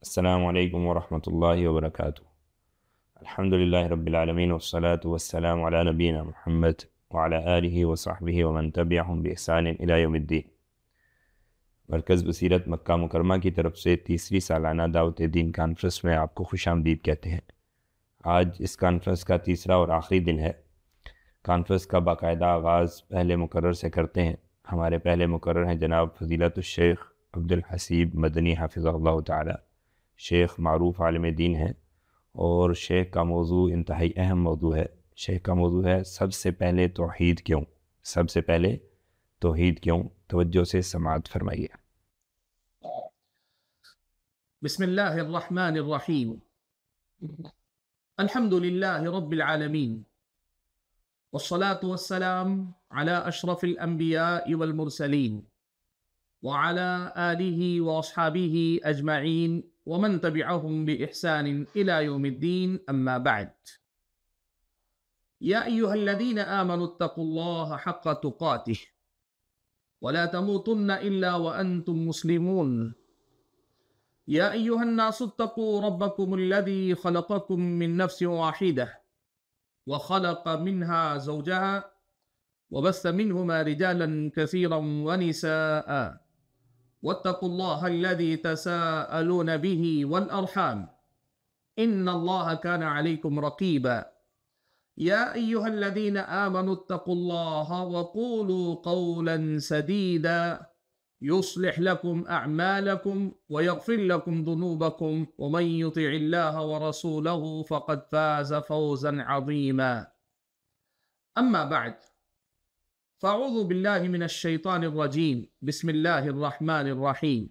السلام علیکم ورحمۃ اللہ وبرکاتہ۔ الحمد للہ رب العالمین والصلاة والسلام علی نبینا محمد وعلی آلہ وصحبہ ومن تبعہم بإحسان الی یوم الدین۔ مرکز بصیرت مکہ مکرمہ کی طرف سے تیسری سالانہ دعوت دین کانفرنس میں آپ کو خوش آمدید کہتے ہیں۔ آج اس کانفرنس کا تیسرا اور آخری دن ہے۔ کانفرنس کا باقاعدہ آغاز پہلے مقرر سے کرتے ہیں۔ ہمارے پہلے مقرر ہیں جناب فضیلت الشیخ عبد الحسیب مدنی حافظہ اللہ تعالی۔ شیخ معروف عالم دین ہیں اور شیخ کا موضوع انتہائی اہم موضوع ہے۔ شیخ کا موضوع ہے سب سے پہلے توحید کیوں؟ سب سے پہلے توحید کیوں؟ توجہ سے سماعت فرمائیے۔ بسم اللہ الرحمن الرحیم، الحمد للہ رب العالمین، والصلاة والسلام على اشرف الانبیاء والمرسلین وعلى آلہ واصحابہ اجمعین ومن تبعهم بإحسان إلى يوم الدين، أما بعد. يا أيها الذين آمنوا اتقوا الله حق تقاته ولا تموتن إلا وأنتم مسلمون. يا أيها الناس اتقوا ربكم الذي خلقكم من نفس واحدة وخلق منها زوجها وبث منهما رجالا كثيرا ونساء واتقوا الله الذي تساءلون به والأرحام إن الله كان عليكم رقيبا. يا أيها الذين آمنوا اتقوا الله وقولوا قولا سديدا يصلح لكم أعمالكم ويغفر لكم ذنوبكم ومن يطع الله ورسوله فقد فاز فوزا عظيما. أما بعد، فاعوذ باللہ من الشیطان الرجیم، بسم اللہ الرحمن الرحیم،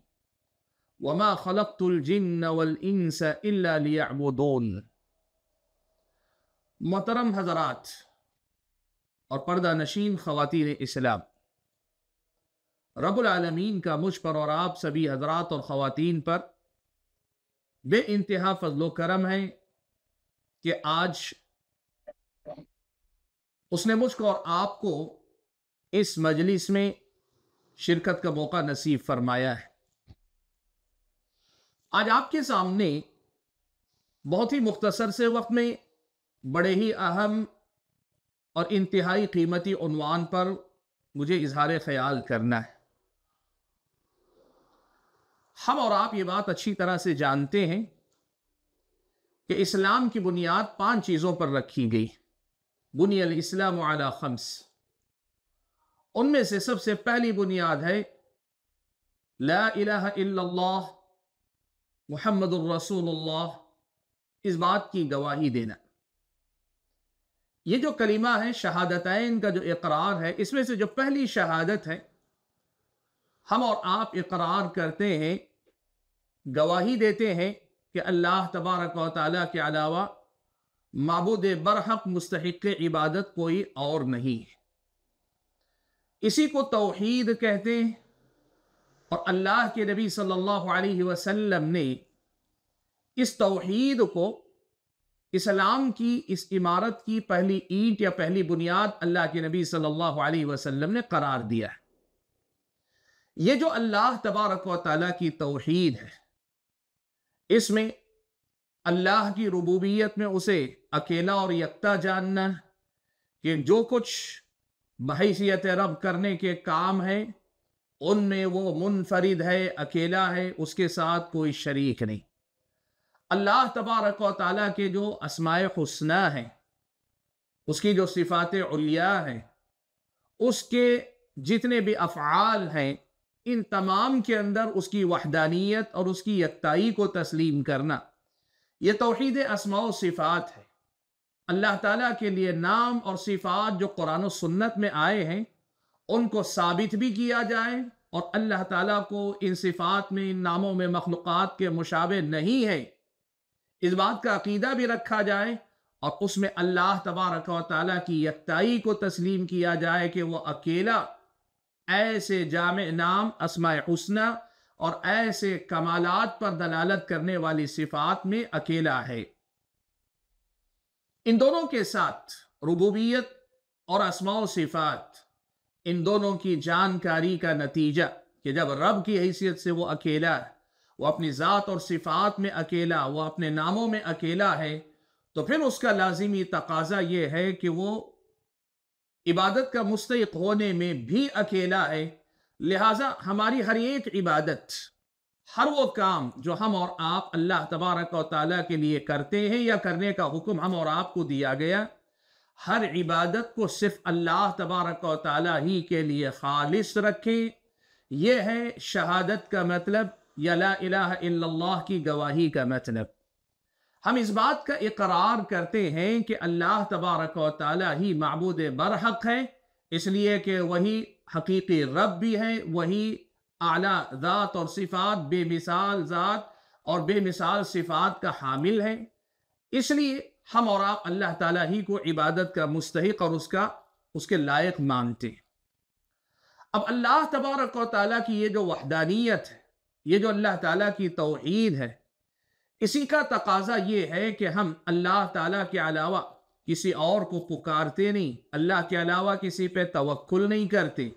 وما خلقت الجن والانس الا لیعبدون۔ محترم حضرات اور پردہ نشین خواتین اسلام، رب العالمین کا مجھ پر اور آپ سبھی حضرات اور خواتین پر بے انتہا فضل و کرم ہے کہ آج اس نے مجھ کو اور آپ کو اس مجلس میں شرکت کا موقع نصیب فرمایا ہے۔ آج آپ کے سامنے بہت ہی مختصر سے وقت میں بڑے ہی اہم اور انتہائی قیمتی عنوان پر مجھے اظہار خیال کرنا ہے۔ ہم اور آپ یہ بات اچھی طرح سے جانتے ہیں کہ اسلام کی بنیاد 5 چیزوں پر رکھی گئی۔ بنی الاسلام علی 5، ان میں سے سب سے پہلی بنیاد ہے لا الہ الا اللہ محمد الرسول اللہ، اس بات کی گواہی دینا۔ یہ جو کلمہ ہے شہادتین کا جو اقرار ہے، اس میں سے جو پہلی شہادت ہے، ہم اور آپ اقرار کرتے ہیں، گواہی دیتے ہیں کہ اللہ تبارک و تعالیٰ کے علاوہ معبود برحق مستحق عبادت کوئی اور نہیں ہے۔ اسی کو توحید کہتے ہیں، اور اللہ کے نبی صلی اللہ علیہ وسلم نے اس توحید کو اسلام کی اس عمارت کی پہلی اینٹ یا پہلی بنیاد اللہ کے نبی صلی اللہ علیہ وسلم نے قرار دیا ہے۔ یہ جو اللہ تبارک و تعالیٰ کی توحید ہے، اس میں اللہ کی ربوبیت میں اسے اکیلا اور یکتا جاننا کہ جو کچھ بحیثیت رب کرنے کے کام ہیں ان میں وہ منفرد ہے، اکیلا ہے، اس کے ساتھ کوئی شریک نہیں۔ اللہ تبارک و تعالیٰ کے جو اسماء حسنی ہیں، اس کی جو صفات علیاء ہیں، اس کے جتنے بھی افعال ہیں، ان تمام کے اندر اس کی وحدانیت اور اس کی یکتائی کو تسلیم کرنا، یہ توحید اسماء و صفات ہے۔ اللہ تعالیٰ کے لیے نام اور صفات جو قرآن و سنت میں آئے ہیں، ان کو ثابت بھی کیا جائے، اور اللہ تعالیٰ کو ان صفات میں، ان ناموں میں مخلوقات کے مشابہ نہیں ہے، اس بات کا عقیدہ بھی رکھا جائے، اور اس میں اللہ تبارک و تعالیٰ کی یکتائی کو تسلیم کیا جائے کہ وہ اکیلا ایسے جامع نام اسماء حسنی اور ایسے کمالات پر دلالت کرنے والی صفات میں اکیلا ہے۔ ان دونوں کے ساتھ ربوبیت اور اسماء و صفات، ان دونوں کی جانکاری کا نتیجہ کہ جب رب کی حیثیت سے وہ اکیلا ہے، وہ اپنی ذات اور صفات میں اکیلا، وہ اپنے ناموں میں اکیلا ہے، تو پھر اس کا لازمی تقاضا یہ ہے کہ وہ عبادت کا مستحق ہونے میں بھی اکیلا ہے۔ لہٰذا ہماری ہر ایک عبادت، ہر وہ کام جو ہم اور آپ اللہ تبارک و تعالیٰ کے لیے کرتے ہیں یا کرنے کا حکم ہم اور آپ کو دیا گیا، ہر عبادت کو صرف اللہ تبارک و تعالیٰ ہی کے لیے خالص رکھیں۔ یہ ہے شہادت کا مطلب، یا لا الہ الا اللہ کی گواہی کا مطلب۔ ہم اس بات کا اقرار کرتے ہیں کہ اللہ تبارک و تعالیٰ ہی معبود برحق ہے، اس لیے کہ وہی حقیقی رب بھی ہے، وہی اعلیٰ ذات اور صفات، بے مثال ذات اور بے مثال صفات کا حامل ہے۔ اس لیے ہم اور آپ اللہ تعالیٰ ہی کو عبادت کا مستحق اور اس کے لائق مانتے ہیں۔ اب اللہ تبارک و تعالیٰ کی یہ جو وحدانیت ہے، یہ جو اللہ تعالیٰ کی توحید ہے، اسی کا تقاضا یہ ہے کہ ہم اللہ تعالیٰ کے علاوہ کسی اور کو پکارتے نہیں، اللہ کے علاوہ کسی پہ توکل نہیں کرتے،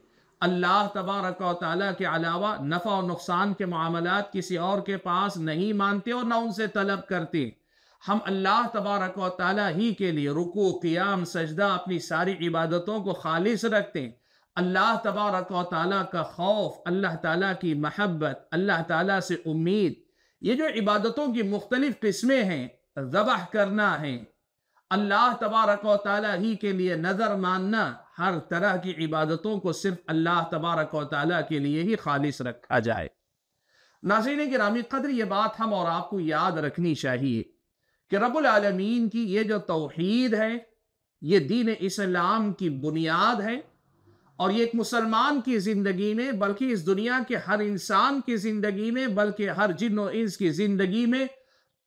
اللہ تبارک و تعالیٰ کے علاوہ نفع و نقصان کے معاملات کسی اور کے پاس نہیں مانتے اور نہ ان سے طلب کرتے۔ ہم اللہ تبارک و تعالیٰ ہی کے لیے رکوع، قیام، سجدہ، اپنی ساری عبادتوں کو خالص رکھتے ہیں۔ اللہ تبارک و تعالیٰ کا خوف، اللہ تعالیٰ کی محبت، اللہ تعالیٰ سے امید، یہ جو عبادتوں کی مختلف قسمیں ہیں، ذبح کرنا ہے، اللہ تبارک و تعالیٰ ہی کے لیے نظر ماننا، ہر طرح کی عبادتوں کو صرف اللہ تبارک و تعالیٰ کے لیے ہی خالص رکھا جائے۔ ناظرین گرامی قدر، یہ بات ہم اور آپ کو یاد رکھنی چاہیے کہ رب العالمین کی یہ جو توحید ہے، یہ دین اسلام کی بنیاد ہے، اور یہ ایک مسلمان کی زندگی میں، بلکہ اس دنیا کے ہر انسان کی زندگی میں، بلکہ ہر جن و انس کی زندگی میں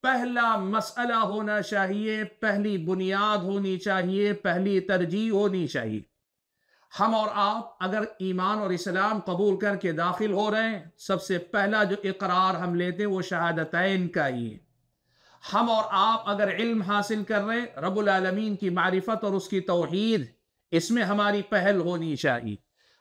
پہلا مسئلہ ہونا چاہیے، پہلی بنیاد ہونی چاہیے، پہلی ترجیح ہونی چاہیے۔ ہم اور آپ اگر ایمان اور اسلام قبول کر کے داخل ہو رہے ہیں، سب سے پہلا جو اقرار ہم لیتے ہیں وہ شہادتین کا ہی ہے۔ ہم اور آپ اگر علم حاصل کر رہے ہیں، رب العالمین کی معرفت اور اس کی توحید، اس میں ہماری پہل ہونی چاہیے۔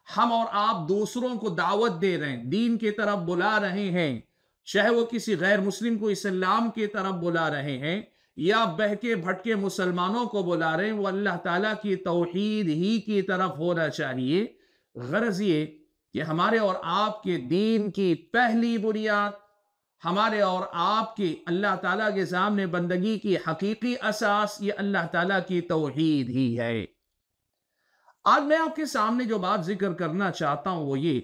ہم اور آپ دوسروں کو دعوت دے رہے ہیں، دین کی طرف بلا رہے ہیں، چاہے وہ کسی غیر مسلم کو اسلام کی طرف بلا رہے ہیں یا بہکے بھٹکے مسلمانوں کو بلا رہے ہیں، وہ اللہ تعالیٰ کی توحید ہی کی طرف ہونا چاہیے۔ غرض یہ کہ ہمارے اور آپ کے دین کی پہلی بنیاد، ہمارے اور آپ کی اللہ تعالیٰ کے سامنے بندگی کی حقیقی اساس، یہ اللہ تعالیٰ کی توحید ہی ہے۔ آج میں آپ کے سامنے جو بات ذکر کرنا چاہتا ہوں وہ یہ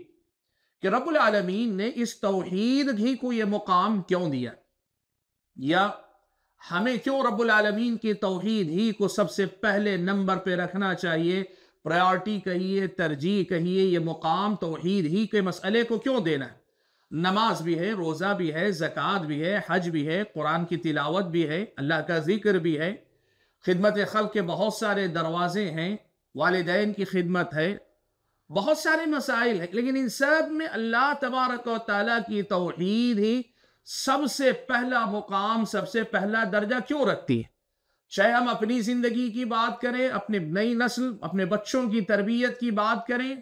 کہ رب العالمین نے اس توحید ہی کو یہ مقام کیوں دیا، یا ہمیں کیوں رب العالمین کی توحید ہی کو سب سے پہلے نمبر پہ رکھنا چاہیے، پرائیورٹی کہیے، ترجیح کہیے، یہ مقام توحید ہی کے مسئلے کو کیوں دینا ہے۔ نماز بھی ہے، روزہ بھی ہے، زکوٰۃ بھی ہے، حج بھی ہے، قرآن کی تلاوت بھی ہے، اللہ کا ذکر بھی ہے، خدمت خلق کے بہت سارے دروازے ہیں، والدین کی خدمت ہے، بہت سارے مسائل ہیں، لیکن ان سب میں اللہ تبارک و تعالیٰ کی توحید ہی سب سے پہلا مقام، سب سے پہلا درجہ کیوں رکھتی ہے۔ چاہے ہم اپنی زندگی کی بات کریں، اپنے نئی نسل، اپنے بچوں کی تربیت کی بات کریں،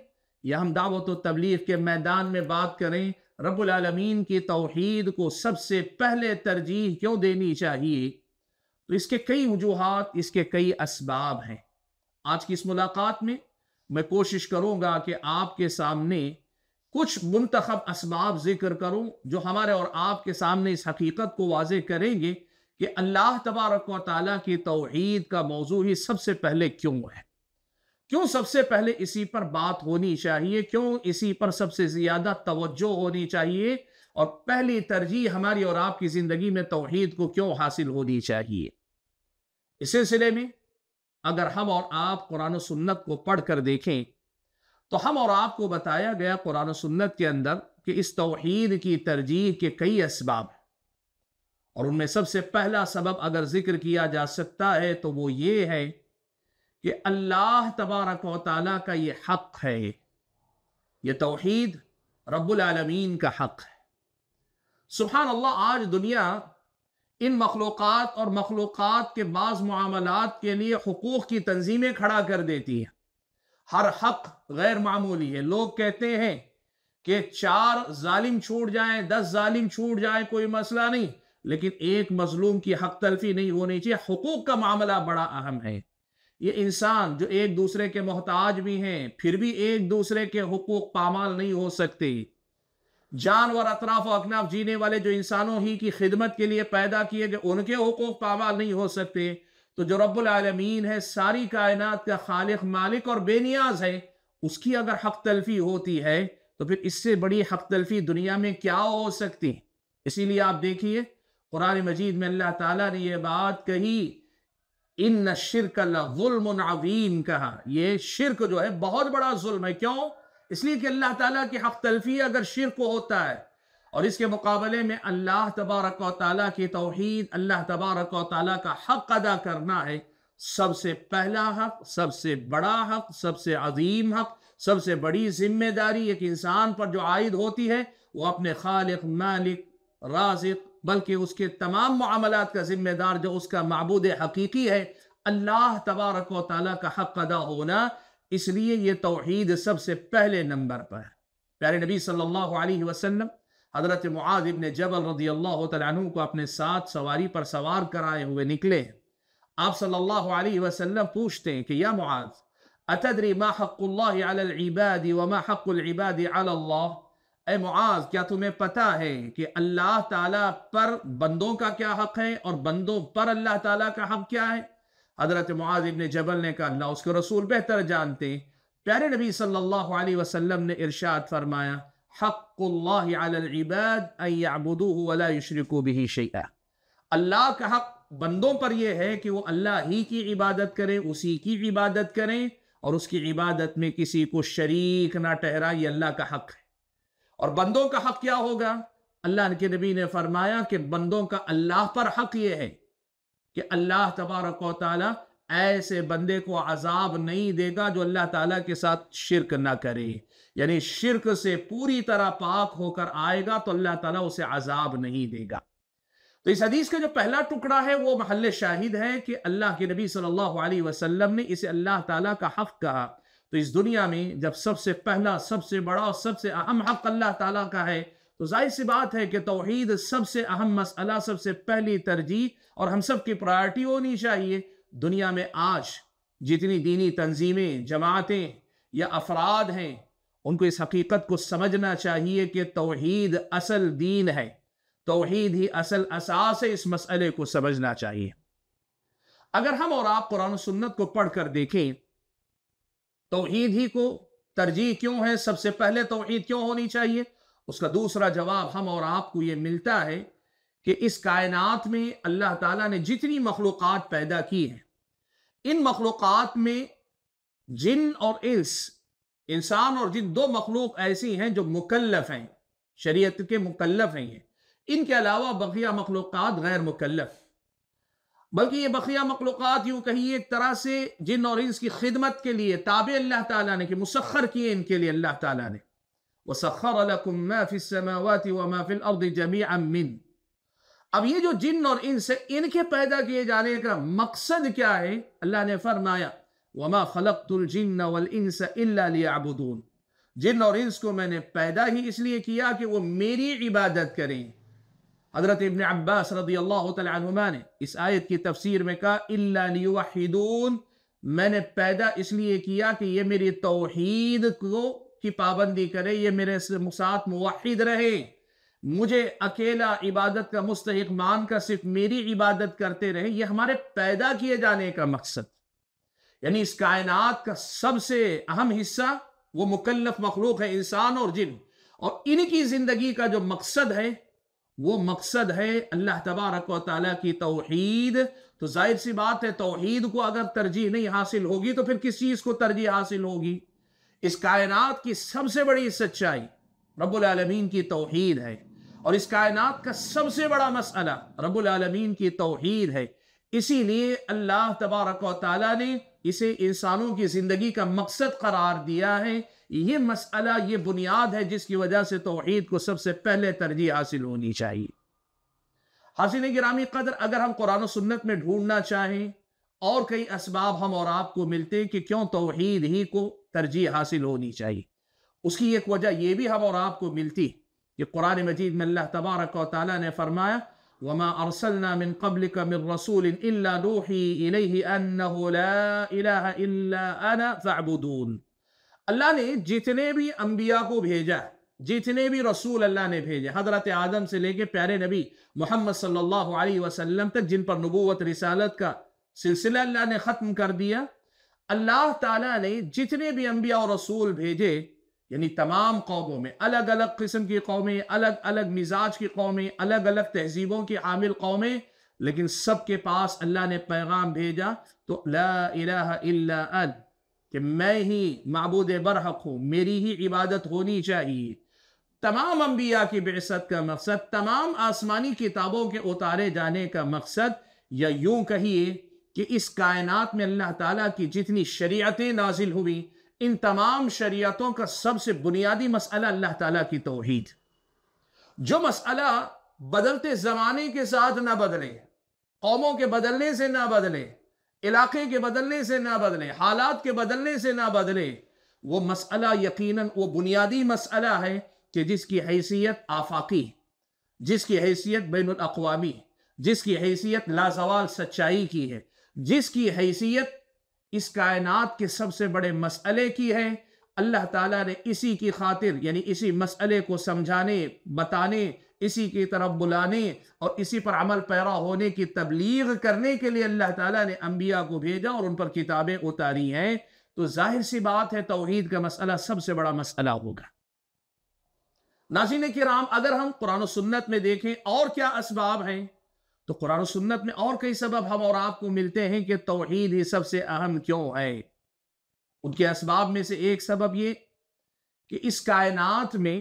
یا ہم دعوت و تبلیغ کے میدان میں بات کریں، رب العالمین کی توحید کو سب سے پہلے ترجیح کیوں دینی چاہیے؟ تو اس کے کئی وجوہات، اس کے کئی اسباب ہیں۔ آج کی اس ملاقات میں میں کوشش کروں گا کہ آپ کے سامنے کچھ منتخب اسباب ذکر کروں جو ہمارے اور آپ کے سامنے اس حقیقت کو واضح کریں گے کہ اللہ تبارک و تعالیٰ کی توحید کا موضوع ہی سب سے پہلے کیوں ہے، کیوں سب سے پہلے اسی پر بات ہونی چاہیے، کیوں اسی پر سب سے زیادہ توجہ ہونی چاہیے، اور پہلی ترجیح ہماری اور آپ کی زندگی میں توحید کو کیوں حاصل ہونی چاہیے۔ اس سلسلے میں اگر ہم اور آپ قرآن و سنت کو پڑھ کر دیکھیں تو ہم اور آپ کو بتایا گیا قرآن و سنت کے اندر کہ اس توحید کی ترجیح کے کئی اسباب ہیں، اور ان میں سب سے پہلا سبب اگر ذکر کیا جا سکتا ہے تو وہ یہ ہے کہ اللہ تبارک و تعالیٰ کا یہ حق ہے، یہ توحید رب العالمین کا حق ہے۔ سبحان اللہ، آج دنیا ان مخلوقات اور مخلوقات کے بعض معاملات کے لیے حقوق کی تنظیمیں کھڑا کر دیتی ہیں۔ ہر حق غیر معمولی ہے۔ لوگ کہتے ہیں کہ 4 ظالم چھوٹ جائیں، 10 ظالم چھوٹ جائیں، کوئی مسئلہ نہیں، لیکن ایک مظلوم کی حق تلفی نہیں ہونی چاہیے۔ حقوق کا معاملہ بڑا اہم ہے۔ یہ انسان جو ایک دوسرے کے محتاج بھی ہیں، پھر بھی ایک دوسرے کے حقوق پامال نہیں ہو سکتے۔ جانور، اطراف و اکناف جینے والے جو انسانوں ہی کی خدمت کے لیے پیدا کیے گئے، ان کے حقوق پامال نہیں ہو سکتے، تو جو رب العالمین ہے، ساری کائنات کا خالق، مالک اور بے نیاز ہے، اس کی اگر حق تلفی ہوتی ہے تو پھر اس سے بڑی حق تلفی دنیا میں کیا ہو سکتی؟ اسی لیے آپ دیکھیے قرآن مجید میں اللہ تعالیٰ نے یہ بات کہی، ان الشرک لظلم عظیم، کہا یہ شرک جو ہے بہت بڑا ظلم ہے۔ کیوں؟ اس لیے کہ اللہ تعالیٰ کی حق تلفی اگر شرک ہوتا ہے، اور اس کے مقابلے میں اللہ تبارک و تعالیٰ کی توحید، اللہ تبارک و تعالیٰ کا حق ادا کرنا ہے، سب سے پہلا حق، سب سے بڑا حق، سب سے عظیم حق، سب سے بڑی ذمہ داری ایک انسان پر جو عائد ہوتی ہے، وہ اپنے خالق، مالک، رازق، بلکہ اس کے تمام معاملات کا ذمہ دار جو اس کا معبود حقیقی ہے، اللہ تبارک و تعالیٰ کا حق ادا ہونا۔ اس لیے یہ توحید سب سے پہلے نمبر پر ہے۔ پیارے نبی صلی اللہ علیہ وسلم حضرت معاذ ابن جبل رضی اللہ تعالیٰ عنہ کو اپنے ساتھ سواری پر سوار کرائے ہوئے نکلے۔ آپ صلی اللہ علیہ وسلم پوچھتے ہیں کہ یا معاذ، اتدری ما حق اللہ علی العباد وما حق العباد علی اللہ؟ اے معاذ، کیا تمہیں پتا ہے کہ اللہ تعالیٰ پر بندوں کا کیا حق ہے اور بندوں پر اللہ تعالیٰ کا حق کیا ہے؟ حضرت معاذ ابن جبل نے کہا اللہ اس کے رسول بہتر جانتے ہیں۔ پیارے نبی صلی اللہ علیہ وسلم نے ارشاد فرمایا، حق اللہ علی العباد ان یعبدوہ ولا یشرکوا بہ شیئا۔ اللہ کا حق بندوں پر یہ ہے کہ وہ اللہ ہی کی عبادت کریں، اسی کی عبادت کریں اور اس کی عبادت میں کسی کو شریک نہ ٹھہرائیں، یہ اللہ کا حق ہے۔ اور بندوں کا حق کیا ہوگا؟ اللہ کے نبی نے فرمایا کہ بندوں کا اللہ پر حق یہ ہے کہ اللہ تبارک و تعالیٰ ایسے بندے کو عذاب نہیں دے گا جو اللہ تعالیٰ کے ساتھ شرک نہ کرے، یعنی شرک سے پوری طرح پاک ہو کر آئے گا تو اللہ تعالیٰ اسے عذاب نہیں دے گا۔ تو اس حدیث کا جو پہلا ٹکڑا ہے وہ محل شاہد ہے کہ اللہ کے نبی صلی اللہ علیہ وسلم نے اسے اللہ تعالیٰ کا حق کہا۔ تو اس دنیا میں جب سب سے پہلا، سب سے بڑا اور سب سے اہم حق اللہ تعالیٰ کا ہے، تو ظاہر سی بات ہے کہ توحید سب سے اہم مسئلہ، سب سے پہلی ترجیح اور ہم سب کی پرائرٹی ہونی چاہیے۔ دنیا میں آج جتنی دینی تنظیمیں، جماعتیں یا افراد ہیں، ان کو اس حقیقت کو سمجھنا چاہیے کہ توحید اصل دین ہے، توحید ہی اصل اساس ہے، اس مسئلے کو سمجھنا چاہیے۔ اگر ہم اور آپ قرآن و سنت کو پڑھ کر دیکھیں، توحید ہی کو ترجیح کیوں ہے، سب سے پہلے توحید کیوں ہونی چاہیے، اس کا دوسرا جواب ہم اور آپ کو یہ ملتا ہے کہ اس کائنات میں اللہ تعالیٰ نے جتنی مخلوقات پیدا کی ہیں، ان مخلوقات میں جن اور انسان اور جن، دو مخلوق ایسی ہیں جو مکلف ہیں، شریعت کے مکلف ہیں، ان کے علاوہ بقیہ مخلوقات غیر مکلف، بلکہ یہ بقیہ مخلوقات یوں کہیے ایک طرح سے جن اور انس کی خدمت کے لیے تابع اللہ تعالیٰ نے، کہ مسخر کیے ان کے لیے اللہ تعالیٰ نے۔ وَسَخَّرَ لَكُم مَا فِي السَّمَاوَاتِ وَمَا فِي الْأَرْضِ جَمِيعًا مِّنْ۔ اب یہ جو جن اور انس ہے، ان کے پیدا کیے جانے کا مقصد کیا ہے؟ اللہ نے فرمایا وَمَا خَلَقْتُ الْجِنَّ وَالْإِنسَ إِلَّا لِيَعْبُدُونَ۔ جن اور انس کو میں نے پیدا ہی اس لیے کیا کہ وہ میری عبادت کریں۔ حضرت ابن عباس رضی اللہ تعالی عنہما نے اس آیت کی تفسیر میں کہا إِلَّا لِيُوَحِّدُونَ، میں نے پیدا اس لیے کیا کہ یہ میری توحید کی پابندی کرے، یہ میرے ساتھ موحد رہے، مجھے اکیلا عبادت کا مستحق مان کر صرف میری عبادت کرتے رہے۔ یہ ہمارے پیدا کیے جانے کا مقصد، یعنی اس کائنات کا سب سے اہم حصہ وہ مکلف مخلوق ہے، انسان اور جن، اور ان کی زندگی کا جو مقصد ہے وہ مقصد ہے اللہ تبارک و تعالیٰ کی توحید۔ تو ظاہر سی بات ہے توحید کو اگر ترجیح نہیں حاصل ہوگی تو پھر کس چیز کو ترجیح حاصل ہوگی؟ اس کائنات کی سب سے بڑی سچائی رب العالمین کی توحید ہے، اور اس کائنات کا سب سے بڑا مسئلہ رب العالمین کی توحید ہے۔ اسی لیے اللہ تبارک و تعالیٰ نے اسے انسانوں کی زندگی کا مقصد قرار دیا ہے۔ یہ مسئلہ، یہ بنیاد ہے جس کی وجہ سے توحید کو سب سے پہلے ترجیح حاصل ہونی چاہیے۔ حاصل گرامی قدر، اگر ہم قرآن و سنت میں ڈھونڈنا چاہیں اور کئی اسباب ہم اور آپ کو ملتے ہیں کہ کیوں توحید ہی کو ترجیح حاصل ہونی چاہیے۔ اس کی ایک وجہ یہ بھی ہم اور آپ کو ملتی کہ قرآن مجید میں اللہ تبارک و تعالیٰ نے فرمایا وَمَا أَرْسَلْنَا مِن قَبْلِكَ مِن رَسُولٍ إِلَّا نُوحِي إِلَيْهِ أَنَّهُ لَا إِلَهَ إِلَّا أَنَا فَاعْبُدُونِ۔ اللہ نے جتنے بھی انبیاء کو بھیجا، جتنے بھی رسول اللہ نے بھیجے، حضرت آدم سے لے کے پیارے نبی محمد صلی اللہ علیہ وسلم تک، جن پر نبوت رسالت کا سلسلہ اللہ نے ختم کر دیا، اللہ تعالیٰ نے جتنے بھی انبیاء اور رسول بھیجے، یعنی تمام قوموں میں الگ الگ قسم کی قومیں، الگ الگ مزاج کی قومیں، الگ الگ تہذیبوں کی عامل قومیں، لیکن سب کے پاس اللہ نے پیغام بھیجا تو لا الہ الا ان، کہ میں ہی معبود برحق ہوں، میری ہی عبادت ہونی چاہیے۔ تمام انبیاء کی بعثت کا مقصد، تمام آسمانی کتابوں کے اتارے جانے کا مقصد، یا یوں کہیے کہ اس کائنات میں اللہ تعالیٰ کی جتنی شریعتیں نازل ہوئی، ان تمام شریعتوں کا سب سے بنیادی مسئلہ اللہ تعالیٰ کی توحید، جو مسئلہ بدلتے زمانے کے ساتھ نہ بدلے، قوموں کے بدلنے سے نہ بدلے، علاقے کے بدلنے سے نہ بدلے، حالات کے بدلنے سے نہ بدلے، وہ مسئلہ یقیناً وہ بنیادی مسئلہ ہے کہ جس کی حیثیت آفاقی، جس کی حیثیت بین الاقوامی، جس کی حیثیت لازوال سچائی کی ہے، جس کی حیثیت اس کائنات کے سب سے بڑے مسئلے کی ہے۔ اللہ تعالیٰ نے اسی کی خاطر، یعنی اسی مسئلے کو سمجھانے، بتانے، اسی کی طرف بلانے اور اسی پر عمل پیرا ہونے کی تبلیغ کرنے کے لیے اللہ تعالیٰ نے انبیاء کو بھیجا اور ان پر کتابیں اتاری ہیں۔ تو ظاہر سی بات ہے توحید کا مسئلہ سب سے بڑا مسئلہ ہوگا۔ ناظرین کرام، اگر ہم قرآن و سنت میں دیکھیں اور کیا اسباب ہیں، تو قرآن و سنت میں اور کئی سبب ہم اور آپ کو ملتے ہیں کہ توحید ہی سب سے اہم کیوں ہے۔ ان کے اسباب میں سے ایک سبب یہ کہ اس کائنات میں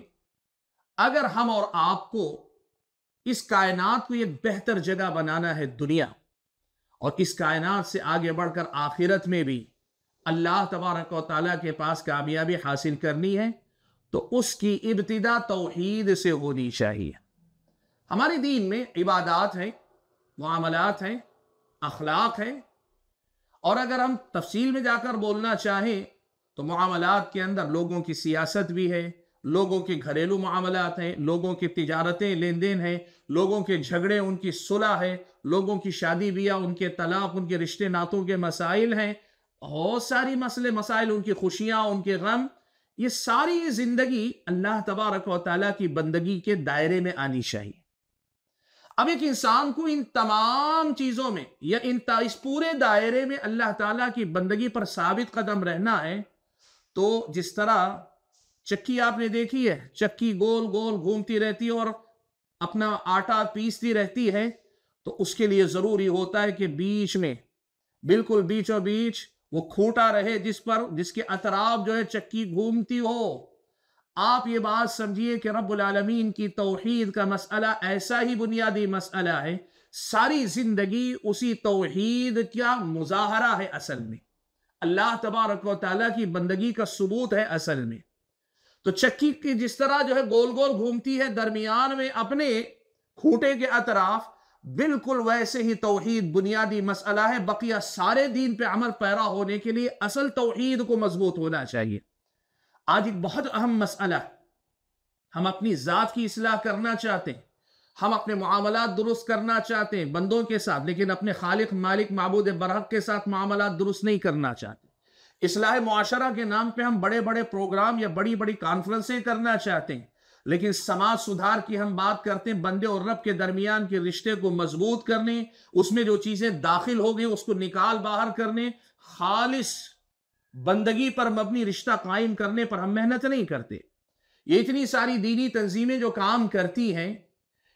اگر ہم اور آپ کو اس کائنات کو ایک بہتر جگہ بنانا ہے، دنیا، اور اس کائنات سے آگے بڑھ کر آخرت میں بھی اللہ تبارک و تعالیٰ کے پاس کامیابی حاصل کرنی ہے، تو اس کی ابتدا توحید سے ہونی چاہیے۔ ہمارے دین میں عبادات ہیں، معاملات ہیں، اخلاق ہیں، اور اگر ہم تفصیل میں جا کر بولنا چاہیں تو معاملات کے اندر لوگوں کی سیاست بھی ہے، لوگوں کے گھریلو معاملات ہیں، لوگوں کی تجارتیں، لین دین ہیں، لوگوں کے جھگڑے، ان کی صلح ہے، لوگوں کی شادی بیاہ، ان کے طلاق، ان کے رشتے ناتوں کے مسائل ہیں، بہت ساری مسائل، ان کی خوشیاں، ان کے غم، یہ ساری زندگی اللہ تبارک و تعالیٰ کی بندگی کے دائرے میں آنی چاہیے۔ اب ایک انسان کو ان تمام چیزوں میں یا اس پورے دائرے میں اللہ تعالیٰ کی بندگی پر ثابت قدم رہنا ہے، تو جس طرح چکی آپ نے دیکھی ہے، چکی گول گول گھومتی رہتی ہے اور اپنا آٹا پیستی رہتی ہے، تو اس کے لیے ضروری ہوتا ہے کہ بیچ میں، بالکل بیچوں بیچ وہ کھوٹا رہے جس کے اطراف جو ہے چکی گھومتی ہو۔ آپ یہ بات سمجھیے کہ رب العالمین کی توحید کا مسئلہ ایسا ہی بنیادی مسئلہ ہے، ساری زندگی اسی توحید کا مظاہرہ ہے اصل میں، اللہ تبارک و تعالیٰ کی بندگی کا ثبوت ہے اصل میں۔ تو چکی کی جس طرح جو ہے گول گول گھومتی ہے درمیان میں اپنے کھوٹے کے اطراف، بالکل ویسے ہی توحید بنیادی مسئلہ ہے۔ بقیہ سارے دین پہ عمل پیرا ہونے کے لیے اصل توحید کو مضبوط ہونا چاہیے۔ آج ایک بہت اہم مسئلہ، ہم اپنی ذات کی اصلاح کرنا چاہتے ہیں، ہم اپنے معاملات درست کرنا چاہتے ہیں بندوں کے ساتھ، لیکن اپنے خالق مالک معبود برحق کے ساتھ معاملات درست نہیں کرنا چاہتے۔ اصلاح معاشرہ کے نام پہ ہم بڑے بڑے پروگرام یا بڑی بڑی کانفرنسیں کرنا چاہتے ہیں، لیکن سماج سدھار کی ہم بات کرتے ہیں، بندے اور رب کے درمیان کے رشتے کو مضبوط کرنے، اس میں جو چیزیں داخل ہو گئی اس کو نکال باہر کرنے، خالص بندگی پر مبنی رشتہ قائم کرنے پر ہم محنت نہیں کرتے۔ یہ اتنی ساری دینی تنظیمیں جو کام کرتی ہیں،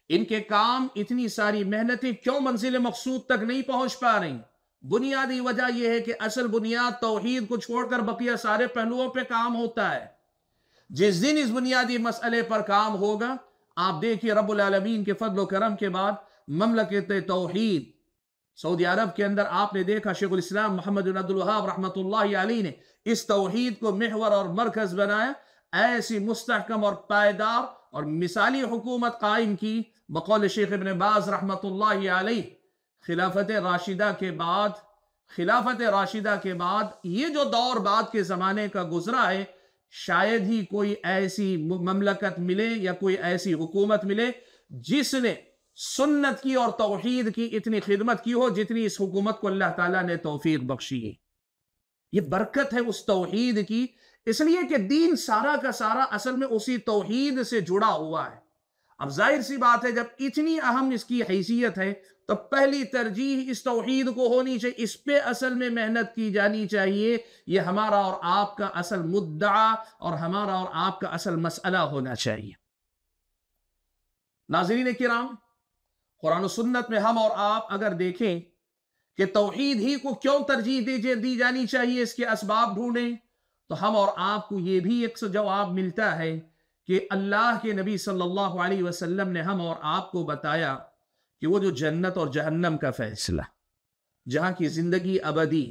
ان کے کام، اتنی ساری محنتیں کیوں منزل مقصود تک نہیں پہنچ پا رہی؟ بنیادی وجہ یہ ہے کہ اصل بنیاد توحید کو چھوڑ کر بقیہ سارے پہلوؤں پہ کام ہوتا ہے۔ جس دن اس بنیادی مسئلے پر کام ہوگا، آپ دیکھیے رب العالمین کے فضل و کرم کے بعد مملکت توحید سعودی عرب کے اندر آپ نے دیکھا شیخ الاسلام محمد بن عبد الوہاب رحمۃ اللہ علیہ نے اس توحید کو محور اور مرکز بنایا، ایسی مستحکم اور پائیدار اور مثالی حکومت قائم کی۔ بقول شیخ ابن باز رحمۃ اللہ علیہ، خلافت راشدہ کے بعد یہ جو دور بعد کے زمانے کا گزرا ہے، شاید ہی کوئی ایسی مملکت ملے یا کوئی ایسی حکومت ملے جس نے سنت کی اور توحید کی اتنی خدمت کی ہو جتنی اس حکومت کو اللہ تعالیٰ نے توفیق بخشی ہے۔ یہ برکت ہے اس توحید کی، اس لیے کہ دین سارا کا سارا اصل میں اسی توحید سے جڑا ہوا ہے۔ اب ظاہر سی بات ہے جب اتنی اہم اس کی حیثیت ہے تو پہلی ترجیح اس توحید کو ہونی چاہیے، اس پہ اصل میں محنت کی جانی چاہیے۔ یہ ہمارا اور آپ کا اصل مدعا اور ہمارا اور آپ کا اصل مسئلہ ہونا چاہیے۔ ناظرین کرام، قرآن و سنت میں ہم اور آپ اگر دیکھیں کہ توحید ہی کو کیوں ترجیح دی جانی چاہیے، اس کے اسباب ڈھونڈیں تو ہم اور آپ کو یہ بھی ایک جواب ملتا ہے کہ اللہ کے نبی صلی اللہ علیہ وسلم نے ہم اور آپ کو بتایا کہ وہ جو جنت اور جہنم کا فیصلہ، جہاں کی زندگی ابدی،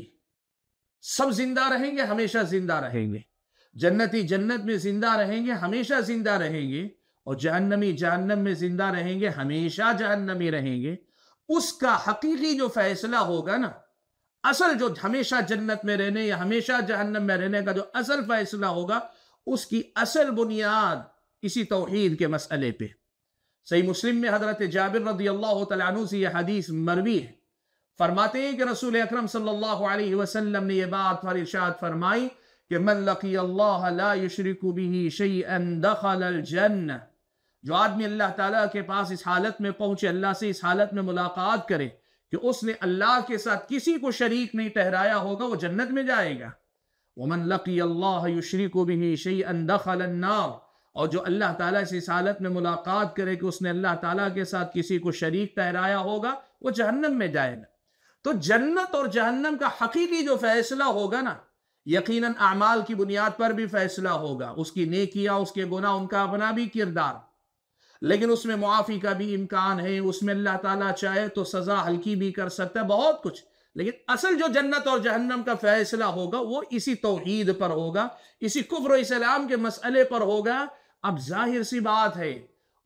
سب زندہ رہیں گے، ہمیشہ زندہ رہیں گے، جنتی جنت میں زندہ رہیں گے، ہمیشہ زندہ رہیں گے، اور جہنمی جہنم میں زندہ رہیں گے، ہمیشہ جہنمی رہیں گے۔ اس کا حقیقی جو فیصلہ ہوگا نا، اصل جو ہمیشہ جنت میں رہنے یا ہمیشہ جہنم میں رہنے کا جو اصل فیصلہ ہوگا، اس کی اصل بنیاد اسی توحید کے مسئلے پہ۔ صحیح مسلم میں حضرت جابر رضی اللہ تعالیٰ عنہ سے یہ حدیث مروی ہے، فرماتے ہیں کہ رسول اکرم صلی اللہ علیہ وسلم نے یہ بات ارشاد فرمائی کہ من لقی اللہ لا یشرک بہ شیئا دخل الجنہ، جو آدمی اللہ تعالیٰ کے پاس اس حالت میں پہنچے، اللہ سے اس حالت میں ملاقات کرے کہ اس نے اللہ کے ساتھ کسی کو شریک نہیں ٹھہرایا ہوگا، وہ جنت میں جائے گا۔ وَمَن لَقِيَ اللَّهَ يُشْرِكُ بِهِ شَيْئًا دَخَلَ النَّارِ، اور جو اللہ تعالیٰ سے اس حالت میں ملاقات کرے کہ اس نے اللہ تعالیٰ کے ساتھ کسی کو شریک ٹھہرایا ہوگا، وہ جہنم میں جائے گا۔ تو جنت اور جہنم کا حقیقی جو فیصلہ ہوگا نا، یقیناً اعمال کی بنیاد پر بھی فیصلہ ہوگا، اس کی نیکیاں، اس کے گناہ، ان کا اپنا بھی کردار، لیکن اس میں معافی کا بھی امکان ہے، اس میں اللہ تعالیٰ چاہے تو سزا ہلکی بھی کر سکتا ہے، بہت کچھ۔ لیکن اصل جو جنت اور جہنم کا فیصلہ ہوگا وہ اسی توحید پر ہوگا، اسی کفر و اسلام کے مسئلے پر ہوگا۔ اب ظاہر سی بات ہے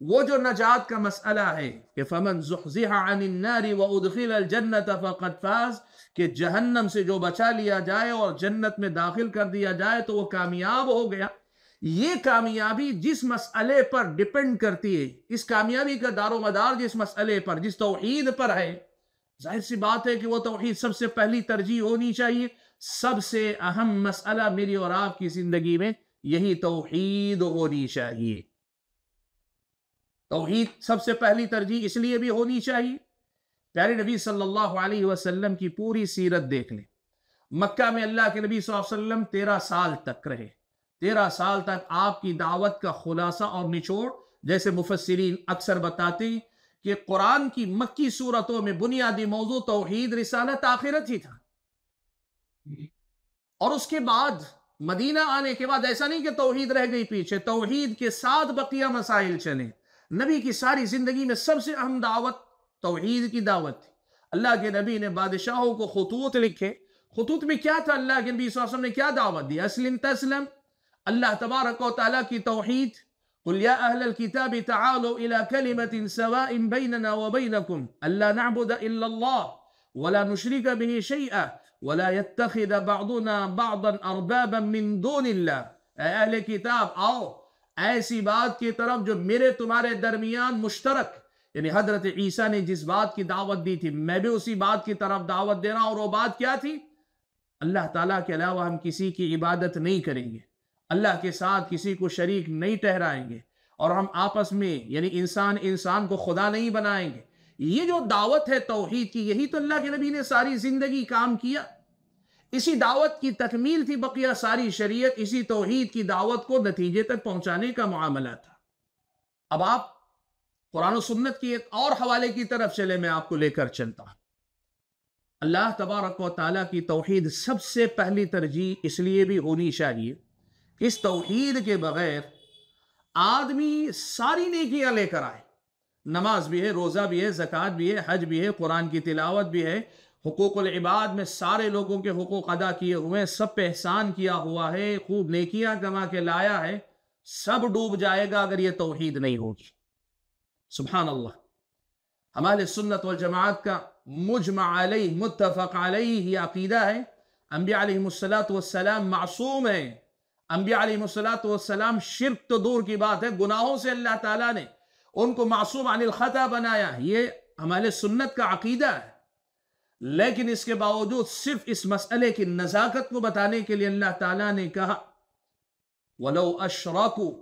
وہ جو نجات کا مسئلہ ہے کہ فَمَنْ زُحْزِحَ عَنِ النَّارِ وَأُدْخِلَ الْجَنَّةَ فَقَدْ فَازَ، کہ جہنم سے جو بچا لیا جائے اور جنت میں داخل کر دیا جائے تو وہ کامیاب ہو گیا۔ یہ کامیابی جس مسئلے پر ڈیپینڈ کرتی ہے، اس کامیابی کا دار و مدار جس مسئلے پر، جس توحید پر ہے، ظاہر سی بات ہے کہ وہ توحید سب سے پہلی ترجیح ہونی چاہیے۔ سب سے اہم مسئلہ میری اور آپ کی زندگی میں یہی توحید ہونی چاہیے۔ توحید سب سے پہلی ترجیح اس لیے بھی ہونی چاہیے، پیارے نبی صلی اللہ علیہ وسلم کی پوری سیرت دیکھ لیں۔ مکہ میں اللہ کے نبی صلی اللہ علیہ وسلم 13 سال تک رہے، 13 سال تک آپ کی دعوت کا خلاصہ اور نچوڑ، جیسے مفسرین اکثر بتاتے ہیں کہ قرآن کی مکی سورتوں میں بنیادی موضوع توحید، رسالت، آخرت ہی تھا۔ اور اس کے بعد مدینہ آنے کے بعد ایسا نہیں کہ توحید رہ گئی پیچھے، توحید کے ساتھ بقیہ مسائل چلے۔ نبی کی ساری زندگی میں سب سے اہم دعوت توحید کی دعوت تھی۔ اللہ کے نبی نے بادشاہوں کو خطوط لکھے، خطوط میں کیا تھا؟ اللہ کے نبی صلی اللہ علیہ وسلم نے کیا دعوت دی؟ اسلم تسلم، اللہ تبارک و تعالیٰ کی توحید۔ قل یا اہل الکتاب تعالوا الى کلمۃ سواء بیننا وبینکم الا نعبد الا اللہ ولا نشرک به شیئا ولا يتخذ بعضنا بعضا اربابا من دون اللہ۔ اے اہل کتاب، آؤ ایسی بات کی طرف جو میرے تمہارے درمیان مشترک، یعنی حضرت عیسیٰ نے جس بات کی دعوت دی تھی میں بھی اسی بات کی طرف دعوت دے رہا ہوں، اور وہ بات کیا تھی؟ اللہ تعالیٰ کے علاوہ ہم کسی کی عبادت نہیں کریں گے، اللہ کے ساتھ کسی کو شریک نہیں ٹھہرائیں گے، اور ہم آپس میں یعنی انسان انسان کو خدا نہیں بنائیں گے۔ یہ جو دعوت ہے توحید کی، یہی تو اللہ کے نبی نے ساری زندگی کام کیا، اسی دعوت کی تکمیل تھی بقیہ ساری شریعت، اسی توحید کی دعوت کو نتیجے تک پہنچانے کا معاملہ تھا۔ اب آپ قرآن و سنت کی ایک اور حوالے کی طرف چلے، میں آپ کو لے کر چلتا ہوں۔ اللہ تبارک و تعالیٰ کی توحید سب سے پہلی ترجیح اس لیے بھی ہونی چاہیے، اس توحید کے بغیر آدمی ساری نیکیاں لے کر آئے، نماز بھی ہے، روزہ بھی ہے، زکوٰۃ بھی ہے، حج بھی ہے، قرآن کی تلاوت بھی ہے، حقوق العباد میں سارے لوگوں کے حقوق ادا کیے ہوئے ہیں، سب پہ احسان کیا ہوا ہے، خوب نیکیاں کما کے لایا ہے، سب ڈوب جائے گا اگر یہ توحید نہیں ہوگی۔ سبحان اللہ۔ ہمارے سنت والجماعت کا مجمع علیہ، متفق علیہ یہ عقیدہ ہے، انبیاء علیہم الصلاۃ والسلام معصوم ہیں، انبیاء علیہ السلام شرک تو دور کی بات ہے، گناہوں سے اللہ تعالیٰ نے ان کو معصوم عن الخطا بنایا، یہ ہمارے سنت کا عقیدہ ہے۔ لیکن اس کے باوجود صرف اس مسئلے کی نزاکت کو بتانے کے لیے اللہ تعالیٰ نے کہا وَلَوْ أَشْرَكُوا،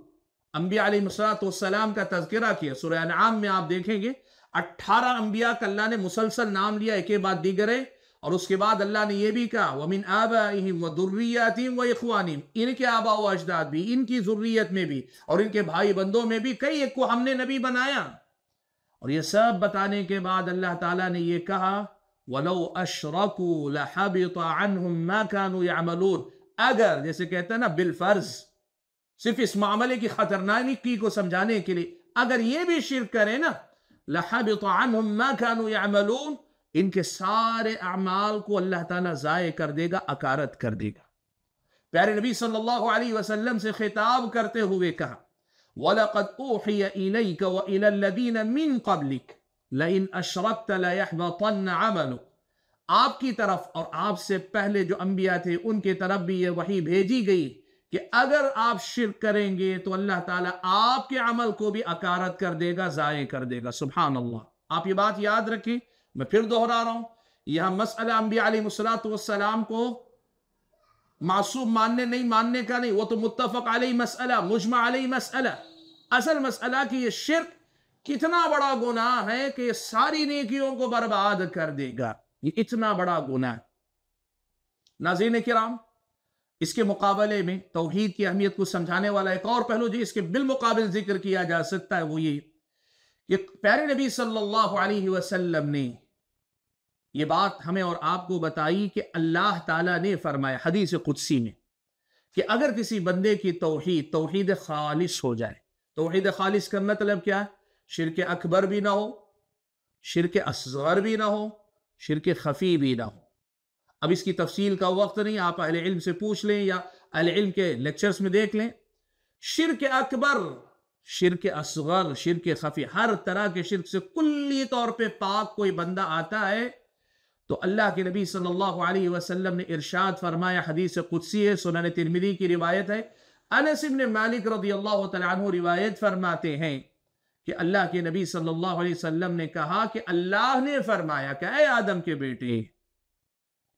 انبیاء علیہ السلام کا تذکرہ کیا۔ سورہ انعام میں آپ دیکھیں گے 18 انبیاء کا اللہ نے مسلسل نام لیا، ایک بعد دیگرے، اور اس کے بعد اللہ نے یہ بھی کہا وَمِنْ آبَائِهِمْ وَذُرِّيَّاتِهِمْ وَإِخْوَانِهِمْ، ان کے آباء و اجداد بھی، ان کی ذریت میں بھی، اور ان کے بھائی بندوں میں بھی کئی ایک کو ہم نے نبی بنایا۔ اور یہ سب بتانے کے بعد اللہ تعالیٰ نے یہ کہا وَلَوْ أَشْرَكُوا لَحَبِطَ عَنْهُمْ مَا كَانُوا يَعْمَلُونَ، اگر، جیسے کہتے ہیں نا بالفرض، صرف اس معاملے کی خطرناکی کو سمجھانے کے لیے، اگر یہ بھی شرک کرے نا لَحَبِطَ عَنْهُمْ مَا كَانُوا يَعْمَلُونَ، ان کے سارے اعمال کو اللہ تعالیٰ ضائع کر دے گا، اکارت کر دے گا۔ پیارے نبی صلی اللہ علیہ وسلم سے خطاب کرتے ہوئے کہا وَلَقَدْ أُوحِيَ إِلَيْكَ وَإِلَى الَّذِينَ مِن قَبْلِكَ لَئِنْ أَشْرَكْتَ لَيَحْبَطَنَّ عَمَلُكَ، آپ کی طرف اور آپ سے پہلے جو انبیاء تھے ان کی طرف بھی یہ وحی بھیجی گئی کہ اگر آپ شرک کریں گے تو اللہ تعالیٰ آپ کے عمل کو بھی اکارت کر دے گا، ضائع کر دے گا۔ سبحان اللہ۔ آپ یہ بات یاد رکھیں، میں پھر دہرا رہا ہوں، یہاں مسئلہ انبیاء علیہ السلام کو معصوم ماننے نہیں ماننے کا نہیں، وہ تو متفق علیہ مسئلہ، مجمع علیہ مسئلہ۔ اصل مسئلہ کہ یہ شرک کتنا بڑا گناہ ہے کہ یہ ساری نیکیوں کو برباد کر دے گا، یہ اتنا بڑا گناہ۔ ناظرین کرام، اس کے مقابلے میں توحید کی اہمیت کو سمجھانے والا ایک اور پہلو جو اس کے بالمقابل ذکر کیا جا سکتا ہے وہ یہ کہ پیارے نبی صلی اللہ علیہ وسلم نے یہ بات ہمیں اور آپ کو بتائی کہ اللہ تعالیٰ نے فرمایا حدیث قدسی میں کہ اگر کسی بندے کی توحید خالص ہو جائے، توحید خالص کا مطلب کیا ہے؟ شرک اکبر بھی نہ ہو، شرک اصغر بھی نہ ہو، شرک خفی بھی نہ ہو۔ اب اس کی تفصیل کا وقت نہیں، آپ اہل علم سے پوچھ لیں یا اہل علم کے لیکچرز میں دیکھ لیں۔ شرک اکبر، شرک اصغر، شرک خفی، ہر طرح کے شرک سے کلی طور پہ پاک کوئی بندہ آتا ہے تو اللہ کے نبی صلی اللہ علیہ وسلم نے ارشاد فرمایا، حدیث قدسی ہے، سنن ترمذی کی روایت ہے، انس بن مالک رضی اللہ تعالیٰ عنہ روایت فرماتے ہیں کہ اللہ کے نبی صلی اللہ علیہ وسلم نے کہا کہ اللہ نے فرمایا کہ اے آدم کے بیٹے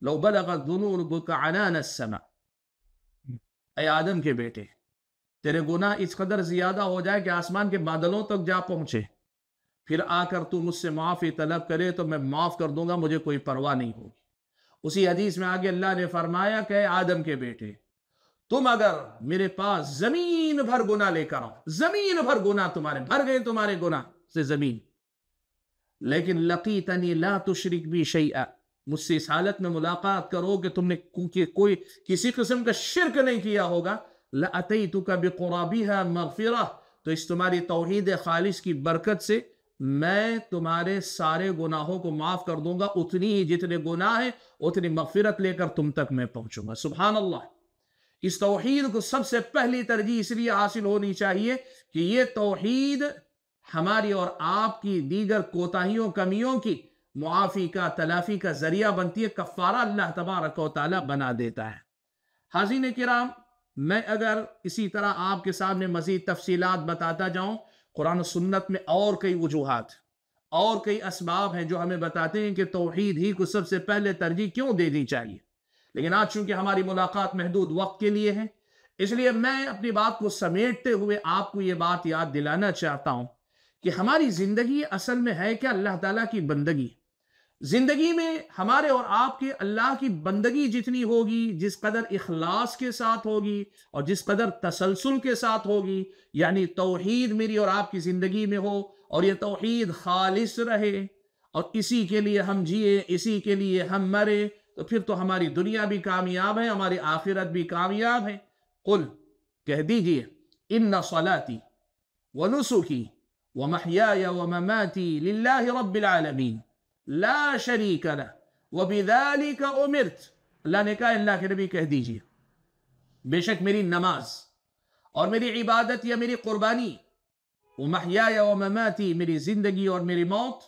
لو بلغت ذنوبک عنان السماء، اے آدم کے بیٹے تیرے گناہ اس قدر زیادہ ہو جائے کہ آسمان کے بادلوں تک جا پہنچے، پھر آ کر تو مجھ سے معافی طلب کرے تو میں معاف کر دوں گا، مجھے کوئی پرواہ نہیں ہوگی۔ اسی حدیث میں آگے اللہ نے فرمایا کہ اے آدم کے بیٹے تم اگر میرے پاس زمین بھر گناہ لے کر آؤ، زمین بھر گناہ تمہارے بھر گئے، تمہارے گناہ سے زمین، لیکن لقیتنی لا تشرک بی شیئا، مجھ سے اس حالت میں ملاقات کرو کہ تم نے کوئی کسی قسم کا شرک نہیں کیا ہوگا، لَأَتَيْتُكَ بِقُرَابِهَا مَغْفِرَةً، تو اس تمہاری توحید خالص کی برکت سے میں تمہارے سارے گناہوں کو معاف کر دوں گا، اتنی ہی جتنے گناہ ہیں اتنی مغفرت لے کر تم تک میں پہنچوں گا۔ سبحان اللہ۔ اس توحید کو سب سے پہلی ترجیح اس لیے حاصل ہونی چاہیے کہ یہ توحید ہماری اور آپ کی دیگر کوتاہیوں کمیوں کی معافی کا، تلافی کا ذریعہ بنتی ہے، کفارہ اللہ تبارک و تعالی بنا دیتا ہے۔ حاضرین کرام، میں اگر اسی طرح آپ کے سامنے مزید تفصیلات بتاتا جاؤں، قرآن و سنت میں اور کئی وجوہات اور کئی اسباب ہیں جو ہمیں بتاتے ہیں کہ توحید ہی کو سب سے پہلے ترجیح کیوں دینی چاہیے، لیکن آج چونکہ ہماری ملاقات محدود وقت کے لیے ہے، اس لیے میں اپنی بات کو سمیٹتے ہوئے آپ کو یہ بات یاد دلانا چاہتا ہوں کہ ہماری زندگی اصل میں ہے کہ اللہ تعالیٰ کی بندگی۔ زندگی میں ہمارے اور آپ کے اللہ کی بندگی جتنی ہوگی، جس قدر اخلاص کے ساتھ ہوگی اور جس قدر تسلسل کے ساتھ ہوگی، یعنی توحید میری اور آپ کی زندگی میں ہو اور یہ توحید خالص رہے اور اسی کے لیے ہم جیے، اسی کے لیے ہم مرے، تو پھر تو ہماری دنیا بھی کامیاب ہے، ہماری آخرت بھی کامیاب ہے۔ قل، کہہ دیجئے، ان صلاتی ونسکی ومحیای ومماتی للہ رب العالمین لا شریک لہ وبذالک امرت، اللہ نے کہا، اللہ کے نبی کہہ دیجئے، بے شک میری نماز اور میری عبادت یا میری قربانی، ومحیای ومماتی، میری زندگی اور میری موت،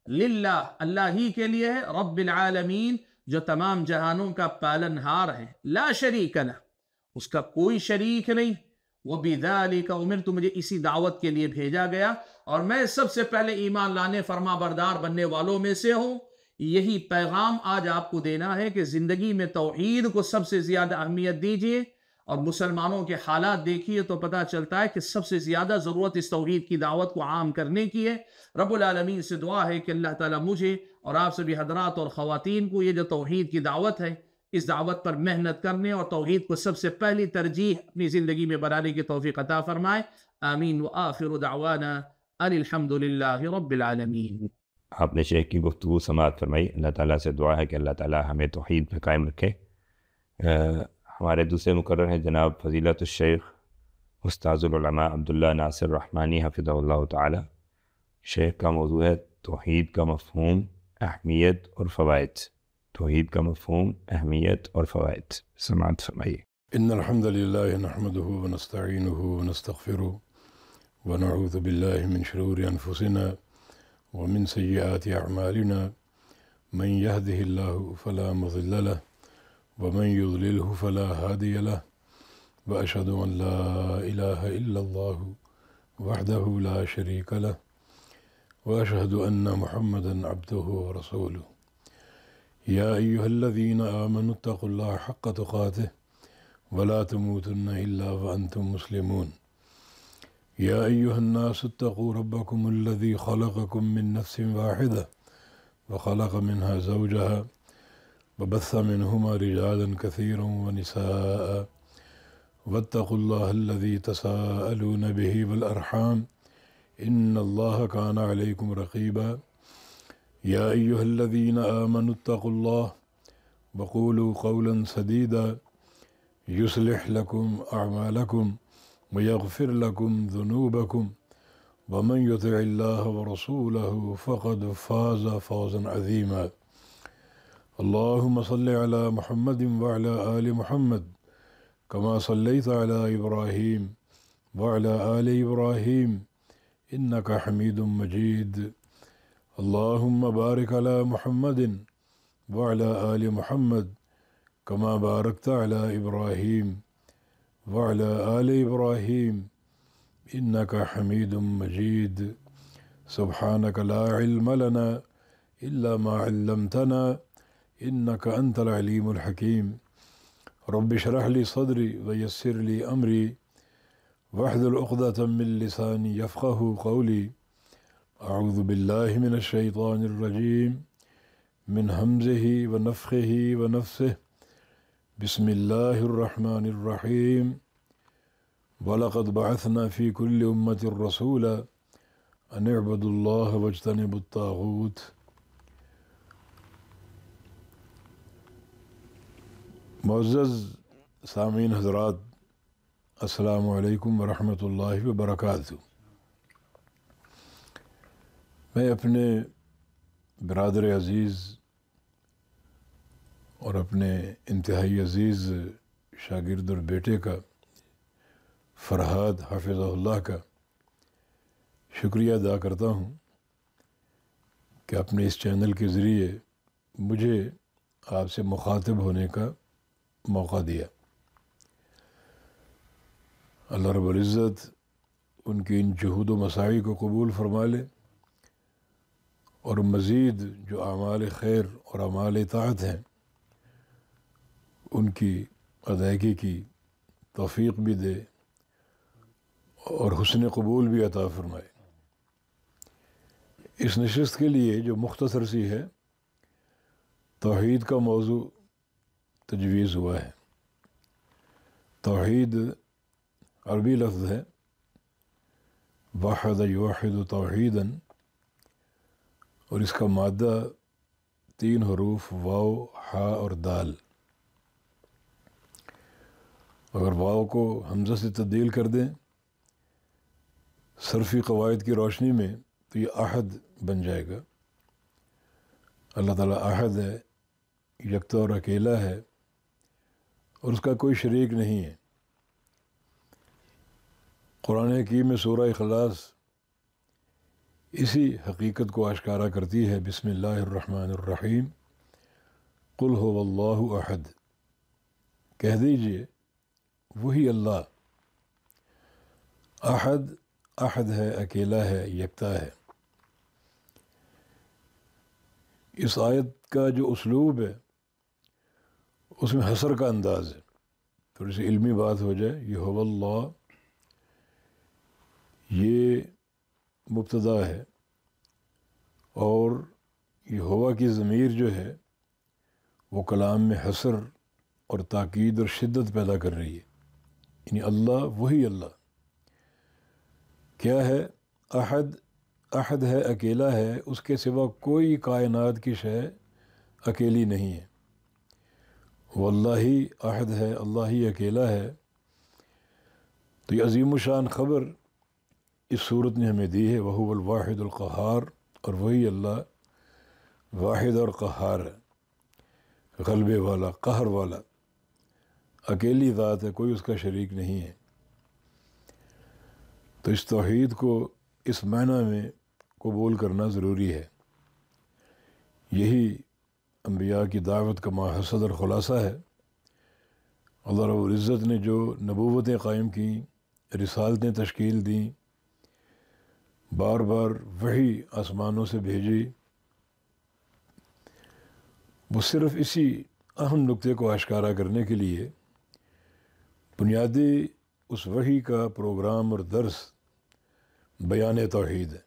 للہ، اللہ ہی کے لیے ہے، رب العالمین، جو تمام جہانوں کا پالنہار ہے، لا شریک لہ، اس کا کوئی شریک نہیں. وَبِذَلِكَ أُمِرْتُ، مجھے اسی دعوت کے لیے بھیجا گیا اور میں سب سے پہلے ایمان لانے فرما بردار بننے والوں میں سے ہوں. یہی پیغام آج آپ کو دینا ہے کہ زندگی میں توحید کو سب سے زیادہ اہمیت دیجیے، اور مسلمانوں کے حالات دیکھیے تو پتہ چلتا ہے کہ سب سے زیادہ ضرورت اس توحید کی دعوت کو عام کرنے کی ہے. رب العالمین سے دعا ہے کہ اللہ تعالیٰ مجھے اور آپ سبھی حضرات اور خواتین کو یہ جو توحید کی دعوت ہے، اس دعوت پر محنت کرنے اور توحید کو سب سے پہلی ترجیح اپنی زندگی میں بنانے کی توفیق عطا فرمائے. آمین. وآخر دعوانا ان الحمد للہ رب العالمین. آپ نے شیخ کی گفتگو سماعت فرمائی. اللہ تعالیٰ سے دعا ہے کہ اللہ تعالیٰ ہمیں توحید پہ قائم رکھے. ہمارے دوسرے مقرر ہیں جناب فضیلت الشیخ استاذ العلماء عبداللہ ناصر رحمانی حفظہ اللہ تعالی. شیخ کا موضوع ہے توحید کا مفہوم، اہمیت اور فوائد. توحید کا مفہوم، اہمیت اور فوائد. سماعت فرمائیے. ان الحمد لله نحمده ونستعينه ونستغفره ونعوذ بالله من شرور انفسنا ومن سيئات اعمالنا، من يهده الله فلا مضل له ومن يضلله فلا هادي له، واشهد ان لا اله الا الله وحده لا شريك له، واشهد ان محمدا عبده ورسوله. يا ايها الذين آمنوا اتقوا الله حق تقاته ولا تموتن إلا وأنتم مسلمون. يا أيها الناس اتقوا ربكم الذي خلقكم من نفس واحدة وخلق منها زوجها وبث منهما رجالا كثيرا ونساء، واتقوا الله الذي تساءلون به والأرحام إن الله كان عليكم رقيبا. يا أيها الذين آمنوا اتقوا الله وقولوا قولا سديدا يصلح لكم أعمالكم ويغفر لكم ذنوبكم، ومن يطع الله ورسوله فقد فاز فوزا عظيما. اللهم صل على محمد وعلى آل محمد كما صليت على إبراهيم وعلى آل إبراهيم إنك حميد مجيد. اللهم بارك على محمد وعلى آل محمد كما باركت على إبراهيم وعلى آل إبراهيم إنك حميد مجيد. سبحانك لا علم لنا إلا ما علمتنا إنك أنت العليم الحكيم. رب اشرح لي صدري ويسر لي أمري واحلل عقدة من لساني يفقه قولي. أعوذ بالله من الشيطان الرجيم من همزه ونفخه ونفثه. بسم الله الرحمن الرحيم. وَلَقَدْ بَعَثْنَا فِي كُلِّ أُمَّةٍ رَسُولًا أَنِ اعْبُدُوا اللَّهَ وَاجْتَنِبُوا الطَّاغُوتَ. معزز سامعین حضرات، السلام علیکم ورحمۃ اللہ وبرکاتہ. میں اپنے برادر عزیز اور اپنے انتہائی عزیز شاگرد اور بیٹے کا، فرحاد حافظہ اللہ کا شکریہ ادا کرتا ہوں کہ اپنے اس چینل کے ذریعے مجھے آپ سے مخاطب ہونے کا موقع دیا. اللہ رب العزت ان کی ان جہود و مساعی کو قبول فرما لے، اور مزید جو اعمال خیر اور اعمال اطاعت ہیں ان کی ادائیگی کی توفیق بھی دے اور حسن قبول بھی عطا فرمائے. اس نشست کے لیے جو مختصر سی ہے، توحید کا موضوع تجویز ہوا ہے. توحید عربی لفظ ہے، وحد یوحد توحیداً، اور اس کا مادہ 3 حروف واو، ہا اور دال. اگر واو کو حمزہ سے تبدیل کر دیں صرفی قواعد کی روشنی میں تو یہ احد بن جائے گا. اللہ تعالیٰ احد ہے، یکتا اور اکیلا ہے، اور اس کا کوئی شریک نہیں ہے. قرآن حکیم میں سورہ اخلاص اسی حقیقت کو آشکارا کرتی ہے. بسم اللہ الرحمن الرحیم. قل هو اللہ احد. کہہ دیجئے وہی اللہ، احد، احد ہے، اکیلا ہے، یکتا ہے۔ اس آیت کا جو اسلوب ہے اس میں حصر کا انداز ہے، تھوڑی سی علمی بات ہو جائے۔ یہ هو اللہ، یہ مبتدا ہے، اور یہ ہوا کی ضمیر جو ہے وہ کلام میں حصر اور تاکید اور شدت پیدا کر رہی ہے، یعنی اللہ وہی اللہ کیا ہے؟ احد، احد ہے، اکیلا ہے، اس کے سوا کوئی کائنات کی شے اکیلی نہیں ہے۔ واللہ ہی احد ہے، اللہ ہی اکیلا ہے۔ تو یہ عظیم الشان خبر اس صورت نے ہمیں دی ہے، وہو الواحد القہار، اور وہی اللہ واحد اور قہار ہے، غلبے والا، قہر والا، اکیلی ذات ہے، کوئی اس کا شریک نہیں ہے۔ تو اس توحید کو اس معنی میں قبول کرنا ضروری ہے۔ یہی انبیاء کی دعوت کا ماحصل اور خلاصہ ہے۔ اللہ رب العزت نے جو نبوتیں قائم کیں، رسالتیں تشکیل دیں، بار بار وحی آسمانوں سے بھیجی، وہ صرف اسی اہم نقطے کو آشکارا کرنے کے لیے بنیادی اس وحی کا پروگرام اور درس بیان توحید ہے۔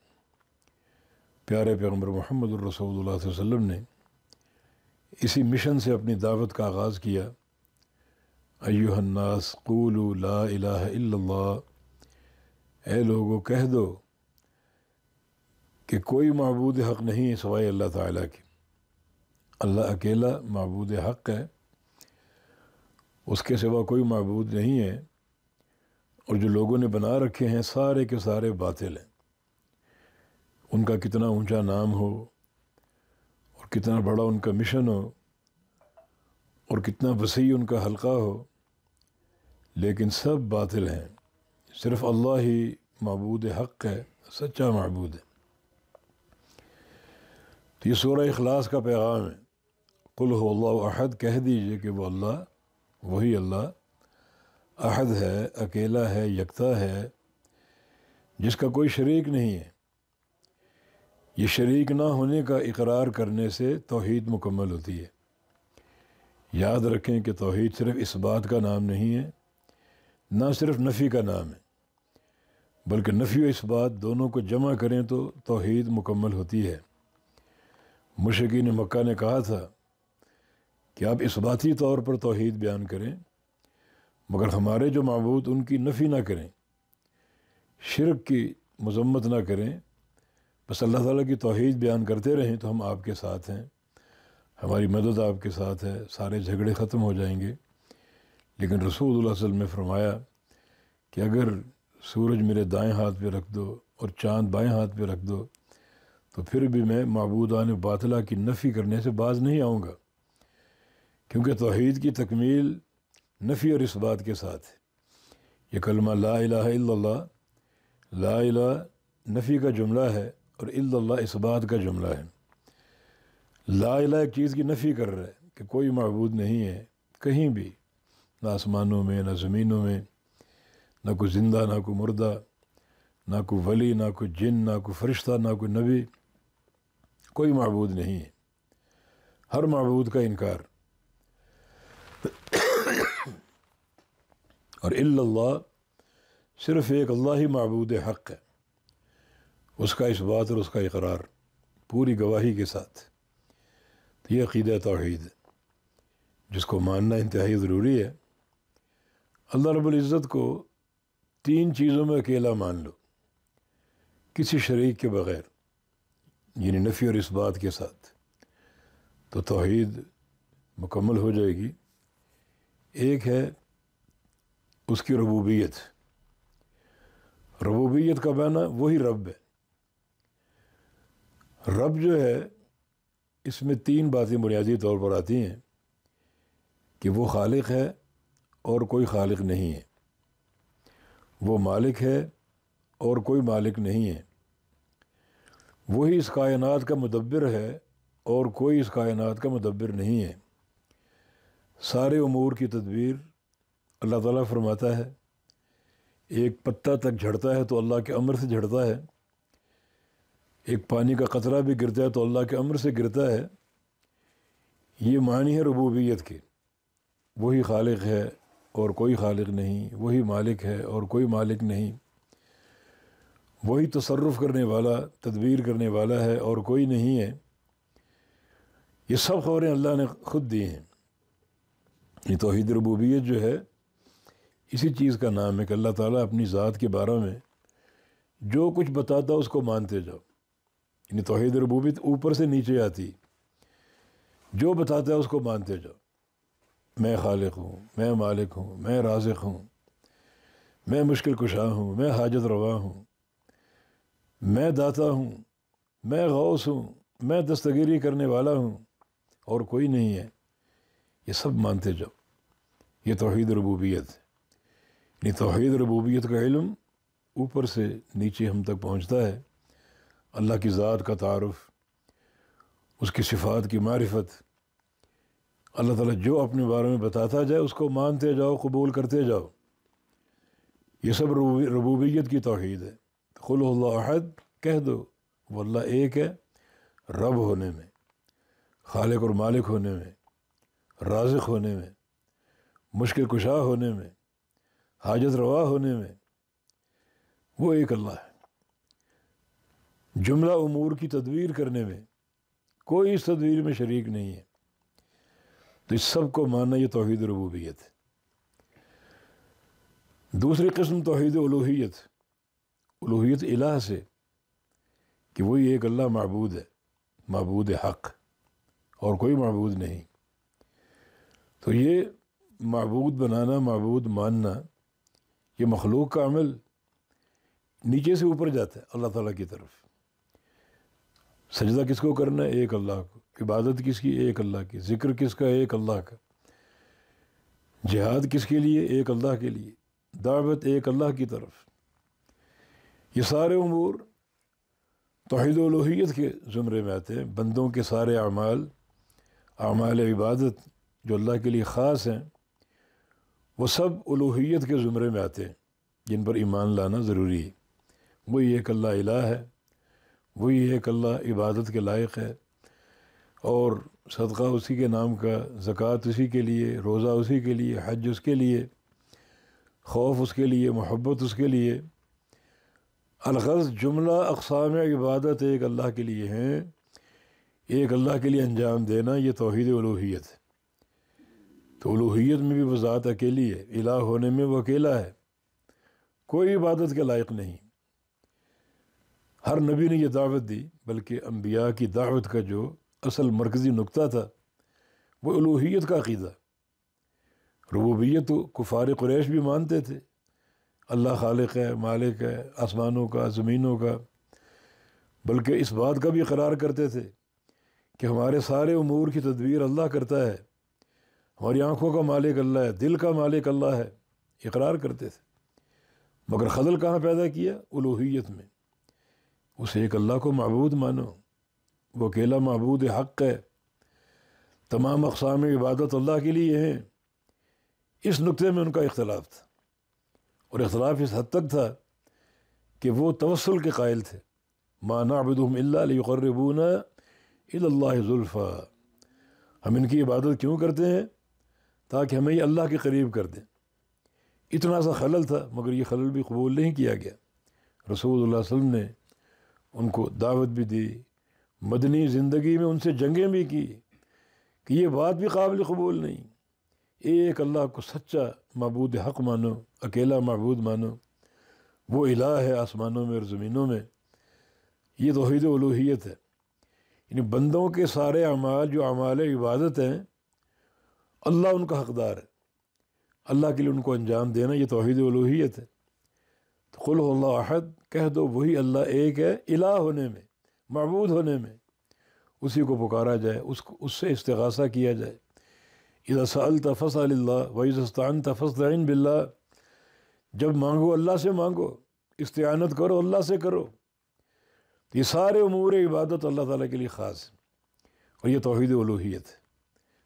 پیارے پیغمبر محمد الرسول اللہ صلی اللہ علیہ وسلم نے اسی مشن سے اپنی دعوت کا آغاز کیا۔ ایھا الناس قولوا لا الہ الا اللہ، اے لوگو کہہ دو کہ کوئی معبود حق نہیں ہے سوائے اللہ تعالیٰ کی، اللہ اکیلا معبود حق ہے، اس کے سوا کوئی معبود نہیں ہے، اور جو لوگوں نے بنا رکھے ہیں سارے کے سارے باطل ہیں۔ ان کا کتنا اونچا نام ہو اور کتنا بڑا ان کا مشن ہو اور کتنا وسیع ان کا حلقہ ہو، لیکن سب باطل ہیں، صرف اللہ ہی معبود حق ہے، سچا معبود ہے۔ تو یہ سورہ اخلاص کا پیغام ہے۔ قل هو اللہ احد، کہہ دیجئے کہ وہ اللہ، وہی اللہ احد ہے، اکیلا ہے، یکتا ہے، جس کا کوئی شریک نہیں ہے۔ یہ شریک نہ ہونے کا اقرار کرنے سے توحید مکمل ہوتی ہے۔ یاد رکھیں کہ توحید صرف اس بات کا نام نہیں ہے، نہ صرف نفی کا نام ہے، بلکہ نفی و اس بات دونوں کو جمع کریں تو توحید مکمل ہوتی ہے۔ مشرکین مکہ نے کہا تھا کہ آپ اس باتی طور پر توحید بیان کریں، مگر ہمارے جو معبود ان کی نفی نہ کریں، شرک کی مذمت نہ کریں، بس اللہ تعالیٰ کی توحید بیان کرتے رہیں تو ہم آپ کے ساتھ ہیں، ہماری مدد آپ کے ساتھ ہے، سارے جھگڑے ختم ہو جائیں گے۔ لیکن رسول اللہ صلی اللہ علیہ وسلم نے فرمایا کہ اگر سورج میرے دائیں ہاتھ پہ رکھ دو اور چاند بائیں ہاتھ پہ رکھ دو تو پھر بھی میں معبودان باطلہ کی نفی کرنے سے باز نہیں آؤں گا، کیونکہ توحید کی تکمیل نفی اور اس بات کے ساتھ ہے۔ یہ کلمہ لا الہ الا اللہ، لا الہ نفی کا جملہ ہے اور الا اللہ اس بات کا جملہ ہے۔ لا الہ ایک چیز کی نفی کر رہا ہے کہ کوئی معبود نہیں ہے کہیں بھی، نہ آسمانوں میں، نہ زمینوں میں، نہ کوئی زندہ، نہ کوئی مردہ، نہ کوئی ولی، نہ کوئی جن، نہ کوئی فرشتہ، نہ کوئی نبی، کوئی معبود نہیں ہے، ہر معبود کا انکار۔ اور الا اللہ، صرف ایک اللہ ہی معبود حق ہے، اس کا اس بات اور اس کا اقرار پوری گواہی کے ساتھ۔ تو یہ عقیدہ توحید ہے جس کو ماننا انتہائی ضروری ہے۔ اللہ رب العزت کو 3 چیزوں میں اکیلا مان لو، کسی شریک کے بغیر، یعنی نفی اور اس بات کے ساتھ، تو توحید مکمل ہو جائے گی۔ ایک ہے اس کی ربوبیت، ربوبیت کا معنی وہی رب ہے۔ رب جو ہے اس میں 3 باتیں بنیادی طور پر آتی ہیں کہ وہ خالق ہے اور کوئی خالق نہیں ہے، وہ مالک ہے اور کوئی مالک نہیں ہے، وہی اس کائنات کا مدبر ہے اور کوئی اس کائنات کا مدبر نہیں ہے، سارے امور کی تدبیر اللہ تعالیٰ فرماتا ہے ایک پتا تک جھڑتا ہے تو اللہ کے امر سے جھڑتا ہے، ایک پانی کا قطرہ بھی گرتا ہے تو اللہ کے امر سے گرتا ہے۔ یہ معنی ہے ربوبیت کے، وہی خالق ہے اور کوئی خالق نہیں، وہی مالک ہے اور کوئی مالک نہیں، وہی تصرف کرنے والا، تدبیر کرنے والا ہے اور کوئی نہیں ہے۔ یہ سب خبریں اللہ نے خود دی ہیں۔ یہ توحید ربوبیت جو ہے اسی چیز کا نام ہے کہ اللہ تعالیٰ اپنی ذات کے بارے میں جو کچھ بتاتا اس کو مانتے جاؤ۔ یعنی توحید ربوبیت اوپر سے نیچے آتی، جو بتاتا ہے اس کو مانتے جاؤ۔ میں خالق ہوں، میں مالک ہوں، میں رازق ہوں، میں مشکل کشا ہوں، میں حاجت روا ہوں، میں داتا ہوں، میں غوث ہوں، میں دستگیری کرنے والا ہوں اور کوئی نہیں ہے۔ یہ سب مانتے جاؤ، یہ توحید ربوبیت ہے۔ یعنی توحید ربوبیت کا علم اوپر سے نیچے ہم تک پہنچتا ہے۔ اللہ کی ذات کا تعارف، اس کی صفات کی معرفت، اللہ تعالیٰ جو اپنے بارے میں بتاتا جائے اس کو مانتے جاؤ، قبول کرتے جاؤ۔ یہ سب ربوبیت کی توحید ہے۔ قل هو اللہ احد، کہہ دو وہ اللہ ایک ہے، رب ہونے میں، خالق اور مالک ہونے میں، رازق ہونے میں، مشکل کشا ہونے میں، حاجت روا ہونے میں، وہ ایک اللہ ہے۔ جملہ امور کی تدبیر کرنے میں کوئی اس تدبیر میں شریک نہیں ہے۔ تو اس سب کو ماننا یہ توحید ربوبیت ہے۔ دوسری قسم توحید الوہیت، الوہیت الہ سے، کہ وہی ایک اللہ معبود ہے، معبود حق، اور کوئی معبود نہیں۔ تو یہ معبود بنانا، معبود ماننا، یہ مخلوق کا عمل نیچے سے اوپر جاتا ہے اللہ تعالیٰ کی طرف۔ سجدہ کس کو کرنا ہے؟ ایک اللہ کو۔ عبادت کس کی؟ ایک اللہ کی۔ ذکر کس کا؟ ایک اللہ کا۔ جہاد کس کے لیے؟ ایک اللہ کے لیے۔ دعوت ایک اللہ کی طرف۔ یہ سارے امور توحید الوہیت کے زمرے میں آتے ہیں۔ بندوں کے سارے اعمال، اعمال عبادت جو اللہ کے لیے خاص ہیں، وہ سب الوہیت کے زمرے میں آتے ہیں، جن پر ایمان لانا ضروری ہے۔ وہی ایک اللہ الہ ہے، وہی ایک اللہ عبادت کے لائق ہے، اور صدقہ اسی کے نام کا، زکوٰۃ اسی کے لیے، روزہ اسی کے لیے، حج اس کے لیے، خوف اس کے لیے، محبت اس کے لیے۔ الغرض جملہ اقسام عبادت ایک اللہ کے لیے ہیں، ایک اللہ کے لیے انجام دینا، یہ توحید الوہیت ہے۔ تو الوہیت میں بھی وہ ذات اکیلی ہے، الہ ہونے میں وہ اکیلا ہے، کوئی عبادت کے لائق نہیں۔ ہر نبی نے یہ دعوت دی، بلکہ انبیاء کی دعوت کا جو اصل مرکزی نقطہ تھا وہ الوہیت کا عقیدہ۔ ربوبیت تو کفار قریش بھی مانتے تھے، اللہ خالق ہے، مالک ہے آسمانوں کا، زمینوں کا، بلکہ اس بات کا بھی اقرار کرتے تھے کہ ہمارے سارے امور کی تدبیر اللہ کرتا ہے، ہماری آنکھوں کا مالک اللہ ہے، دل کا مالک اللہ ہے، اقرار کرتے تھے۔ مگر خلل کہاں پیدا کیا؟ الوہیت میں۔ اس ایک اللہ کو معبود مانو، وہ اکیلا معبود حق ہے، تمام اقسام عبادت اللہ کے لیے ہیں۔ اس نقطے میں ان کا اختلاف تھا، اور اختلاف اس حد تک تھا کہ وہ توسل کے قائل تھے، ما نعبدہم الا لیقربونا الی اللہ زلفیٰ، ہم ان کی عبادت کیوں کرتے ہیں؟ تاکہ ہمیں یہ اللہ کے قریب کر دیں۔ اتنا سا خلل تھا، مگر یہ خلل بھی قبول نہیں کیا گیا۔ رسول اللہ صلی اللہ علیہ وسلم نے ان کو دعوت بھی دی، مدنی زندگی میں ان سے جنگیں بھی کی کہ یہ بات بھی قابل قبول نہیں، ایک اللہ کو سچا معبود حق مانو، اکیلا معبود مانو، وہ الہ ہے آسمانوں میں اور زمینوں میں۔ یہ توحید الوہیت ہے۔ یعنی بندوں کے سارے اعمال جو اعمال عبادت ہیں، اللہ ان کا حقدار ہے، اللہ کے لیے ان کو انجام دینا، یہ توحید الوہیت ہے۔ تو قل هو اللہ احد، کہہ دو وہی اللہ ایک ہے، الہ ہونے میں، معبود ہونے میں، اسی کو پکارا جائے، اس سے استغاثہ کیا جائے۔ اذا سألت فاسأل اللہ واذا استعنت فاستعن باللہ، جب مانگو اللہ سے مانگو، استعانت کرو اللہ سے کرو۔ یہ سارے امور عبادت اللہ تعالیٰ کے لیے خاص ہے، اور یہ توحید الوہیت ہے۔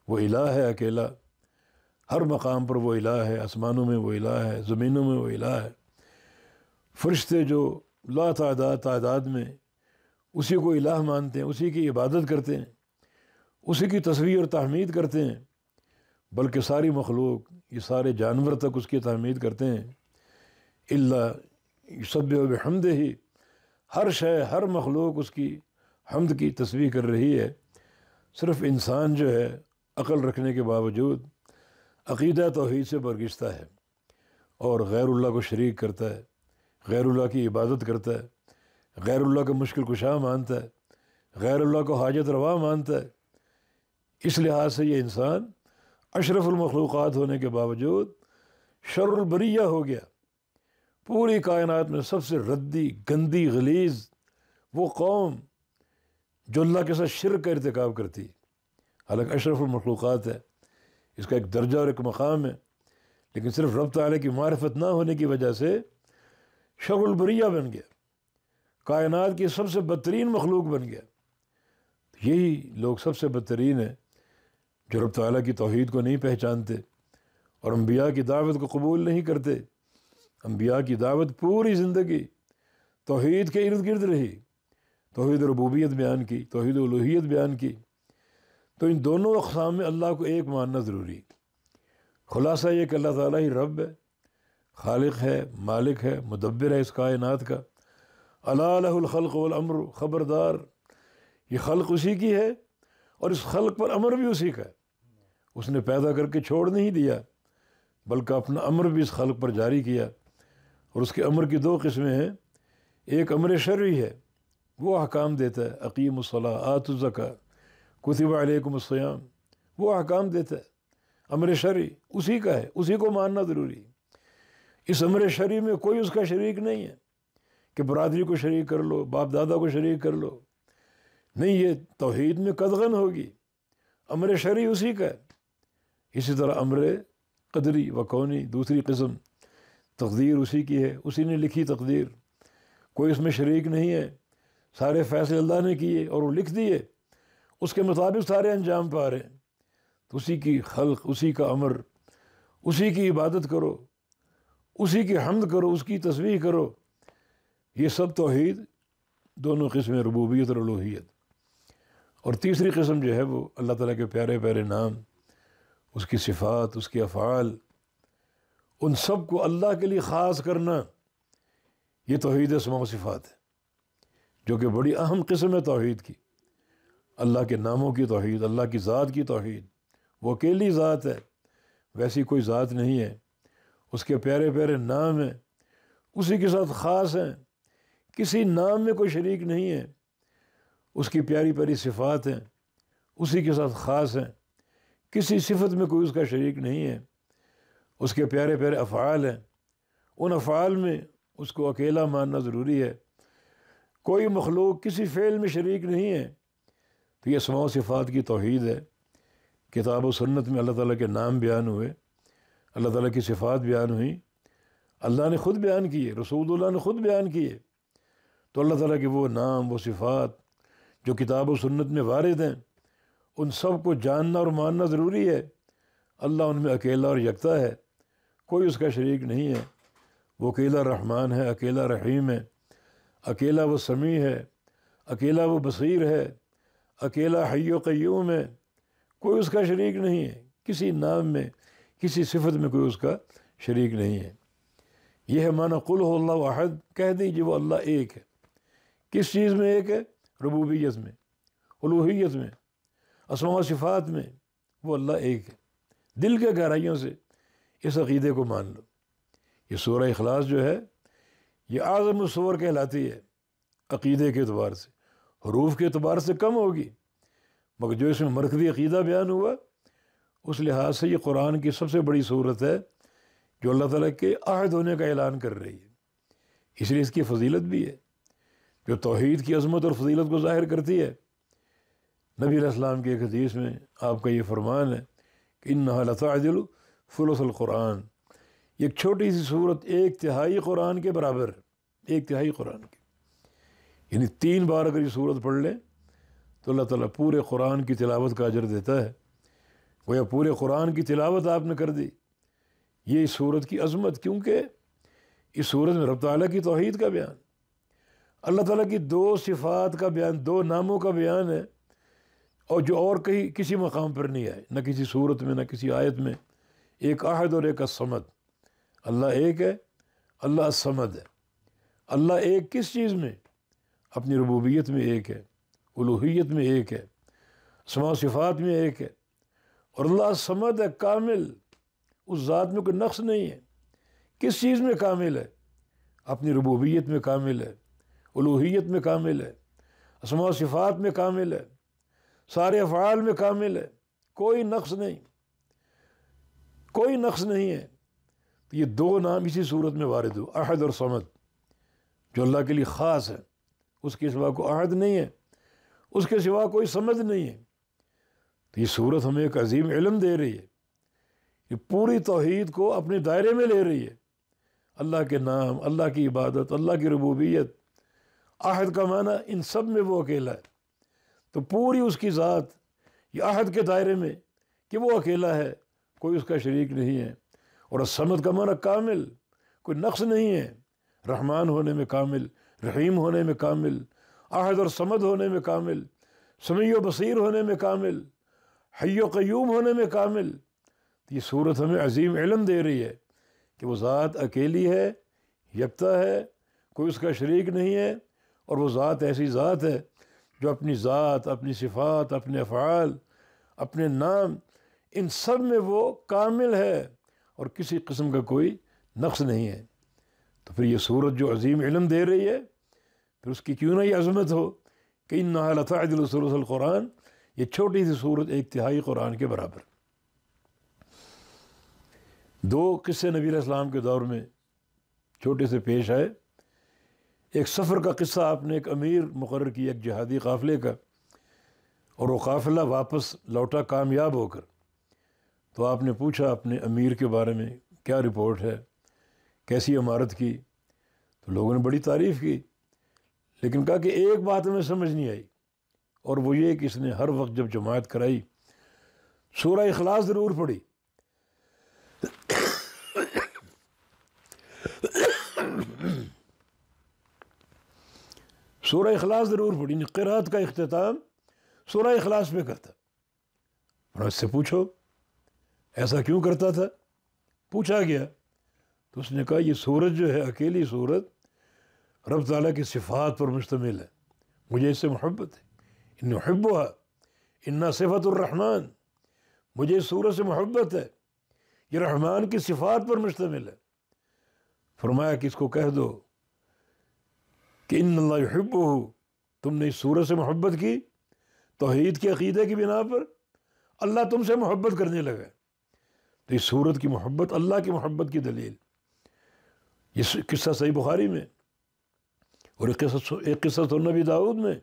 وہ الہ ہے اکیلا، ہر مقام پر وہ الہ ہے، آسمانوں میں وہ الہ ہے، زمینوں میں وہ الہ ہے، فرشتے جو لا تعداد میں اسی کو الہ مانتے ہیں، اسی کی عبادت کرتے ہیں، اسی کی تسبیح اور تحمید کرتے ہیں، بلکہ ساری مخلوق، یہ سارے جانور تک اس کی تحمید کرتے ہیں۔ الا یسبح بحمدہ، ہر شے، ہر مخلوق اس کی حمد کی تسبیح کر رہی ہے۔ صرف انسان جو ہے عقل رکھنے کے باوجود عقیدہ توحید سے برگشتہ ہے اور غیر اللہ کو شریک کرتا ہے، غیر اللہ کی عبادت کرتا ہے، غیر اللہ کو مشکل کشا مانتا ہے، غیر اللہ کو حاجت روا مانتا ہے۔ اس لحاظ سے یہ انسان اشرف المخلوقات ہونے کے باوجود شر البریہ ہو گیا۔ پوری کائنات میں سب سے ردی، گندی، غلیظ وہ قوم جو اللہ کے ساتھ شرک کا ارتکاب کرتی، حالانکہ اشرف المخلوقات ہے، اس کا ایک درجہ اور ایک مقام ہے، لیکن صرف رب تعالیٰ کی معرفت نہ ہونے کی وجہ سے شر البریہ بن گیا، کائنات کی سب سے بدترین مخلوق بن گیا۔ یہی لوگ سب سے بدترین ہیں جو رب تعالیٰ کی توحید کو نہیں پہچانتے اور انبیاء کی دعوت کو قبول نہیں کرتے۔ انبیاء کی دعوت پوری زندگی توحید کے ارد گرد رہی، توحید ربوبیت بیان کی، توحید الوہیت بیان کی۔ تو ان دونوں اقسام میں اللہ کو ایک ماننا ضروری۔ خلاصہ یہ کہ اللہ تعالیٰ ہی رب ہے، خالق ہے، مالک ہے، مدبر ہے اس کائنات کا۔ الا لہ الخلق والامر، خبردار یہ خلق اسی کی ہے اور اس خلق پر امر بھی اسی کا ہے۔ اس نے پیدا کر کے چھوڑ نہیں دیا، بلکہ اپنا امر بھی اس خلق پر جاری کیا، اور اس کے امر کی دو قسمیں ہیں۔ ایک امر شرعی ہے، وہ احکام دیتا ہے، اقیموا الصلاۃ آتوا الزکاۃ کتب علیکم الصیام، وہ احکام دیتا ہے۔ امر شرعی اسی کا ہے، اسی کو ماننا ضروری ہے۔ اس امر شرعی میں کوئی اس کا شریک نہیں ہے کہ برادری کو شریک کر لو، باپ دادا کو شریک کر لو، نہیں، یہ توحید میں قدغن ہوگی۔ امر شرعی اسی کا ہے۔ اسی طرح امر قدری و کونی دوسری قسم، تقدیر اسی کی ہے، اسی نے لکھی تقدیر، کوئی اس میں شریک نہیں ہے، سارے فیصلے اللہ نے کیے اور وہ لکھ دیے، اس کے مطابق سارے انجام پا رہے ہیں۔ تو اسی کی خلق، اسی کا امر، اسی کی عبادت کرو، اسی کی حمد کرو، اس کی تسبیح کرو۔ یہ سب توحید، دونوں قسمیں، ربوبیت اور الوہیت۔ اور تیسری قسم جو ہے وہ اللہ تعالیٰ کے پیارے پیارے نام، اس کی صفات، اس کے افعال، ان سب کو اللہ کے لیے خاص کرنا، یہ توحید اسماء و صفات ہے، جو کہ بڑی اہم قسم ہے توحید کی۔ اللہ کے ناموں کی توحید، اللہ کی ذات کی توحید، وہ اکیلی ذات ہے، ویسی کوئی ذات نہیں ہے۔ اس کے پیارے پیارے نام ہیں، اسی کے ساتھ خاص ہیں، کسی نام میں کوئی شریک نہیں ہے۔ اس کی پیاری پیاری صفات ہیں، اسی کے ساتھ خاص ہیں، کسی صفت میں کوئی اس کا شریک نہیں ہے۔ اس کے پیارے پیارے افعال ہیں، ان افعال میں اس کو اکیلا ماننا ضروری ہے، کوئی مخلوق کسی فعل میں شریک نہیں ہے۔ تو یہ اسماء و صفات کی توحید ہے۔ کتاب و سنت میں اللہ تعالیٰ کے نام بیان ہوئے، اللہ تعالیٰ کی صفات بیان ہوئیں، اللہ نے خود بیان کیے، رسول اللہ نے خود بیان کیے۔ تو اللہ تعالیٰ کے وہ نام، وہ صفات جو کتاب و سنت میں وارد ہیں، ان سب کو جاننا اور ماننا ضروری ہے۔ اللہ ان میں اکیلا اور یکتا ہے، کوئی اس کا شریک نہیں ہے۔ وہ اکیلا رحمان ہے، اکیلا رحیم ہے، اکیلا وہ سمیع ہے، اکیلا وہ بصیر ہے، اکیلا حی و قیوم ہے، کوئی اس کا شریک نہیں ہے، کسی نام میں، کسی صفت میں کوئی اس کا شریک نہیں ہے۔ یہ ہے معنی قل هو اللہ احد، کہہ دیجیے وہ اللہ ایک ہے۔ کس چیز میں ایک ہے؟ ربوبیت میں، الوہیت میں، اسماء و صفات میں، وہ اللہ ایک ہے۔ دل کے گہرائیوں سے اس عقیدے کو مان لو۔ یہ سورہ اخلاص جو ہے یہ اعظم السور کہلاتی ہے عقیدے کے اعتبار سے، حروف کے اعتبار سے کم ہوگی، مگر جو اس میں مرکزی عقیدہ بیان ہوا اس لحاظ سے یہ قرآن کی سب سے بڑی صورت ہے جو اللہ تعالیٰ کے عہد ہونے کا اعلان کر رہی ہے۔ اس لیے اس کی فضیلت بھی ہے، جو توحید کی عظمت اور فضیلت کو ظاہر کرتی ہے۔ نبی علیہ السلام کی ایک حدیث میں آپ کا یہ فرمان ہے کہ انہا لتعدل ثلث القرآن، یہ ایک چھوٹی سی صورت 1/3 قرآن کے برابر ہے، 1/3 قرآن کے، یعنی 3 بار اگر یہ صورت پڑھ لیں تو اللہ تعالیٰ پورے قرآن کی تلاوت کا اجر دیتا ہے۔ گویا پورے قرآن کی تلاوت آپ نے کر دی. یہ اس صورت کی عظمت، کیونکہ اس صورت میں رب تعالیٰ کی توحید کا بیان، اللہ تعالیٰ کی 2 صفات کا بیان، 2 ناموں کا بیان ہے، اور جو اور کہیں کسی مقام پر نہیں آئے، نہ کسی صورت میں، نہ کسی آیت میں. ایک احد اور ایک الصمد. اللہ ایک ہے، اللہ الصمد ہے. اللہ ایک کس چیز میں؟ اپنی ربوبیت میں ایک ہے، الوہیت میں ایک ہے، اسماء و صفات میں ایک ہے. اور اللہ الصمد ہے، کامل، اس ذات میں کوئی نقص نہیں ہے. کس چیز میں کامل ہے؟ اپنی ربوبیت میں کامل ہے، الوہیت میں کامل ہے، اسماء و صفات میں کامل ہے، سارے افعال میں کامل ہے. کوئی نقص نہیں، کوئی نقص نہیں ہے. تو یہ 2 نام اسی صورت میں وارد ہو، احد اور صمد، جو اللہ کے لیے خاص ہے. اس کے سوا کوئی احد نہیں ہے، اس کے سوا کوئی صمد نہیں ہے. تو یہ صورت ہمیں ایک عظیم علم دے رہی ہے، یہ پوری توحید کو اپنے دائرے میں لے رہی ہے. اللہ کے نام، اللہ کی عبادت، اللہ کی ربوبیت. احد کا معنی ان سب میں وہ اکیلا ہے. تو پوری اس کی ذات یہ احد کے دائرے میں کہ وہ اکیلا ہے، کوئی اس کا شریک نہیں ہے. اور الصمد کا معنی کامل، کوئی نقص نہیں ہے، رحمان ہونے میں کامل، رحیم ہونے میں کامل، احد اور صمد ہونے میں کامل، سمیع و بصیر ہونے میں کامل، حی و قیوم ہونے میں کامل. یہ صورت ہمیں عظیم علم دے رہی ہے کہ وہ ذات اکیلی ہے، یکتا ہے، کوئی اس کا شریک نہیں ہے. اور وہ ذات ایسی ذات ہے جو اپنی ذات، اپنی صفات، اپنے افعال، اپنے نام، ان سب میں وہ کامل ہے اور کسی قسم کا کوئی نقص نہیں ہے. تو پھر یہ صورت جو عظیم علم دے رہی ہے، پھر اس کی کیوں نہ یہ عظمت ہو کہ انہا لتعدل ثلث القرآن. یہ چھوٹی سی صورت 1/3 قرآن کے برابر. 2 قصے نبی علیہ السلام کے دور میں چھوٹے سے پیش آئے. ایک سفر کا قصہ آپ نے ایک امیر مقرر کیا، ایک جہادی قافلے کا، اور وہ قافلہ واپس لوٹا کامیاب ہو کر. تو آپ نے پوچھا اپنے امیر کے بارے میں، کیا رپورٹ ہے، کیسی عمارت کی؟ تو لوگوں نے بڑی تعریف کی، لیکن کہا کہ ایک بات ہمیں سمجھ نہیں آئی، اور وہ یہ کہ اس نے ہر وقت جب جماعت کرائی سورہ اخلاص ضرور پڑھی. سورہ اخلاص ضرور پڑھی، قرات کا اختتام سورہ اخلاص پہ کرتا. اور اس سے پوچھو ایسا کیوں کرتا تھا؟ پوچھا گیا تو اس نے کہا یہ سورت جو ہے، اکیلی سورت، رب تعالیٰ کی صفات پر مشتمل ہے، مجھے اس سے محبت ہے. ان احبھا انہا صفت الرحمن، مجھے اس سورت سے محبت ہے، یہ رحمان کی صفات پر مشتمل ہے. فرمایا کہ اس کو کہہ دو کہ ان اللہ یحبہ، تم نے اس سورت سے محبت کی توحید کے عقیدے کی بنا پر، اللہ تم سے محبت کرنے لگا. تو اس سورت کی محبت اللہ کی محبت کی دلیل. یہ قصہ صحیح بخاری میں، اور ایک قصہ نبی داؤد میں،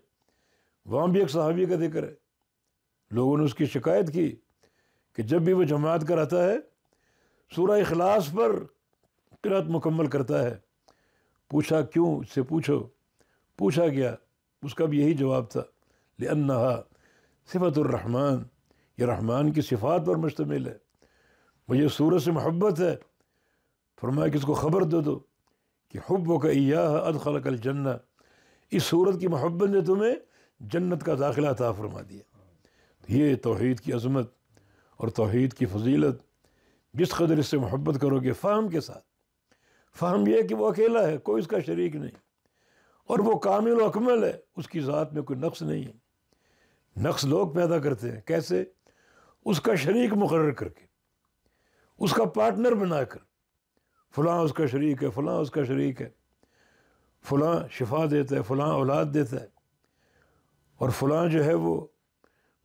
وہاں بھی ایک صحابی کا ذکر ہے. لوگوں نے اس کی شکایت کی کہ جب بھی وہ جماعت کراتا ہے سورہ اخلاص پر قرات مکمل کرتا ہے. پوچھا کیوں؟ اس سے پوچھا گیا، اس کا بھی یہی جواب تھا، لأنہا صفت الرحمن، یہ رحمان کی صفات پر مشتمل ہے، مجھے سورت سے محبت ہے. فرمایا کہ اس کو خبر دے دو کہ حبک ایاہا ادخلک الجنہ، اس سورت کی محبت نے تمہیں جنت کا داخلہ عطا فرما دیا. یہ توحید کی عظمت اور توحید کی فضیلت. جس قدر اس سے محبت کرو گے فہم کے ساتھ، فہم یہ کہ وہ اکیلا ہے، کوئی اس کا شریک نہیں، اور وہ کامل و اکمل ہے، اس کی ذات میں کوئی نقص نہیں ہے. نقص لوگ پیدا کرتے ہیں، کیسے؟ اس کا شریک مقرر کر کے، اس کا پارٹنر بنا کر، فلاں اس کا شریک ہے، فلاں اس کا شریک ہے، فلاں شفا دیتا ہے، فلاں اولاد دیتا ہے، اور فلاں جو ہے وہ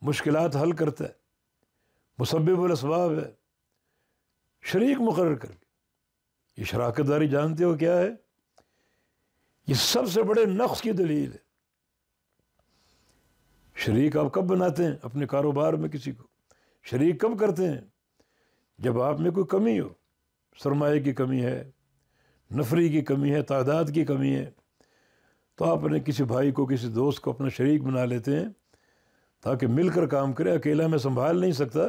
مشکلات حل کرتا ہے، مسبب الاسباب ہے. شریک مقرر کر کے، یہ شراکت داری جانتے ہو کیا ہے؟ یہ سب سے بڑے نقص کی دلیل ہے. شریک آپ کب بناتے ہیں؟ اپنے کاروبار میں کسی کو شریک کب کرتے ہیں؟ جب آپ میں کوئی کمی ہو، سرمایہ کی کمی ہے، نفری کی کمی ہے، تعداد کی کمی ہے، تو آپ اپنے کسی بھائی کو، کسی دوست کو اپنا شریک بنا لیتے ہیں تاکہ مل کر کام کرے. اکیلا میں سنبھال نہیں سکتا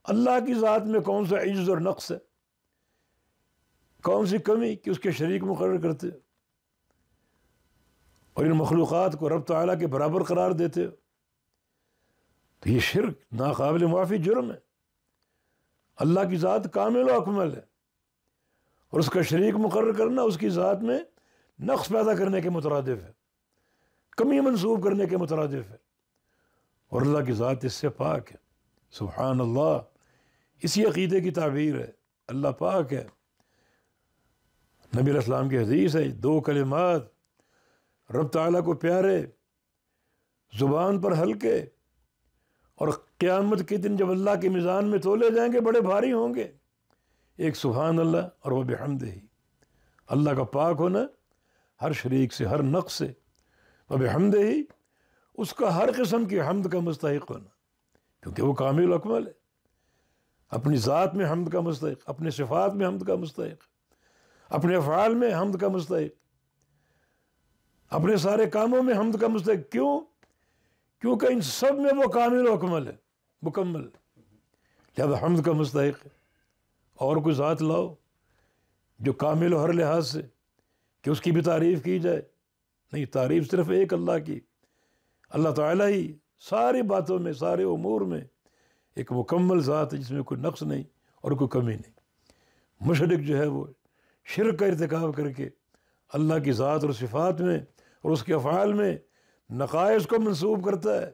اللہ کی ذات میں کون سا عجز اور نقص ہے، کون سی کمی کہ اس کے شریک مقرر کرتے ہو اور ان مخلوقات کو رب تعالیٰ کے برابر قرار دیتے ہو، تو یہ شرک ناقابل معافی جرم ہے۔ اللہ کی ذات کامل و اکمل ہے، اور اس کا شریک مقرر کرنا اس کی ذات میں نقص پیدا کرنے کے مترادف ہے، کمی منسوب کرنے کے مترادف ہے، اور اللہ کی ذات اس سے پاک ہے۔ سبحان اللہ، اسی عقیدے کی تعبیر ہے، اللہ پاک ہے۔ نبی علیہ السلام کی حدیث ہے، دو کلمات رب تعالیٰ کو پیارے، زبان پر ہلکے، اور قیامت کے دن جب اللہ کے میزان میں تولے جائیں گے بڑے بھاری ہوں گے، ایک سبحان اللہ اور وہ بحمدہ، اللہ کا پاک ہونا ہر شریک سے، ہر نقص سے، وہ بحمدہ، اس کا ہر قسم کی حمد کا مستحق ہونا، کیونکہ وہ کامل و اکمل ہے، اپنی ذات میں حمد کا مستحق، اپنے صفات میں حمد کا مستحق، اپنے افعال میں حمد کا مستحق، اپنے سارے کاموں میں حمد کا مستحق۔ کیوں؟ کیونکہ ان سب میں وہ کامل و اکمل ہے، مکمل، لہذا حمد کا مستحق ہے۔ اور کوئی ذات لاؤ جو کامل ہو ہر لحاظ سے کہ اس کی بھی تعریف کی جائے، نہیں، تعریف صرف ایک اللہ کی، اللہ تعالیٰ ہی ساری باتوں میں، سارے امور میں ایک مکمل ذات ہے جس میں کوئی نقص نہیں اور کوئی کمی نہیں۔ مشرک جو ہے وہ شرک کا ارتکاب کر کے اللہ کی ذات اور صفات میں اور اس کے افعال میں نقائص کو منسوب کرتا ہے،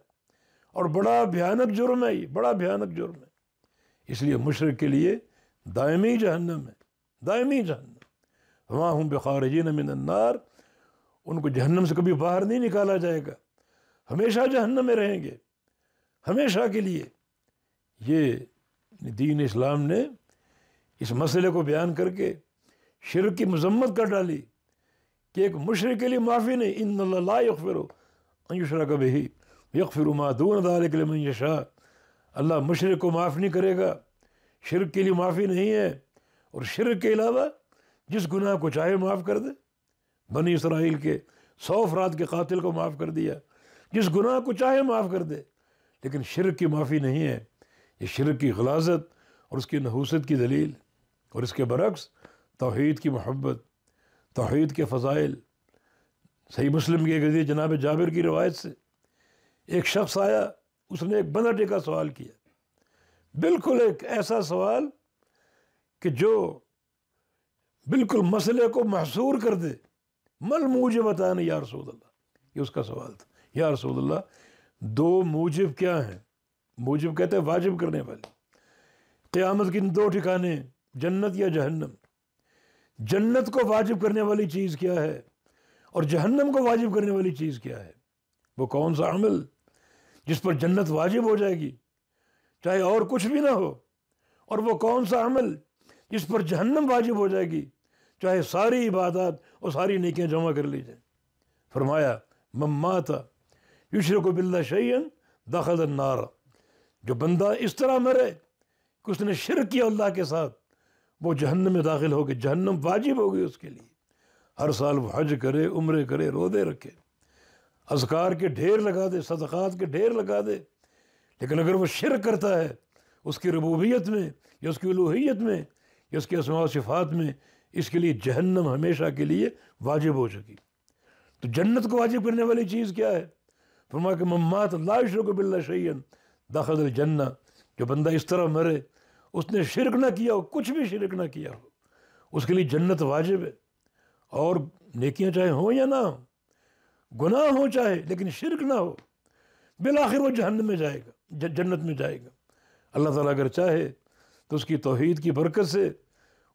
اور بڑا بھیانک جرم ہے، یہ بڑا بھیانک جرم ہے۔ اس لیے مشرک کے لیے دائمی جہنم ہے، دائمی جہنم، وما ہم بخارجین من النار، ان کو جہنم سے کبھی باہر نہیں نکالا جائے گا، ہمیشہ جہنم میں رہیں گے، ہمیشہ کے لیے۔ یہ دین اسلام نے اس مسئلے کو بیان کر کے شرک کی مذمت کر ڈالی کہ ایک مشرک کے لیے معافی نہیں، ان اللہ لا یغفر ان یشرک بہ یغفر ما دون ذلک لمن یشاء، اللہ مشرک کو معاف نہیں کرے گا، شرک کے لیے معافی نہیں ہے، اور شرک کے علاوہ جس گناہ کو چاہے معاف کر دے۔ بنی اسرائیل کے 100 افراد کے قاتل کو معاف کر دیا، جس گناہ کو چاہے معاف کر دے، لیکن شرک کی معافی نہیں ہے۔ یہ شرک کی غلاظت اور اس کی نحوست کی دلیل، اور اس کے برعکس توحید کی محبت، توحید کے فضائل۔ صحیح مسلم کی ایک حدیث جناب جابر کی روایت سے، ایک شخص آیا، اس نے ایک بندہ ٹیکا سوال کیا، بالکل ایک ایسا سوال کہ جو بالکل مسئلے کو محصور کر دے۔ مل موجبتان یا رسول اللہ، یہ اس کا سوال تھا، یا رسول اللہ 2 موجب کیا ہیں؟ موجب کہتے ہیں واجب کرنے والے، قیامت کے 2 ٹھکانے، جنت یا جہنم۔ جنت کو واجب کرنے والی چیز کیا ہے اور جہنم کو واجب کرنے والی چیز کیا ہے؟ وہ کون سا عمل جس پر جنت واجب ہو جائے گی چاہے اور کچھ بھی نہ ہو، اور وہ کون سا عمل جس پر جہنم واجب ہو جائے گی چاہے ساری عبادات اور ساری نیکیاں جمع کر لی جائیں؟ فرمایا من مات یشرک باللہ شیئا دخل النار، جو بندہ اس طرح مرے کہ اس نے شرک کیا اللہ کے ساتھ، وہ جہنم میں داخل ہو گئے، جہنم واجب ہو گئی اس کے لیے۔ ہر سال وہ حج کرے، عمرے کرے، روزے رکھے، اذکار کے ڈھیر لگا دے، صدقات کے ڈھیر لگا دے، لیکن اگر وہ شرک کرتا ہے اس کی ربوبیت میں یا اس کی الوہیت میں یا اس کے اسماء و صفات میں، اس کے لیے جہنم ہمیشہ کے لیے واجب ہو چکی۔ تو جنت کو واجب کرنے والی چیز کیا ہے؟ فرمایا کہ من مات لا یشرک باللہ شیئا دخل الجنہ، جو بندہ اس طرح مرے اس نے شرک نہ کیا ہو، کچھ بھی شرک نہ کیا ہو، اس کے لیے جنت واجب ہے، اور نیکیاں چاہے ہوں یا نہ ہوں، گناہ ہو چاہے، لیکن شرک نہ ہو، بالآخر وہ جہنم میں جائے گا، جنت میں جائے گا۔ اللہ تعالیٰ اگر چاہے تو اس کی توحید کی برکت سے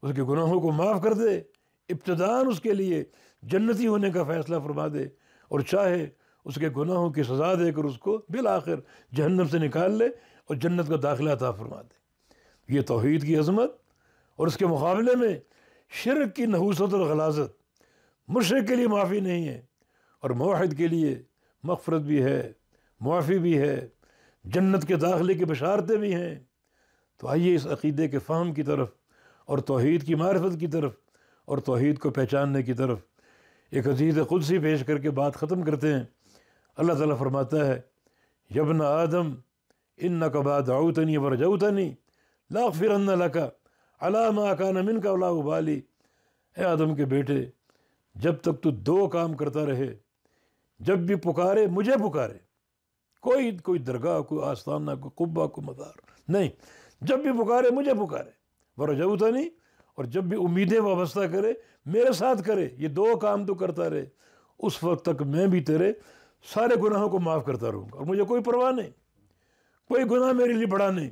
اس کے گناہوں کو معاف کر دے، ابتداءً اس کے لیے جنتی ہونے کا فیصلہ فرما دے، اور چاہے اس کے گناہوں کی سزا دے کر اس کو بالآخر جہنم سے نکال لے اور جنت کا داخلہ عطا فرما دے۔ یہ توحید کی عظمت، اور اس کے مقابلے میں شرک کی نحوست اور غلاظت۔ مشرک کے لیے معافی نہیں ہے، اور موحد کے لیے مغفرت بھی ہے، معافی بھی ہے، جنت کے داخلے کی بشارتیں بھی ہیں۔ تو آئیے اس عقیدے کے فہم کی طرف اور توحید کی معرفت کی طرف اور توحید کو پہچاننے کی طرف ایک حدیث قدسی پیش کر کے بات ختم کرتے ہیں۔ اللہ تعالیٰ فرماتا ہے، یا ابن آدم انک ما دعوتنی ورجوتنی لاغفرن لک علی ما کان منک ولا ابالی، اے آدم کے بیٹے جب تک تو دو کام کرتا رہے، جب بھی پکارے مجھے پکارے، کوئی درگاہ، کوئی آستانہ، کوئی قبہ، کوئی مزار نہیں، جب بھی پکارے مجھے پکارے، ورجوتنی، اور جب بھی امیدیں وابستہ کرے میرے ساتھ کرے، یہ دو کام تو کرتا رہے، اس وقت تک میں بھی تیرے سارے گناہوں کو معاف کرتا رہوں گا، اور مجھے کوئی پرواہ نہیں، کوئی گناہ میرے لیے بڑا نہیں،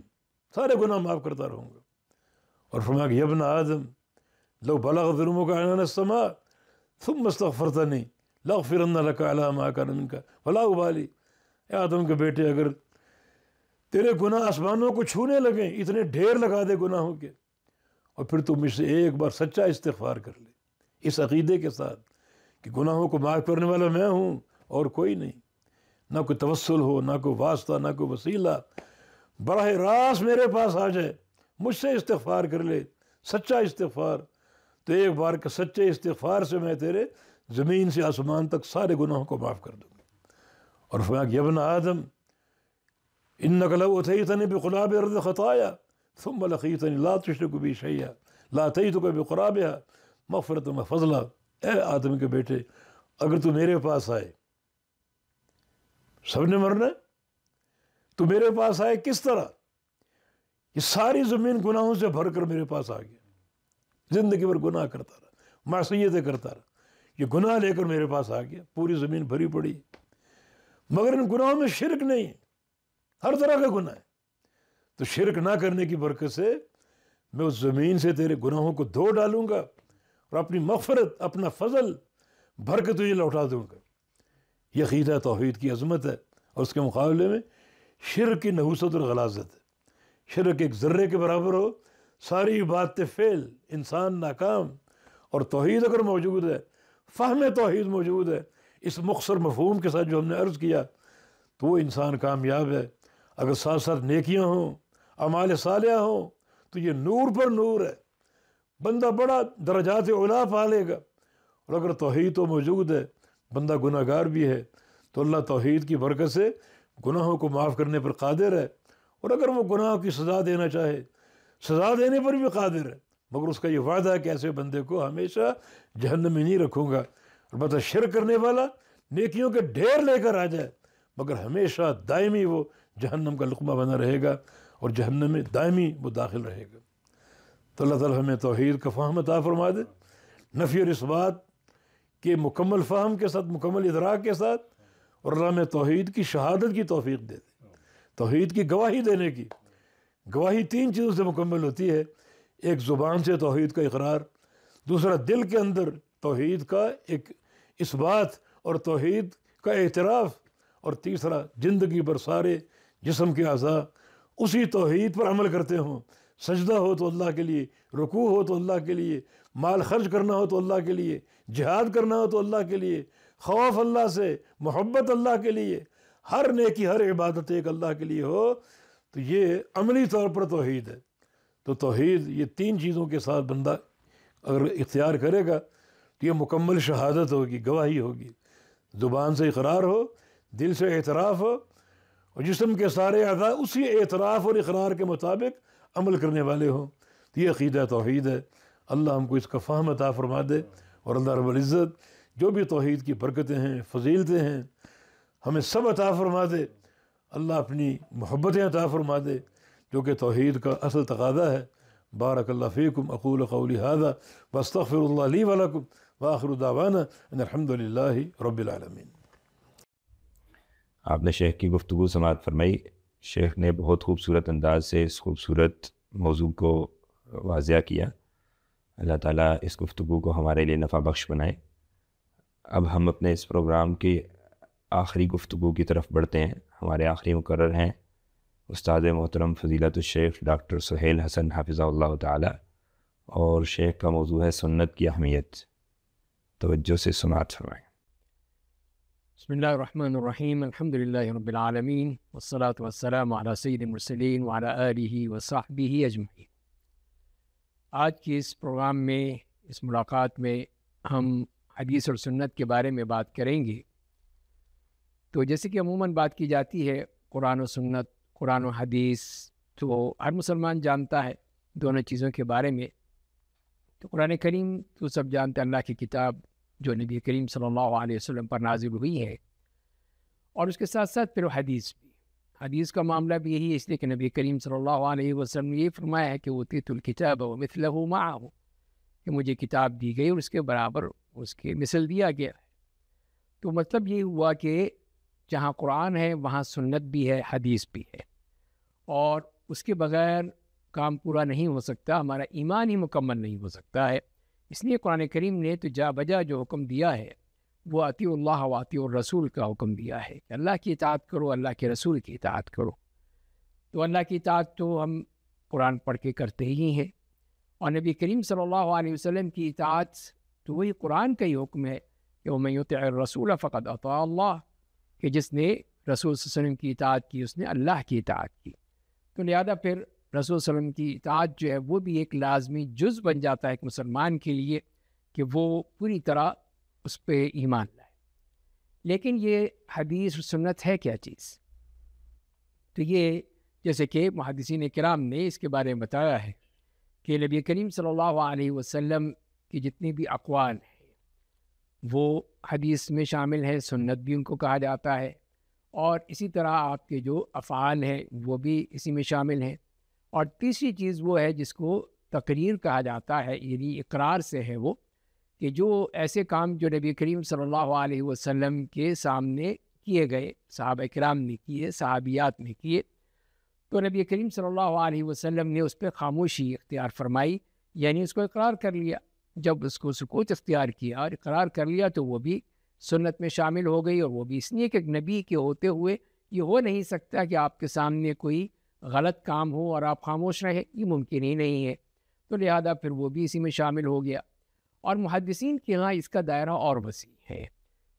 سارے گناہ معاف کرتا رہوں گا۔ اور فرمایا کہ یا ابن آدم لو بلغ ذنوبک عنان السماء ثم استغفرتنی لاغفرن لک علی ما کان منک ولا ابالی، اے آدم کے بیٹے اگر تیرے گناہ آسمانوں کو چھونے لگیں، اتنے ڈھیر لگا دے گناہوں کے، اور پھر تو مجھ سے ایک بار سچا استغفار کر لے اس عقیدے کے ساتھ کہ گناہوں کو معاف کرنے والا میں ہوں اور کوئی نہیں، نہ کوئی توسل ہو، نہ کوئی واسطہ، نہ کوئی وسیلہ، براہ راست میرے پاس آ جائے، مجھ سے استغفار کر لے، سچا استغفار، تو ایک بار کے سچے استغفار سے میں تیرے زمین سے آسمان تک سارے گناہوں کو معاف کر دوں گا۔ اور فرمایا کہ یا ابن آدم انک لو اتیتنی بقراب الارض خطایا ثم لقیتنی لا تشرک بی شیئا لاتیتک بقرابها مغفرۃ وفضلا، اے آدم کے بیٹے اگر تو میرے پاس آئے، سب نے مرنا ہے، تو میرے پاس آئے کس طرح؟ یہ ساری زمین گناہوں سے بھر کر میرے پاس آ گیا، زندگی بھر گناہ کرتا رہا، معصیتیں کرتا رہا، یہ گناہ لے کر میرے پاس آ گیا، پوری زمین بھری پڑی، مگر ان گناہوں میں شرک نہیں ہے، ہر طرح کا گناہ ہے، تو شرک نہ کرنے کی برکت سے میں اس زمین سے تیرے گناہوں کو دھو ڈالوں گا اور اپنی مغفرت، اپنا فضل بھر کے تجھے لوٹا دوں گا۔ یہ عقیدہ توحید کی عظمت ہے، اور اس کے مقابلے میں شرک کی نحوست اور غلاظت ہے۔ شرک ایک ذرے کے برابر ہو، ساری باتیں فیل، انسان ناکام، اور توحید اگر موجود ہے، فہم توحید موجود ہے، اس مختصر مفہوم کے ساتھ جو ہم نے عرض کیا، تو وہ انسان کامیاب ہے۔ اگر ساتھ ساتھ نیکیاں ہوں، اعمال صالحہ ہوں، تو یہ نور پر نور ہے، بندہ بڑا درجات علا پا لے گا۔ اور اگر توحید تو موجود ہے، بندہ گناہ گار بھی ہے، تو اللہ توحید کی برکت سے گناہوں کو معاف کرنے پر قادر ہے، اور اگر وہ گناہوں کی سزا دینا چاہے، سزا دینے پر بھی قادر ہے، مگر اس کا یہ وعدہ ہے کہ ایسے بندے کو ہمیشہ جہنم میں نہیں رکھوں گا۔ البتہ شرک کرنے والا نیکیوں کے ڈھیر لے کر آ جائے، مگر ہمیشہ دائمی وہ جہنم کا لقمہ بنا رہے گا، اور جہنم میں دائمی وہ داخل رہے گا۔ تو اللہ تعالیٰ ہمیں توحید کا فہم عطا فرما دے، نفی اور اثبات کے مکمل فہم کے ساتھ، مکمل ادراک کے ساتھ، اور اللہ ہمیں توحید کی شہادت کی توفیق دے دے، توحید کی گواہی دینے کی۔ گواہی تین چیزوں سے مکمل ہوتی ہے، ایک زبان سے توحید کا اقرار، دوسرا دل کے اندر توحید کا ایک اثبات اور توحید کا اعتراف، اور تیسرا زندگی پر سارے جسم کے اعضاء اسی توحید پر عمل کرتے ہوں، سجدہ ہو تو اللہ کے لیے، رکوع ہو تو اللہ کے لیے، مال خرچ کرنا ہو تو اللہ کے لیے، جہاد کرنا ہو تو اللہ کے لیے، خوف اللہ سے، محبت اللہ کے لیے، ہر نیکی، ہر عبادت ایک اللہ کے لیے ہو، تو یہ عملی طور پر توحید ہے۔ تو توحید یہ تین چیزوں کے ساتھ بندہ اگر اختیار کرے گا تو یہ مکمل شہادت ہوگی، گواہی ہوگی، زبان سے اقرار ہو، دل سے اعتراف ہو، اور جسم کے سارے اعضاء اسی اعتراف اور اقرار کے مطابق عمل کرنے والے ہوں، تو یہ عقیدہ توحید ہے۔ اللہ ہم کو اس کا فہم عطا فرما دے، اور اللہ رب العزت جو بھی توحید کی برکتیں ہیں، فضیلتیں ہیں، ہمیں سب عطا فرما دے۔ اللہ اپنی محبتیں عطا فرما دے، جو کہ توحید کا اصل تقاضا ہے۔ بارک اللہ فیکم، اقول قولی ھذا واستغفر اللہ لی ولکم، وآخر دعوانا ان الحمد للہ رب العالمین۔ آپ نے شیخ کی گفتگو سماعت فرمائی۔ شیخ نے بہت خوبصورت انداز سے اس خوبصورت موضوع کو واضح کیا۔ اللہ تعالیٰ اس گفتگو کو ہمارے لیے نفع بخش بنائے۔ اب ہم اپنے اس پروگرام کی آخری گفتگو کی طرف بڑھتے ہیں۔ ہمارے آخری مقرر ہیں استاد محترم فضیلت الشیخ ڈاکٹر سہیل حسن حافظہ اللہ تعالیٰ، اور شیخ کا موضوع ہے سنت کی اہمیت۔ توجہ سے سماعت فرمائیں۔ بسم اللہ الرحمن الرحیم، الحمد للہ رب العالمین، والصلاة والسلام علی سید المرسلین وعلی آلہ وصحبہ اجمعین۔ آج کے اس پروگرام میں، اس ملاقات میں ہم حدیث اور سنت کے بارے میں بات کریں گے۔ تو جیسے کہ عموماً بات کی جاتی ہے قرآن و سنت، قرآن و حدیث، تو ہر مسلمان جانتا ہے دونوں چیزوں کے بارے میں۔ تو قرآن کریم تو سب جانتے ہیں، اللہ کی کتاب جو نبی کریم صلی اللہ علیہ وسلم پر نازل ہوئی ہے، اور اس کے ساتھ ساتھ پھر حدیث بھی۔ حدیث کا معاملہ بھی یہی ہے، اس لیے کہ نبی کریم صلی اللہ علیہ وسلم نے یہ فرمایا ہے کہ اوتیت الکتاب ومثلہ معہ، کہ مجھے کتاب دی گئی اور اس کے برابر اس کے مثل دیا گیا۔ تو مطلب یہ ہوا کہ جہاں قرآن ہے وہاں سنت بھی ہے، حدیث بھی ہے، اور اس کے بغیر کام پورا نہیں ہو سکتا، ہمارا ایمان ہی مکمل نہیں ہو سکتا ہے۔ اس لیے قرآن کریم نے تو جا بجا جو حکم دیا ہے وہ اطیعوا اللہ و اطیعوا الرسول کا حکم دیا ہے کہ اللہ کی اطاعت کرو، اللہ کے رسول کی اطاعت کرو۔ تو اللہ کی اطاعت تو ہم قرآن پڑھ کے کرتے ہی ہیں، اور نبی کریم صلی اللہ علیہ وسلم کی اطاعت تو وہی قرآن کا ہی حکم ہے کہ وَمَن يُطِعِ الرَّسُولَ فَقَدْ أَطَاعَ اللَّهَ، کہ جس نے رسول صلی اللہ علیہ وسلم کی اطاعت کی اس نے اللہ کی اطاعت کی۔ تو لہذا پھر رسول صلی اللہ علیہ وسلم کی اطاعت جو ہے وہ بھی ایک لازمی جز بن جاتا ہے ایک مسلمان کے لیے کہ وہ پوری طرح اس پہ ایمان لائے۔ لیکن یہ حدیث و سنت ہے کیا چیز؟ تو یہ جیسے کہ محدثین کرام نے اس کے بارے میں بتایا ہے کہ نبی کریم صلی اللہ علیہ وسلم کی جتنی بھی اقوال ہیں وہ حدیث میں شامل ہیں، سنت بھی ان کو کہا جاتا ہے، اور اسی طرح آپ کے جو افعال ہیں وہ بھی اسی میں شامل ہیں۔ اور تیسری چیز وہ ہے جس کو تقریر کہا جاتا ہے، یعنی اقرار سے ہے وہ، کہ جو ایسے کام جو نبی کریم صلی اللہ علیہ وسلم کے سامنے کیے گئے، صحابہ کرام نے کیے، صحابیات نے کیے، تو نبی کریم صلی اللہ علیہ وسلم نے اس پہ خاموشی اختیار فرمائی، یعنی اس کو اقرار کر لیا۔ جب اس کو سکوت اختیار کیا اور اقرار کر لیا تو وہ بھی سنت میں شامل ہو گئی، اور وہ بھی اس لیے کہ نبی کے ہوتے ہوئے یہ ہو نہیں سکتا کہ آپ کے سامنے کوئی غلط کام ہو اور آپ خاموش رہیں، یہ ممکن ہی نہیں ہے، تو لہذا پھر وہ بھی اسی میں شامل ہو گیا۔ اور محدثین کے ہاں اس کا دائرہ اور وسیع ہے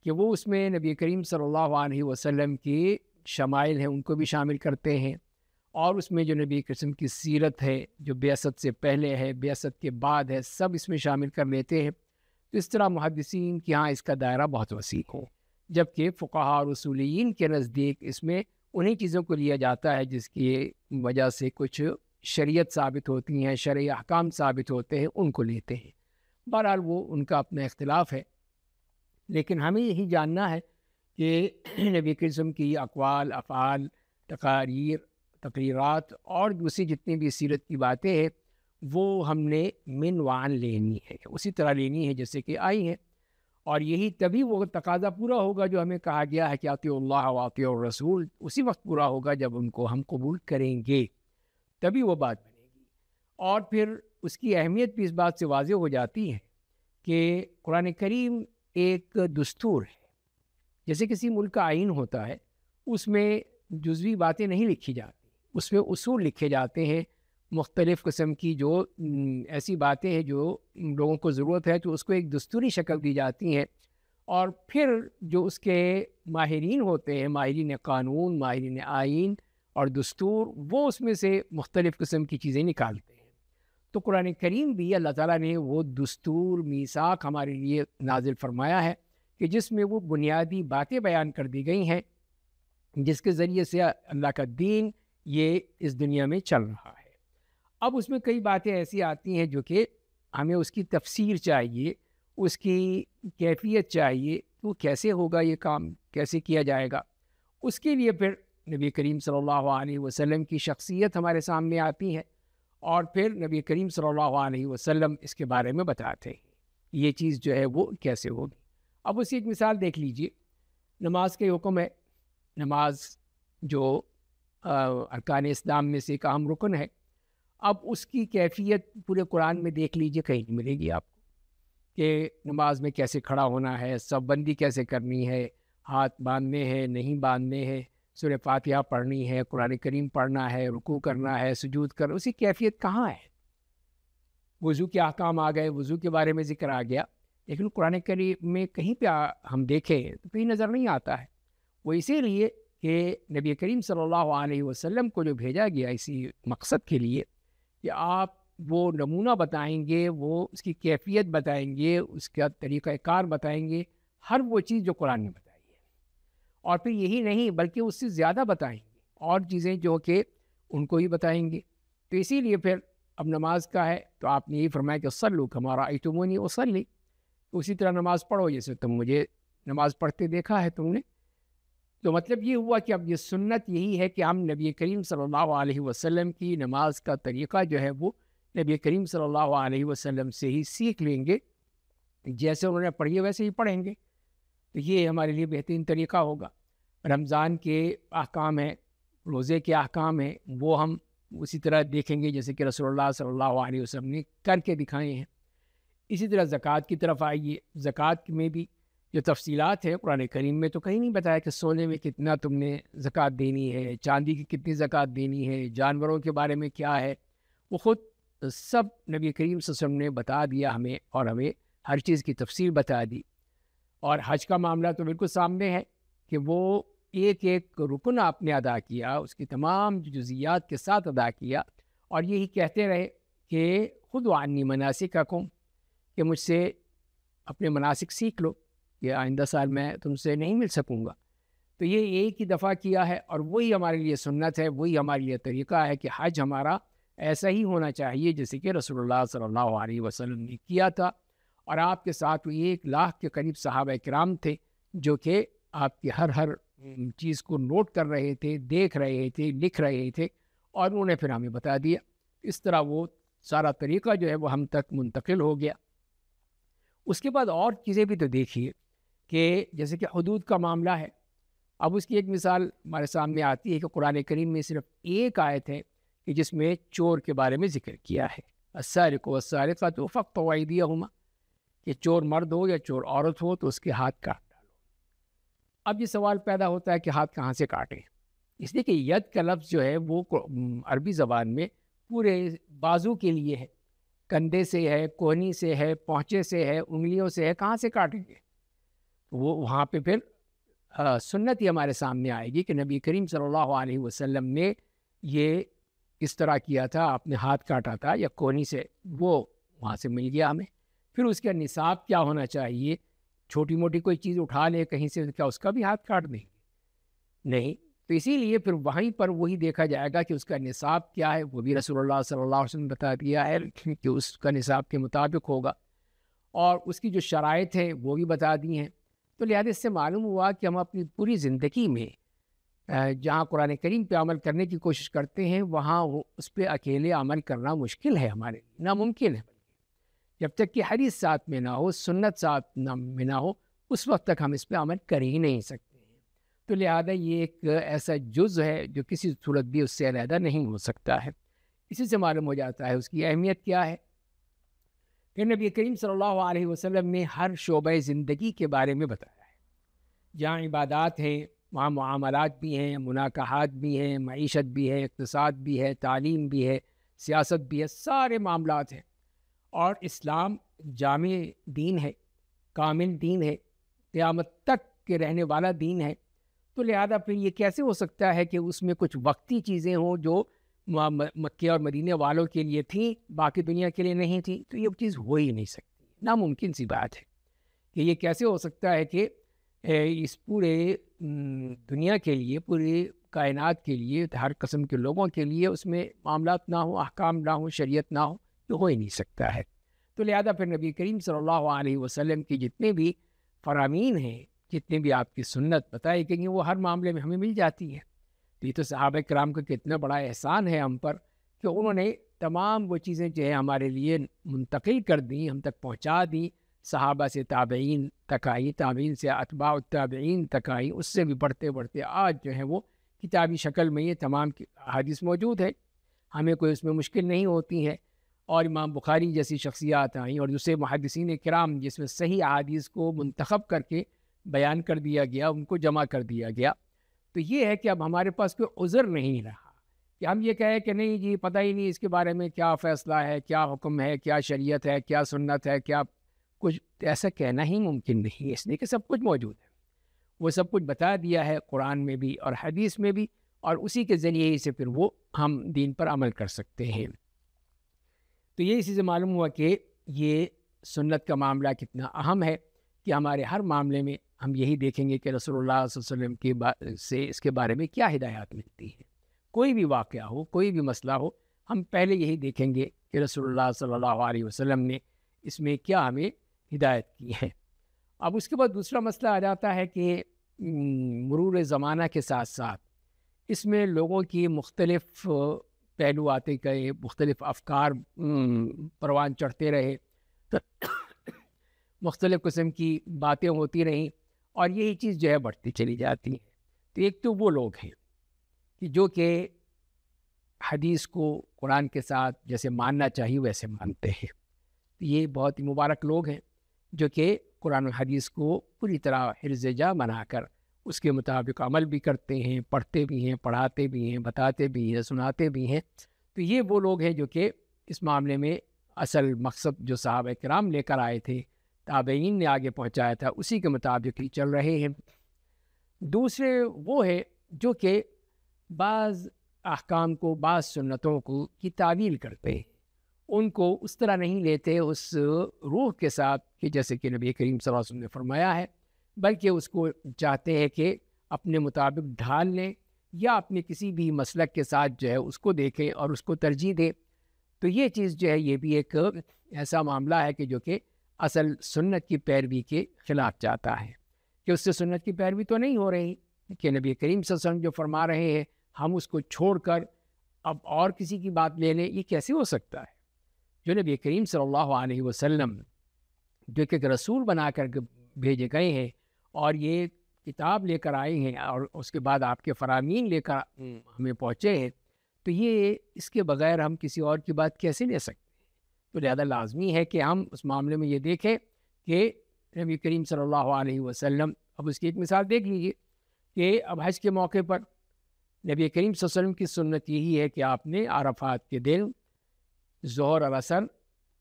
کہ وہ اس میں نبی کریم صلی اللہ علیہ وسلم کی شمائل ہیں ان کو بھی شامل کرتے ہیں، اور اس میں جو نبی قسم کی سیرت ہے جو بعثت سے پہلے ہے، بعثت کے بعد ہے، سب اس میں شامل کر لیتے ہیں۔ تو اس طرح محدثین کے ہاں اس کا دائرہ بہت وسیع ہے، جبکہ فقہاء اور اصولیین کے نزدیک اس میں انہی چیزوں کو لیا جاتا ہے جس کی وجہ سے کچھ شریعت ثابت ہوتی ہیں، شرعی احکام ثابت ہوتے ہیں، ان کو لیتے ہیں۔ بہرحال وہ ان کا اپنا اختلاف ہے، لیکن ہمیں یہی جاننا ہے کہ نبی قسم کی اقوال، افعال، تقریرات اور دوسری جتنی بھی سیرت کی باتیں ہیں وہ ہم نے من وعن لینی ہے، اسی طرح لینی ہے جیسے کہ آئی ہیں، اور یہی تبھی وہ تقاضا پورا ہوگا جو ہمیں کہا گیا ہے کہ اطیعوا اللہ و اطیعوا الرسول، اسی وقت پورا ہوگا جب ان کو ہم قبول کریں گے، تبھی وہ بات بنے گی۔ اور پھر اس کی اہمیت بھی اس بات سے واضح ہو جاتی ہے کہ قرآن کریم ایک دستور ہے، جیسے کسی ملک کا آئین ہوتا ہے، اس میں جزوی باتیں نہیں لکھی جاتی، اس میں اصول لکھے جاتے ہیں، مختلف قسم کی جو ایسی باتیں ہیں جو لوگوں کو ضرورت ہے تو اس کو ایک دستوری شکل دی جاتی ہیں، اور پھر جو اس کے ماہرین ہوتے ہیں، ماہرین قانون، ماہرین آئین اور دستور، وہ اس میں سے مختلف قسم کی چیزیں نکالتے ہیں۔ تو قرآن کریم بھی اللہ تعالیٰ نے وہ دستور، میثاق ہمارے لیے نازل فرمایا ہے کہ جس میں وہ بنیادی باتیں بیان کر دی گئی ہیں جس کے ذریعے سے اللہ کا دین یہ اس دنیا میں چل رہا ہے۔ اب اس میں کئی باتیں ایسی آتی ہیں جو کہ ہمیں اس کی تفسیر چاہیے، اس کی کیفیت چاہیے، تو کیسے ہوگا یہ کام، کیسے کیا جائے گا۔ اس کے لیے پھر نبی کریم صلی اللہ علیہ وسلم کی شخصیت ہمارے سامنے آتی ہے، اور پھر نبی کریم صلی اللہ علیہ وسلم اس کے بارے میں بتاتے ہیں یہ چیز جو ہے وہ کیسے ہوگی۔ اب اسی ایک مثال دیکھ لیجئے، نماز کے حکم ہے، نماز جو ارکان اسلام میں سے ایک اہم رکن ہے۔ اب اس کی کیفیت پورے قرآن میں دیکھ لیجئے، کہیں نہیں ملے گی آپ کو کہ نماز میں کیسے کھڑا ہونا ہے، صف بندی کیسے کرنی ہے، ہاتھ باندھنے ہیں نہیں باندھنے ہیں، سورہ فاتحہ پڑھنی ہے، قرآن کریم پڑھنا ہے، رکوع کرنا ہے، سجود کرنا، اسی کیفیت کہاں ہے؟ وضو کے احکام آ گئے، وضو کے بارے میں ذکر آ گیا، لیکن قرآن کریم میں کہیں پہ ہم دیکھیں تو کہیں نظر نہیں آتا ہے۔ وہ اسی لیے کہ نبی کریم صلی اللہ علیہ وسلم کو جو بھیجا گیا اسی مقصد کے لیے کہ آپ وہ نمونہ بتائیں گے، وہ اس کی کیفیت بتائیں گے، اس کا طریقہ کار بتائیں گے، ہر وہ چیز جو قرآن نے بتائی ہے، اور پھر یہی نہیں بلکہ اس سے زیادہ بتائیں گے، اور چیزیں جو کہ ان کو ہی بتائیں گے. تو اسی لیے پھر اب نماز کا ہے تو آپ نے یہی فرمایا کہ صلو کما رأیتمونی اصلی، اسی طرح نماز پڑھو جیسے تم مجھے نماز پڑھتے دیکھا ہے تم نے. تو مطلب یہ ہوا کہ اب یہ سنت یہی ہے کہ ہم نبی کریم صلی اللہ علیہ وسلم کی نماز کا طریقہ جو ہے وہ نبی کریم صلی اللہ علیہ وسلم سے ہی سیکھ لیں گے، جیسے انہوں نے پڑھی ہے ویسے ہی پڑھیں گے. تو یہ ہمارے لیے بہترین طریقہ ہوگا. رمضان کے احکام ہیں، روزے کے احکام ہیں، وہ ہم اسی طرح دیکھیں گے جیسے کہ رسول اللہ صلی اللہ علیہ وسلم نے کر کے دکھائے ہیں. اسی طرح زکوٰۃ کی طرف آئیے. زکوٰۃ میں بھی جو تفصیلات ہیں قرآن کریم میں تو کہیں نہیں بتایا کہ سونے میں کتنا تم نے زکوٰۃ دینی ہے، چاندی کی کتنی زکوٰۃ دینی ہے، جانوروں کے بارے میں کیا ہے، وہ خود سب نبی کریم صلی اللہ علیہ وسلم نے بتا دیا ہمیں، اور ہمیں ہر چیز کی تفصیل بتا دی. اور حج کا معاملہ تو بالکل سامنے ہے کہ وہ ایک ایک رکن آپ نے ادا کیا، اس کی تمام جزیات کے ساتھ ادا کیا، اور یہی کہتے رہے کہ خذوا عنی مناسککم، کہ مجھ سے اپنے مناسک سیکھ لو، کہ آئندہ سال میں تم سے نہیں مل سکوں گا. تو یہ ایک ہی دفعہ کیا ہے، اور وہی ہمارے لیے سنت ہے، وہی ہمارے لیے طریقہ ہے کہ حج ہمارا ایسا ہی ہونا چاہیے جیسے کہ رسول اللہ صلی اللہ علیہ وسلم نے کیا تھا. اور آپ کے ساتھ 1,00,000 کے قریب صحابہ کرام تھے جو کہ آپ کی ہر چیز کو نوٹ کر رہے تھے، دیکھ رہے تھے، لکھ رہے تھے، اور انہوں نے پھر ہمیں بتا دیا. اس طرح وہ سارا طریقہ جو ہے وہ ہم تک منتقل ہو گیا. اس کے بعد اور چیزیں بھی تو دیکھیے کہ جیسے کہ حدود کا معاملہ ہے. اب اس کی ایک مثال ہمارے سامنے آتی ہے کہ قرآن کریم میں صرف ایک آیت ہے کہ جس میں چور کے بارے میں ذکر کیا ہے، السارق والسارقۃ فاقطعوا ایدیہما، کہ چور مرد ہو یا چور عورت ہو تو اس کے ہاتھ کاٹ ڈالو. اب یہ سوال پیدا ہوتا ہے کہ ہاتھ کہاں سے کاٹیں، اس لیے کہ ید کا لفظ جو ہے وہ عربی زبان میں پورے بازو کے لیے ہے، کندھے سے ہے، کوہنی سے ہے، پونچے سے ہے، انگلیوں سے ہے، کہاں سے کاٹیں گے؟ وہ وہاں پہ پھر سنت ہی ہمارے سامنے آئے گی کہ نبی کریم صلی اللہ علیہ وسلم نے یہ اس طرح کیا تھا، آپ نے ہاتھ کاٹا تھا یا کوہنی سے، وہ وہاں سے مل گیا ہمیں. پھر اس کا نصاب کیا ہونا چاہیے؟ چھوٹی موٹی کوئی چیز اٹھا لے کہیں سے، کیا اس کا بھی ہاتھ کاٹ دیں گے؟ نہیں. تو اسی لیے پھر وہیں پر وہی دیکھا جائے گا کہ اس کا نصاب کیا ہے، وہ بھی رسول اللہ صلی اللہ علیہ وسلم نے بتا دیا ہے کہ اس کا نصاب کے مطابق ہوگا، اور اس کی جو شرائط ہیں وہ بھی بتا دی ہیں. تو لہٰذا اس سے معلوم ہوا کہ ہم اپنی پوری زندگی میں جہاں قرآن کریم پہ عمل کرنے کی کوشش کرتے ہیں وہاں اس پہ اکیلے عمل کرنا مشکل ہے، ہمارے لیے ناممکن ہے. جب تک کہ حدیث ساتھ میں نہ ہو، سنت ساتھ میں نہ ہو، اس وقت تک ہم اس پہ عمل کر ہی نہیں سکتے ہیں. تو لہذا یہ ایک ایسا جز ہے جو کسی صورت بھی اس سے علیحدہ نہیں ہو سکتا ہے. اسی سے معلوم ہو جاتا ہے اس کی اہمیت کیا ہے. پھر نبی کریم صلی اللہ علیہ وسلم نے ہر شعبہ زندگی کے بارے میں بتایا ہے. جہاں عبادات ہیں وہاں معاملات بھی ہیں، مناکحات بھی ہیں، معیشت بھی ہے، اقتصاد بھی ہے، تعلیم بھی ہے، سیاست بھی ہے، سارے معاملات ہیں. اور اسلام جامع دین ہے، کامل دین ہے، قیامت تک کے رہنے والا دین ہے. تو لہذا پھر یہ کیسے ہو سکتا ہے کہ اس میں کچھ وقتی چیزیں ہوں جو مکے اور مدینے والوں کے لیے تھیں، باقی دنیا کے لیے نہیں تھیں؟ تو یہ چیز ہو ہی نہیں سکتی، ناممکن سی بات ہے کہ یہ کیسے ہو سکتا ہے کہ اس پورے دنیا کے لیے، پوری کائنات کے لیے، ہر قسم کے لوگوں کے لیے اس میں معاملات نہ ہوں، احکام نہ ہوں، شریعت نہ ہو، تو ہو ہی نہیں سکتا ہے. تو لہذا پھر نبی کریم صلی اللہ علیہ وسلم کی جتنے بھی فرامین ہیں، جتنے بھی آپ کی سنت بتائی گئی ہیں، وہ ہر معاملے میں ہمیں مل جاتی ہے. تو یہ تو صحابہ کرام کا کتنا بڑا احسان ہے ہم پر کہ انہوں نے تمام وہ چیزیں جو ہے ہمارے لیے منتقل کر دیں، ہم تک پہنچا دیں. صحابہ سے تابعین تک آئی، تابعین سے اتباع التابعین تک آئی، اس سے بھی بڑھتے بڑھتے آج جو ہے وہ کتابی شکل میں یہ تمام حدیث موجود ہے، ہمیں کوئی اس میں مشکل نہیں ہوتی ہے. اور امام بخاری جیسی شخصیات آئیں اور دوسرے محدثین کرام جس میں صحیح احادیث کو منتخب کر کے بیان کر دیا گیا، ان کو جمع کر دیا گیا. تو یہ ہے کہ اب ہمارے پاس کوئی عذر نہیں رہا کہ ہم یہ کہیں کہ نہیں جی پتہ ہی نہیں اس کے بارے میں کیا فیصلہ ہے، کیا حکم ہے، کیا شریعت ہے، کیا سنت ہے، کیا کچھ. ایسا کہنا ہی ممکن نہیں ہے، اس لیے کہ سب کچھ موجود ہے. وہ سب کچھ بتا دیا ہے قرآن میں بھی اور حدیث میں بھی، اور اسی کے ذریعے ہی سے پھر وہ ہم دین پر عمل کر سکتے ہیں. تو یہ اسی سے معلوم ہوا کہ یہ سنت کا معاملہ کتنا اہم ہے کہ ہمارے ہر معاملے میں ہم یہی دیکھیں گے کہ رسول اللہ صلی اللہ علیہ وسلم سے اس کے بارے میں کیا ہدایات ملتی ہیں. کوئی بھی واقعہ ہو، کوئی بھی مسئلہ ہو، ہم پہلے یہی دیکھیں گے کہ رسول اللہ صلی اللہ علیہ وسلم نے اس میں کیا ہمیں ہدایت کی ہے۔ اب اس کے بعد دوسرا مسئلہ آ جاتا ہے کہ مرور زمانہ کے ساتھ ساتھ اس میں لوگوں کی مختلف پہلو آتے گئے، مختلف افکار پروان چڑھتے رہے، مختلف قسم کی باتیں ہوتی رہیں، اور یہی چیز جو ہے بڑھتی چلی جاتی ہے۔ تو ایک تو وہ لوگ ہیں کہ جو کہ حدیث کو قرآن کے ساتھ جیسے ماننا چاہیے ویسے مانتے ہیں، یہ بہت ہی مبارک لوگ ہیں جو کہ قرآن و حدیث کو پوری طرح حرز جا بنا کر اس کے مطابق عمل بھی کرتے ہیں، پڑھتے بھی ہیں، پڑھاتے بھی ہیں، بتاتے بھی ہیں، سناتے بھی ہیں۔ تو یہ وہ لوگ ہیں جو کہ اس معاملے میں اصل مقصد جو صحابہ کرام لے کر آئے تھے، تابعین نے آگے پہنچایا تھا، اسی کے مطابق ہی چل رہے ہیں۔ دوسرے وہ ہے جو کہ بعض احکام کو، بعض سنتوں کو کی تعویل کرتے ہیں، ان کو اس طرح نہیں لیتے اس روح کے ساتھ کہ جیسے کہ نبی کریم صلی اللہ علیہ وسلم نے فرمایا ہے، بلکہ اس کو چاہتے ہیں کہ اپنے مطابق ڈھال لیں یا اپنے کسی بھی مسلک کے ساتھ جو ہے اس کو دیکھیں اور اس کو ترجیح دیں۔ تو یہ چیز جو ہے یہ بھی ایک ایسا معاملہ ہے کہ جو کہ اصل سنت کی پیروی کے خلاف جاتا ہے، کہ اس سے سنت کی پیروی تو نہیں ہو رہی کہ نبی کریم صلی اللہ علیہ وسلم جو فرما رہے ہیں ہم اس کو چھوڑ کر اب اور کسی کی بات لے لیں، یہ کیسے ہو سکتا ہے؟ جو نبی کریم صلی اللہ علیہ وسلم جو کہ ایک رسول بنا کر بھیجے گئے ہیں اور یہ کتاب لے کر آئے ہیں اور اس کے بعد آپ کے فرامین لے کر ہمیں پہنچے ہیں، تو یہ اس کے بغیر ہم کسی اور کی بات کیسے لے سکتے ہیں؟ تو لہذا لازمی ہے کہ ہم اس معاملے میں یہ دیکھیں کہ نبی کریم صلی اللہ علیہ وسلم، اب اس کی ایک مثال دیکھ لیجیے کہ اب حج کے موقع پر نبی کریم صلی اللہ علیہ وسلم کی سنت یہی ہے کہ آپ نے عرفات کے دن ظہر اور عصر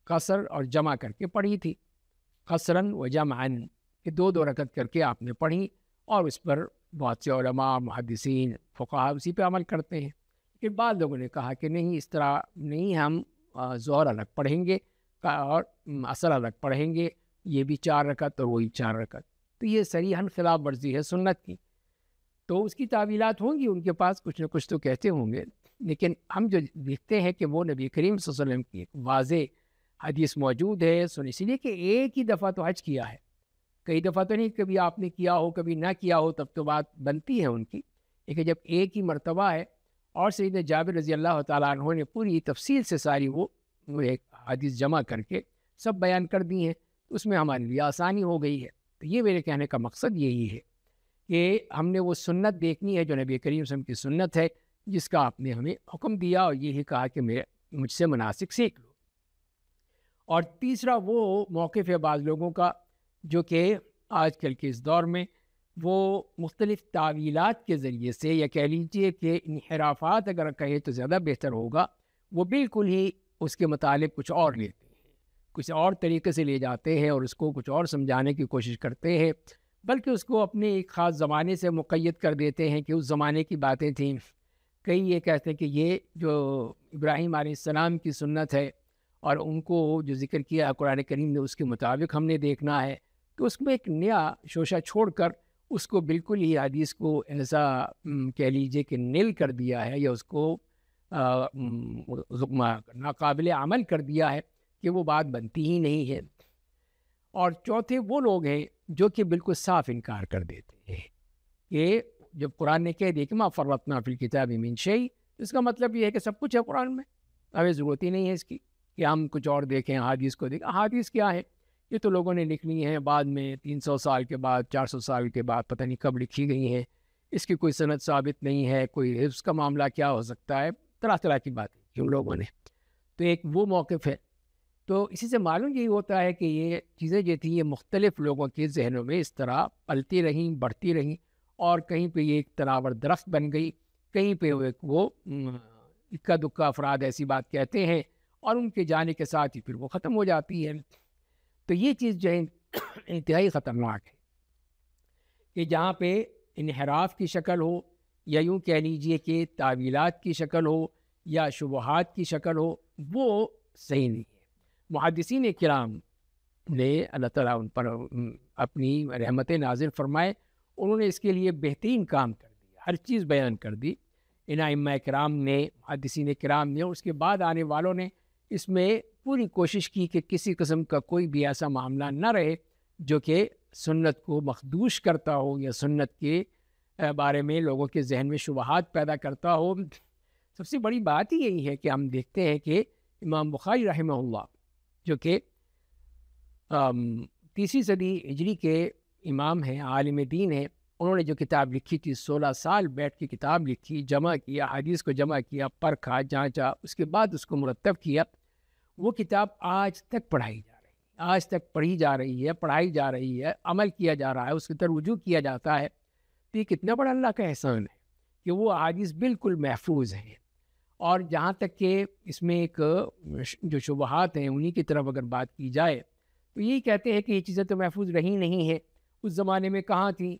قصر اور جمع کر کے پڑھی تھی، قصراً و جمعاً، کہ دو دو رکعت کر کے آپ نے پڑھی، اور اس پر بہت سے علماء، محدثین، فقہاء اسی پہ عمل کرتے ہیں۔ لیکن بعض لوگوں نے کہا کہ نہیں، اس طرح نہیں، ہم ظہر الگ پڑھیں گے اور عصر الگ پڑھیں گے، یہ بھی 4 رکعت اور وہی 4 رکعت۔ تو یہ صریحاً خلاف ورزی ہے سنت کی۔ تو اس کی تعویلات ہوں گی، ان کے پاس کچھ نہ کچھ تو کہتے ہوں گے، لیکن ہم جو دیکھتے ہیں کہ وہ نبی کریم صلی اللہ علیہ وسلم کی ایک واضح حدیث موجود ہے، اس لیے کہ ایک ہی دفعہ تو حج کیا ہے، کئی دفعہ تو نہیں، کبھی آپ نے کیا ہو کبھی نہ کیا ہو تب تو بات بنتی ہے ان کی، لیکن جب ایک ہی مرتبہ ہے، اور سیدنا جابر رضی اللہ تعالیٰ عنہ نے پوری تفصیل سے ساری وہ ایک حدیث جمع کر کے سب بیان کر دی ہیں، اس میں ہمارے لیے آسانی ہو گئی ہے۔ تو یہ میرے کہنے کا مقصد یہی ہے کہ ہم نے وہ سنت دیکھنی ہے جو نبی کریم صلی اللہ علیہ وسلم کی سنت ہے، جس کا آپ نے ہمیں حکم دیا اور یہی کہا کہ مجھ سے مناسک سیکھ لو۔ اور تیسرا وہ موقف ہے بعض لوگوں کا جو کہ آج کل کے اس دور میں وہ مختلف تعویلات کے ذریعے سے، یا کہہ لیجیے کہ انحرافات اگر کہیں تو زیادہ بہتر ہوگا، وہ بالکل ہی اس کے متعلق کچھ اور لیتے ہیں، کچھ اور طریقے سے لے جاتے ہیں اور اس کو کچھ اور سمجھانے کی کوشش کرتے ہیں، بلکہ اس کو اپنے ایک خاص زمانے سے مقید کر دیتے ہیں کہ اس زمانے کی باتیں تھیں۔ کئی یہ کہتے ہیں کہ یہ جو ابراہیم علیہ السلام کی سنت ہے اور ان کو جو ذکر کیا قرآن کریم نے اس کے مطابق ہم نے دیکھنا ہے، تو اس میں ایک نیا شوشہ چھوڑ کر اس کو بالکل ہی حدیث کو ایسا کہہ لیجیے کہ نل کر دیا ہے، یا اس کو ناقابل عمل کر دیا ہے کہ وہ بات بنتی ہی نہیں ہے۔ اور چوتھے وہ لوگ ہیں جو کہ بالکل صاف انکار کر دیتے ہیں کہ جب قرآن نے کہہ دیا کہ ما فرطنا فی الکتاب من شیء، اس کا مطلب یہ ہے کہ سب کچھ ہے قرآن میں، ہمیں ضرورت ہی نہیں ہے اس کی کہ ہم کچھ اور دیکھیں، حدیث کو دیکھیں۔ حدیث کیا ہے؟ یہ تو لوگوں نے لکھ لی ہیں بعد میں، 300 سال کے بعد، 400 سال کے بعد، پتہ نہیں کب لکھی گئی ہیں، اس کی کوئی سند ثابت نہیں ہے، کوئی حفظ کا معاملہ کیا ہو سکتا ہے، طرح طرح کی باتیں کی ان لوگوں نے۔ تو ایک وہ موقف ہے۔ تو اسی سے معلوم یہی ہوتا ہے کہ یہ چیزیں جو تھیں یہ مختلف لوگوں کے ذہنوں میں اس طرح پلتی رہیں، بڑھتی رہیں، اور کہیں پہ یہ ایک تناور درخت بن گئی، کہیں پہ وہ اکا دکا افراد ایسی بات کہتے ہیں اور ان کے جانے کے ساتھ ہی پھر وہ ختم ہو جاتی ہے۔ تو یہ چیز جو ہے انتہائی خطرناک ہے کہ جہاں پہ انحراف کی شکل ہو، یا یوں کہہ لیجئے کہ تعویلات کی شکل ہو یا شبہات کی شکل ہو، وہ صحیح نہیں ہے۔ محدثین کرام نے اللہ تعالیٰ ان پر اپنی رحمت نازل فرمائے، انہوں نے اس کے لیے بہترین کام کر دیا، ہر چیز بیان کر دی ان ائمہ کرام نے، محدثین کرام نے، اور اس کے بعد آنے والوں نے اس میں پوری کوشش کی کہ کسی قسم کا کوئی بھی ایسا معاملہ نہ رہے جو کہ سنت کو مخدوش کرتا ہو یا سنت کے بارے میں لوگوں کے ذہن میں شبہات پیدا کرتا ہو۔ سب سے بڑی بات ہی یہی ہے کہ ہم دیکھتے ہیں کہ امام بخاری رحمہ اللہ جو کہ 3 صدی ہجری کے امام ہیں، عالم دین ہیں، انہوں نے جو کتاب لکھی تھی، 16 سال بیٹھ کے کتاب لکھی، جمع کیا، حدیث کو جمع کیا، پرکھا، جانچا، اس کے بعد اس کو مرتب کیا، وہ کتاب آج تک پڑھائی جا رہی ہے، آج تک پڑھی جا رہی ہے، پڑھائی جا رہی ہے، عمل کیا جا رہا ہے، اس کی طرف رجوع کیا جاتا ہے۔ تو یہ کتنا بڑا اللہ کا احسان ہے کہ وہ احادیث بالکل محفوظ ہیں۔ اور جہاں تک کہ اس میں ایک جو شبہات ہیں انہی کی طرف اگر بات کی جائے تو یہی کہتے ہیں کہ یہ چیزیں تو محفوظ رہی نہیں ہیں، اس زمانے میں کہاں تھیں،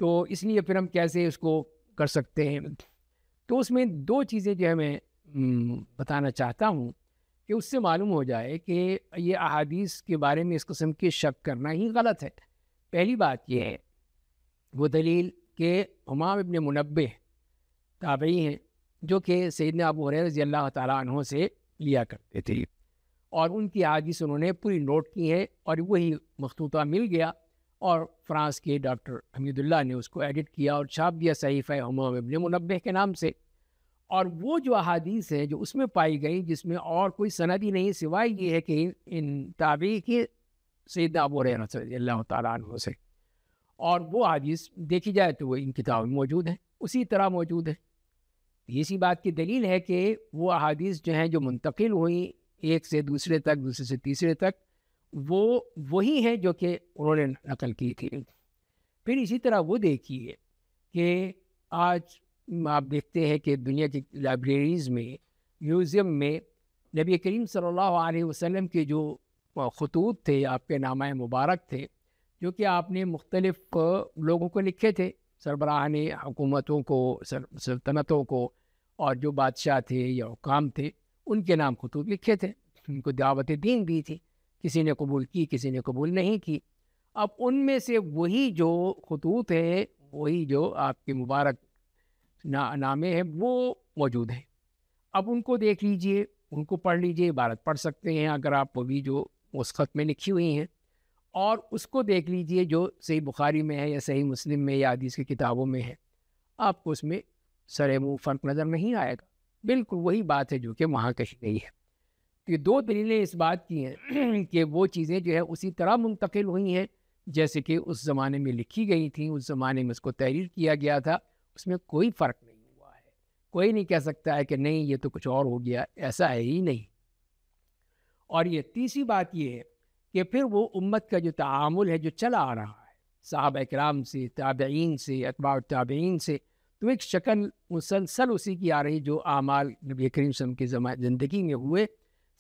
تو اس لیے پھر ہم کیسے اس کو کر سکتے ہیں۔ تو اس میں 2 چیزیں جو ہے میں بتانا چاہتا ہوں کہ اس سے معلوم ہو جائے کہ یہ احادیث کے بارے میں اس قسم کے شک کرنا ہی غلط ہے۔ پہلی بات یہ ہے وہ دلیل کہ حمام ابن منبہ تابعی ہیں جو کہ سیدنا ابو ہریرہ رضی اللہ تعالیٰ عنہ سے لیا کرتے تھے، اور ان کی احادیث انہوں نے پوری نوٹ کی ہے، اور وہی مخطوطہ مل گیا اور فرانس کے ڈاکٹر حمید اللہ نے اس کو ایڈٹ کیا اور چھاپ دیا صحیفہ حمام ابن منبہ کے نام سے۔ اور وہ جو احادیث ہیں جو اس میں پائی گئی، جس میں اور کوئی سند ہی نہیں سوائے یہ ہے کہ ان تابعی کے سیدنا ابو ہریرہ رضی اللہ تعالیٰ عنہ سے، اور وہ احادیث دیکھی جائے تو وہ ان کتابوں میں موجود ہیں، اسی طرح موجود ہیں۔ اسی بات کی دلیل ہے کہ وہ احادیث جو ہیں جو منتقل ہوئیں ایک سے دوسرے تک، دوسرے سے تیسرے تک، وہ وہی ہیں جو کہ انہوں نے نقل کی تھی۔ پھر اسی طرح وہ دیکھیے کہ آج آپ دیکھتے ہیں کہ دنیا کی لائبریریز میں، میوزیم میں نبی کریم صلی اللہ علیہ وسلم کے جو خطوط تھے، آپ کے نامہ مبارک تھے، جو کہ آپ نے مختلف لوگوں کو لکھے تھے، سربراہان حکومتوں کو، سلطنتوں کو، اور جو بادشاہ تھے یا حکام تھے ان کے نام خطوط لکھے تھے، ان کو دعوت دین دی تھی، کسی نے قبول کی، کسی نے قبول نہیں کی۔ اب ان میں سے وہی جو خطوط ہیں، وہی جو آپ کے مبارک نامے ہیں، وہ موجود ہیں۔ اب ان کو دیکھ لیجئے، ان کو پڑھ لیجئے، عبارت پڑھ سکتے ہیں اگر آپ وہی جو اس خط میں لکھی ہوئی ہیں، اور اس کو دیکھ لیجئے جو صحیح بخاری میں ہے یا صحیح مسلم میں یا حدیث کی کتابوں میں ہے، آپ کو اس میں سر منہ فرق نظر نہیں آئے گا، بالکل وہی بات ہے جو کہ وہاں کہی گئی ہے۔ تو یہ 2 دلیلیں اس بات کی ہیں کہ وہ چیزیں جو ہے اسی طرح منتقل ہوئی ہیں جیسے کہ اس زمانے میں لکھی گئی تھیں، اس زمانے میں اس کو تحریر کیا گیا تھا، اس میں کوئی فرق نہیں ہوا ہے۔ کوئی نہیں کہہ سکتا ہے کہ نہیں یہ تو کچھ اور ہو گیا، ایسا ہے ہی نہیں۔ اور یہ تیسری بات یہ ہے کہ پھر وہ امت کا جو تعامل ہے جو چلا آ رہا ہے صحابہ کرام سے، تابعین سے، اتباع التابعین سے، تو ایک شکل مسلسل اسی کی آ رہی جو اعمال نبی کریم صلی اللہ علیہ وسلم کی زندگی میں ہوئے،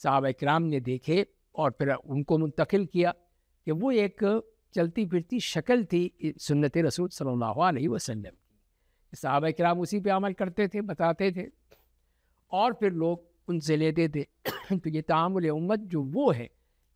صحابہ کرام نے دیکھے اور پھر ان کو منتقل کیا، کہ وہ ایک چلتی پھرتی شکل تھی سنت رسول صلی اللہ علیہ وسلم کی۔ صحابہ کرام اسی پہ عمل کرتے تھے، بتاتے تھے، اور پھر لوگ ان سے لیتے تھے۔ تو یہ تعامل امت جو وہ ہے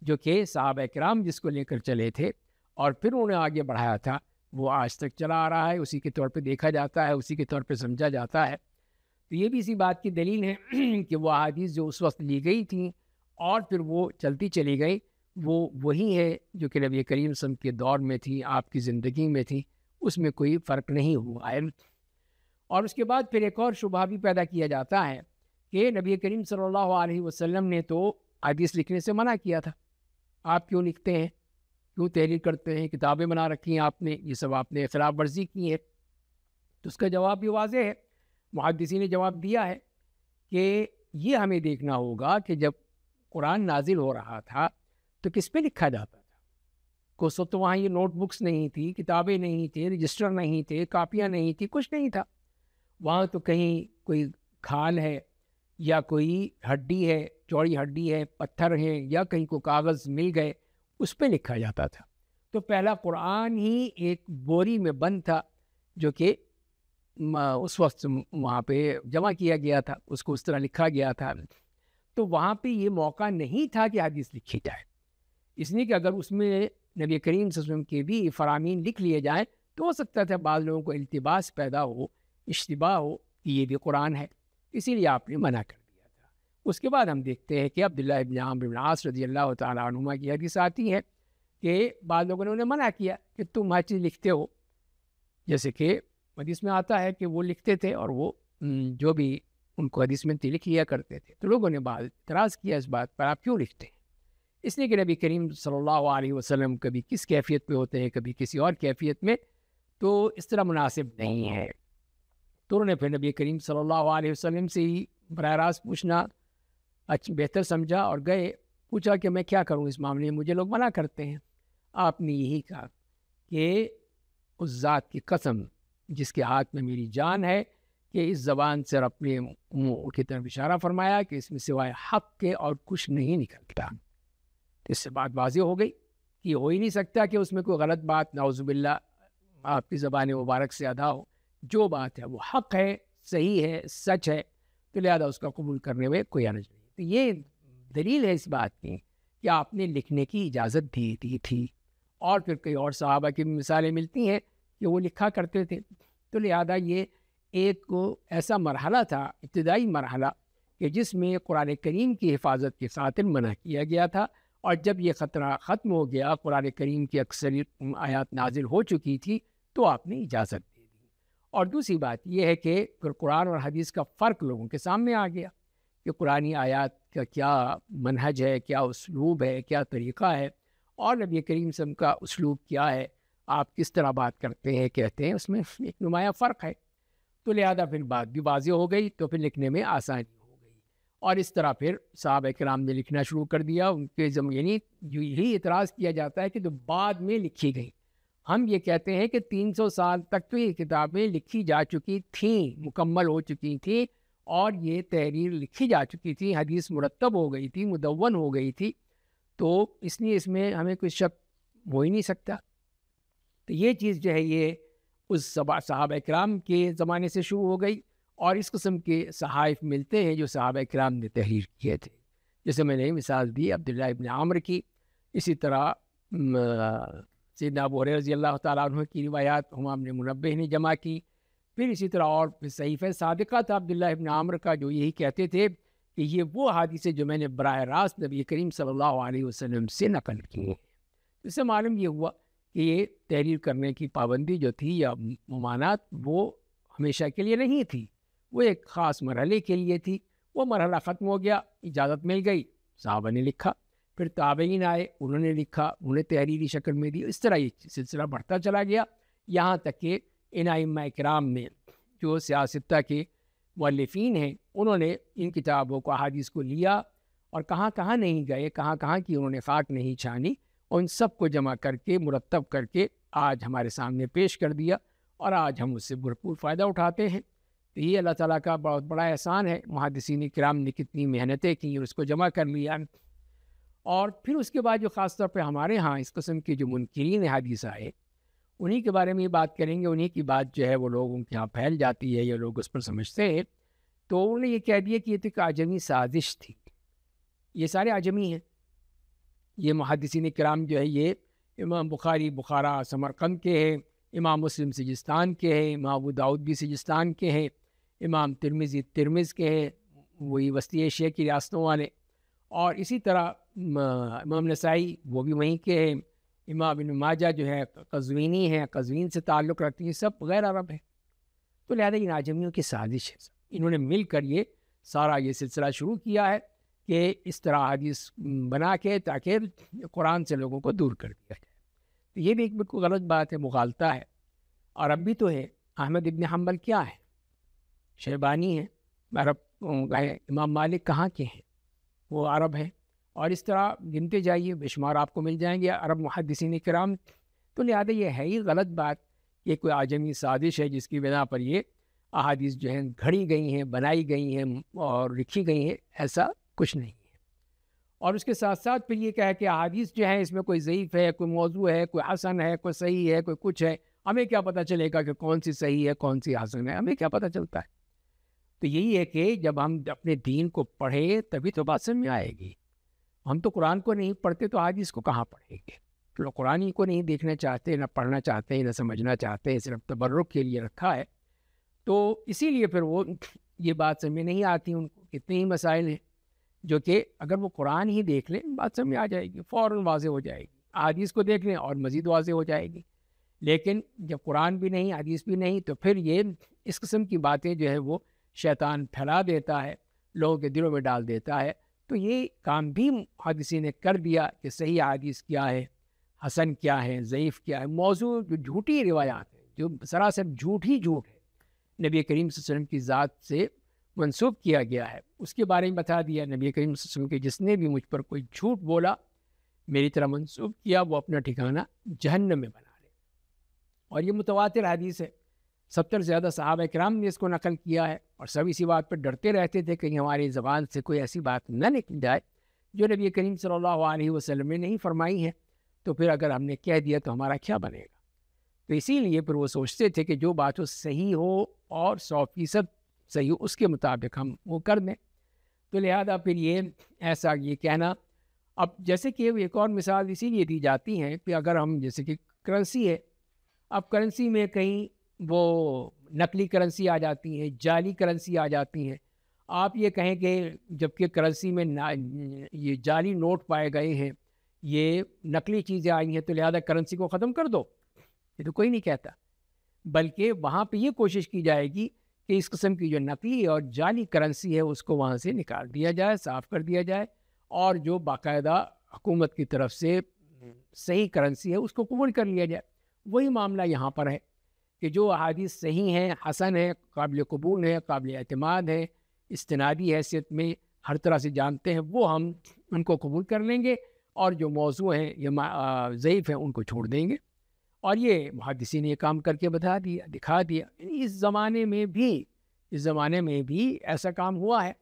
جو کہ صحابہ کرام جس کو لے کر چلے تھے اور پھر انہیں آگے بڑھایا تھا، وہ آج تک چلا آ رہا ہے، اسی کے طور پہ دیکھا جاتا ہے، اسی کے طور پہ سمجھا جاتا ہے۔ تو یہ بھی اسی بات کی دلیل ہے کہ وہ احادیث جو اس وقت لی گئی تھیں اور پھر وہ چلتی چلی گئی، وہ وہی ہے جو کہ نبی کریم صلی اللہ علیہ وسلم کے دور میں تھی، آپ کی زندگی میں تھی، اس میں کوئی فرق نہیں ہوا ہے۔ اور اس کے بعد پھر ایک اور شبہ بھی پیدا کیا جاتا ہے کہ نبی کریم صلی اللہ علیہ وسلم نے تو حدیث لکھنے سے منع کیا تھا، آپ کیوں لکھتے ہیں، کیوں تحریر کرتے ہیں، کتابیں بنا رکھی ہیں آپ نے، یہ سب آپ نے خلاف ورزی کی ہے۔ تو اس کا جواب بھی واضح ہے، محدثین نے جواب دیا ہے کہ یہ ہمیں دیکھنا ہوگا کہ جب قرآن نازل ہو رہا تھا تو کس پہ لکھا جاتا تھا۔ کچھ تو وہاں یہ نوٹ بکس نہیں تھی، کتابیں نہیں تھے، رجسٹر نہیں تھے، کاپیاں نہیں تھی، کچھ نہیں تھا وہاں۔ تو کہیں کوئی کھال ہے یا کوئی ہڈی ہے، چوڑی ہڈی ہے، پتھر ہیں، یا کہیں کو کاغذ مل گئے، اس پہ لکھا جاتا تھا۔ تو پہلا قرآن ہی ایک بوری میں بند تھا جو کہ اس وقت وہاں پہ جمع کیا گیا تھا، اس کو اس طرح لکھا گیا تھا۔ تو وہاں پہ یہ موقع نہیں تھا کہ حدیث لکھی جائے، اس لیے کہ اگر اس میں نبی کریم صلی اللہ علیہ وسلم کے بھی فرامین لکھ لیے جائیں تو ہو سکتا تھا بعض لوگوں کو التباس پیدا ہو، اشتباہ ہو، کہ یہ بھی قرآن ہے، اسی لیے آپ نے منع کر دیا تھا۔ اس کے بعد ہم دیکھتے ہیں کہ عبداللہ ابن عمرو بن العاص رضی اللہ تعالیٰ عنہما کی حدیث آتی ہے کہ بعض لوگوں نے انہیں منع کیا کہ تم ہر چیز لکھتے ہو، جیسے کہ حدیث میں آتا ہے کہ وہ لکھتے تھے اور وہ جو بھی ان کو حدیث میں لکھ لیا کرتے تھے، تو لوگوں نے بعض اعتراض کیا اس بات پر، آپ کیوں لکھتے ہیں؟ اس لیے کہ نبی کریم صلی اللہ علیہ وسلم کبھی کس کیفیت پہ ہوتے ہیں، کبھی کسی اور کیفیت میں، تو اس طرح مناسب نہیں ہے۔ تو انہوں نے پھر نبی کریم صلی اللہ علیہ وسلم سے ہی براہ راست پوچھنا بہتر سمجھا اور گئے، پوچھا کہ میں کیا کروں اس معاملے میں، مجھے لوگ منع کرتے ہیں۔ آپ نے یہی کہا کہ اس ذات کی قسم جس کے ہاتھ میں میری جان ہے کہ اس زبان سے اپنے منہ کی طرف اشارہ فرمایا کہ اس میں سوائے حق کے اور کچھ نہیں نکلتا۔ اس سے بات واضح ہو گئی کہ یہ ہو ہی نہیں سکتا کہ اس میں کوئی غلط بات نعوذ باللہ آپ کی زبان مبارک سے ادا ہو۔ جو بات ہے وہ حق ہے، صحیح ہے، سچ ہے، تو لہذا اس کا قبول کرنے میں کوئی حرج نہیں۔ تو یہ دلیل ہے اس بات کی کہ آپ نے لکھنے کی اجازت بھی دی تھی، اور پھر کئی اور صحابہ کی مثالیں ملتی ہیں کہ وہ لکھا کرتے تھے۔ تو لہذا یہ ایک ایسا مرحلہ تھا، ابتدائی مرحلہ، کہ جس میں قرآن کریم کی حفاظت کے خاطر منع کیا گیا تھا، اور جب یہ خطرہ ختم ہو گیا، قرآن کریم کی اکثریت آیات نازل ہو چکی تھی، تو آپ نے اجازت دے دی۔ اور دوسری بات یہ ہے کہ پھر قرآن اور حدیث کا فرق لوگوں کے سامنے آ گیا کہ قرآنی آیات کا کیا منہج ہے، کیا اسلوب ہے، کیا طریقہ ہے، اور نبی کریم صلی اللہ علیہ وسلم کا اسلوب کیا ہے، آپ کس طرح بات کرتے ہیں، کہتے ہیں، اس میں ایک نمایاں فرق ہے۔ تو لہذا پھر بات بھی واضح ہو گئی، تو پھر لکھنے میں آسانی ہو گئی، اور اس طرح پھر صحابہ کرام نے لکھنا شروع کر دیا۔ ان کے یعنی یہی اعتراض کیا جاتا ہے کہ جو بعد میں لکھی گئی، ہم یہ کہتے ہیں کہ 300 سال تک تو یہ کتابیں لکھی جا چکی تھیں، مکمل ہو چکی تھیں، اور یہ تحریر لکھی جا چکی تھی، حدیث مرتب ہو گئی تھی، مدون ہو گئی تھی، تو اس لیے اس میں ہمیں کوئی شک ہو ہی نہیں سکتا۔ تو یہ چیز جو ہے یہ اس صحابہ کرام کے زمانے سے شروع ہو گئی، اور اس قسم کے صحائف ملتے ہیں جو صحابہ کرام نے تحریر کیے تھے، جیسے میں نے مثال دی عبداللہ ابن عمرو کی، اسی طرح سیدنا ابو ہریرہ رضی اللہ تعالیٰ عنہ کی روایات حمام نے منبہ نے جمع کی، پھر اسی طرح اور صحیفہ صادقہ تھا عبداللہ ابن عمرو کا، جو یہی کہتے تھے کہ یہ وہ حدیث جو میں نے براہ راست نبی کریم صلی اللہ علیہ وسلم سے نقل کی ہے۔ اس سے معلوم یہ ہوا کہ یہ تحریر کرنے کی پابندی جو تھی یا ممانعت، وہ ہمیشہ کے لیے نہیں تھی، وہ ایک خاص مرحلے کے لیے تھی۔ وہ مرحلہ ختم ہو گیا، اجازت مل گئی، صحابہ نے لکھا، پھر تابعین آئے، انہوں نے لکھا، انہیں تحریری شکل میں دی، اس طرح یہ سلسلہ بڑھتا چلا گیا، یہاں تک کہ ان ائمہ کرام میں جو سیاستہ کے مؤلفین ہیں، انہوں نے ان کتابوں کو احادیث کو لیا، اور کہاں کہاں نہیں گئے، کہاں کہاں کی انہوں نے خاک نہیں چھانی، ان سب کو جمع کر کے مرتب کر کے آج ہمارے سامنے پیش کر دیا، اور آج ہم اس سے بھرپور فائدہ اٹھاتے ہیں۔ تو یہ اللہ تعالیٰ کا بہت بڑا احسان ہے، محدثین کرام نے کتنی محنتیں کی اور اس کو جمع کر لیا۔ اور پھر اس کے بعد جو خاص طور پہ ہمارے ہاں اس قسم کے جو منکرین حدیث آئے، انہی کے بارے میں یہ بات کریں گے، انہی کی بات جو ہے وہ لوگوں کے یہاں پھیل جاتی ہے یا لوگ اس پر سمجھتے ہیں، تو انہوں نے یہ کہہ دیا کہ یہ تو ایک اعجمی سازش تھی، یہ سارے اعجمی ہیں، یہ محدثین کرام جو ہے یہ امام بخاری بخارا سمرقند کے ہیں، امام مسلم سجستان کے ہیں، امام ابو داؤد بھی سجستان کے ہیں، امام ترمذی ترمذ کے ہیں، وہی وسطی ایشیا کی ریاستوں والے، اور اسی طرح امام نسائی وہ بھی وہیں کے ہیں، امام ابن ماجہ جو ہے قزوینی ہیں، قزوین سے تعلق رکھتی ہیں، سب غیر عرب ہیں۔ تو لہذا ان اعجمیوں کی سازش ہے، انہوں نے مل کر یہ سارا یہ سلسلہ شروع کیا ہے کہ اس طرح حدیث بنا کے تاکہ قرآن سے لوگوں کو دور کر دیا جائے۔ تو یہ بھی ایک بالکل غلط بات ہے، مغالطہ ہے، اور اب بھی تو ہے۔ احمد ابن حنبل کیا ہے؟ شیبانی ہیں، عرب ہیں۔ امام مالک کہاں کے ہیں؟ وہ عرب ہیں، اور اس طرح گنتے جائیے، بے شمار آپ کو مل جائیں گے عرب محدثین کرام۔ تو لہذا یہ ہے ہی غلط بات، یہ کوئی اعجمی سازش ہے جس کی بنا پر یہ احادیث جو ہیں گھڑی گئی ہیں، بنائی گئی ہیں اور لکھی گئی ہیں، ایسا کچھ نہیں ہے۔ اور اس کے ساتھ ساتھ پھر یہ کہا کہ احادیث جو ہیں اس میں کوئی ضعیف ہے، کوئی موضوع ہے، کوئی حسن ہے، کوئی صحیح ہے، کوئی کچھ ہے، ہمیں کیا پتہ چلے گا کہ کون سی صحیح ہے کون سی حسن ہے؟ ہمیں کیا پتہ چلتا ہے؟ تو یہی ہے کہ جب ہم اپنے دین کو پڑھیں تبھی تو بات سمجھ میں آئے گی۔ ہم تو قرآن کو نہیں پڑھتے تو حدیث کو کہاں پڑھیں گے؟ لوگ قرآن ہی کو نہیں دیکھنا چاہتے، نہ پڑھنا چاہتے، نہ سمجھنا چاہتے، صرف تبرک کے لیے رکھا ہے۔ تو اسی لیے پھر وہ یہ بات سمجھ میں نہیں آتی ان کو. کتنے ہی مسائل ہیں جو کہ اگر وہ قرآن ہی دیکھ لیں بات سمجھ میں آ جائے گی، فوراً واضح ہو جائے گی. حدیث کو دیکھ لیں اور مزید واضح ہو جائے گی. لیکن جب قرآن بھی نہیں، حدیث بھی نہیں، تو پھر یہ اس قسم کی باتیں جو ہے وہ شیطان پھیلا دیتا ہے، لوگوں کے دلوں میں ڈال دیتا ہے. تو یہ کام بھی محدثین نے کر دیا کہ صحیح حدیث کیا ہے، حسن کیا ہے، ضعیف کیا ہے. موضوع جو جھوٹی روایات ہیں، جو سراسر جھوٹ ہی جھوٹ ہے، نبی کریم صلی اللہ علیہ وسلم کی ذات سے منسوب کیا گیا ہے، اس کے بارے میں بتا دیا. نبی کریم صلی اللہ علیہ وسلم کے جس نے بھی مجھ پر کوئی جھوٹ بولا، میری طرح منسوب کیا، وہ اپنا ٹھکانہ جہنم میں بنا لے. اور یہ متواتر حدیث ہے، 70 سے زیادہ صحابہ کرام نے اس کو نقل کیا ہے، اور سب اسی بات پر ڈرتے رہتے تھے کہ ہماری زبان سے کوئی ایسی بات نہ نکل جائے جو نبی کریم صلی اللہ علیہ وسلم نے نہیں فرمائی ہے. تو پھر اگر ہم نے کہہ دیا تو ہمارا کیا بنے گا؟ تو اسی لیے پھر وہ سوچتے تھے کہ جو بات وہ صحیح ہو اور 100% صحیح ہو، اس کے مطابق ہم وہ کر دیں. تو لہذا پھر یہ ایسا یہ کہنا. اب جیسے کہ ایک اور مثال اسی لیے دی جاتی ہے کہ اگر ہم جیسے کہ کرنسی ہے، اب کرنسی میں کہیں وہ نقلی کرنسی آ جاتی ہے، جعلی کرنسی آ جاتی ہے. آپ یہ کہیں کہ جب کہ کرنسی میں یہ جعلی نوٹ پائے گئے ہیں، یہ نقلی چیزیں آئی ہیں، تو لہذا کرنسی کو ختم کر دو، یہ تو کوئی نہیں کہتا. بلکہ وہاں پہ یہ کوشش کی جائے گی کہ اس قسم کی جو نقلی اور جعلی کرنسی ہے اس کو وہاں سے نکال دیا جائے، صاف کر دیا جائے، اور جو باقاعدہ حکومت کی طرف سے صحیح کرنسی ہے اس کو قبول کر لیا جائے. وہی معاملہ یہاں پر ہے کہ جو احادیث صحیح ہیں، حسن ہیں، قابل قبول ہیں، قابل اعتماد ہیں، استنادی حیثیت میں ہر طرح سے جانتے ہیں، وہ ہم ان کو قبول کر لیں گے، اور جو موضوع ہیں یا ضعیف ہیں ان کو چھوڑ دیں گے. اور یہ محدثین نے یہ کام کر کے بتا دیا، دکھا دیا. اس زمانے میں بھی ایسا کام ہوا ہے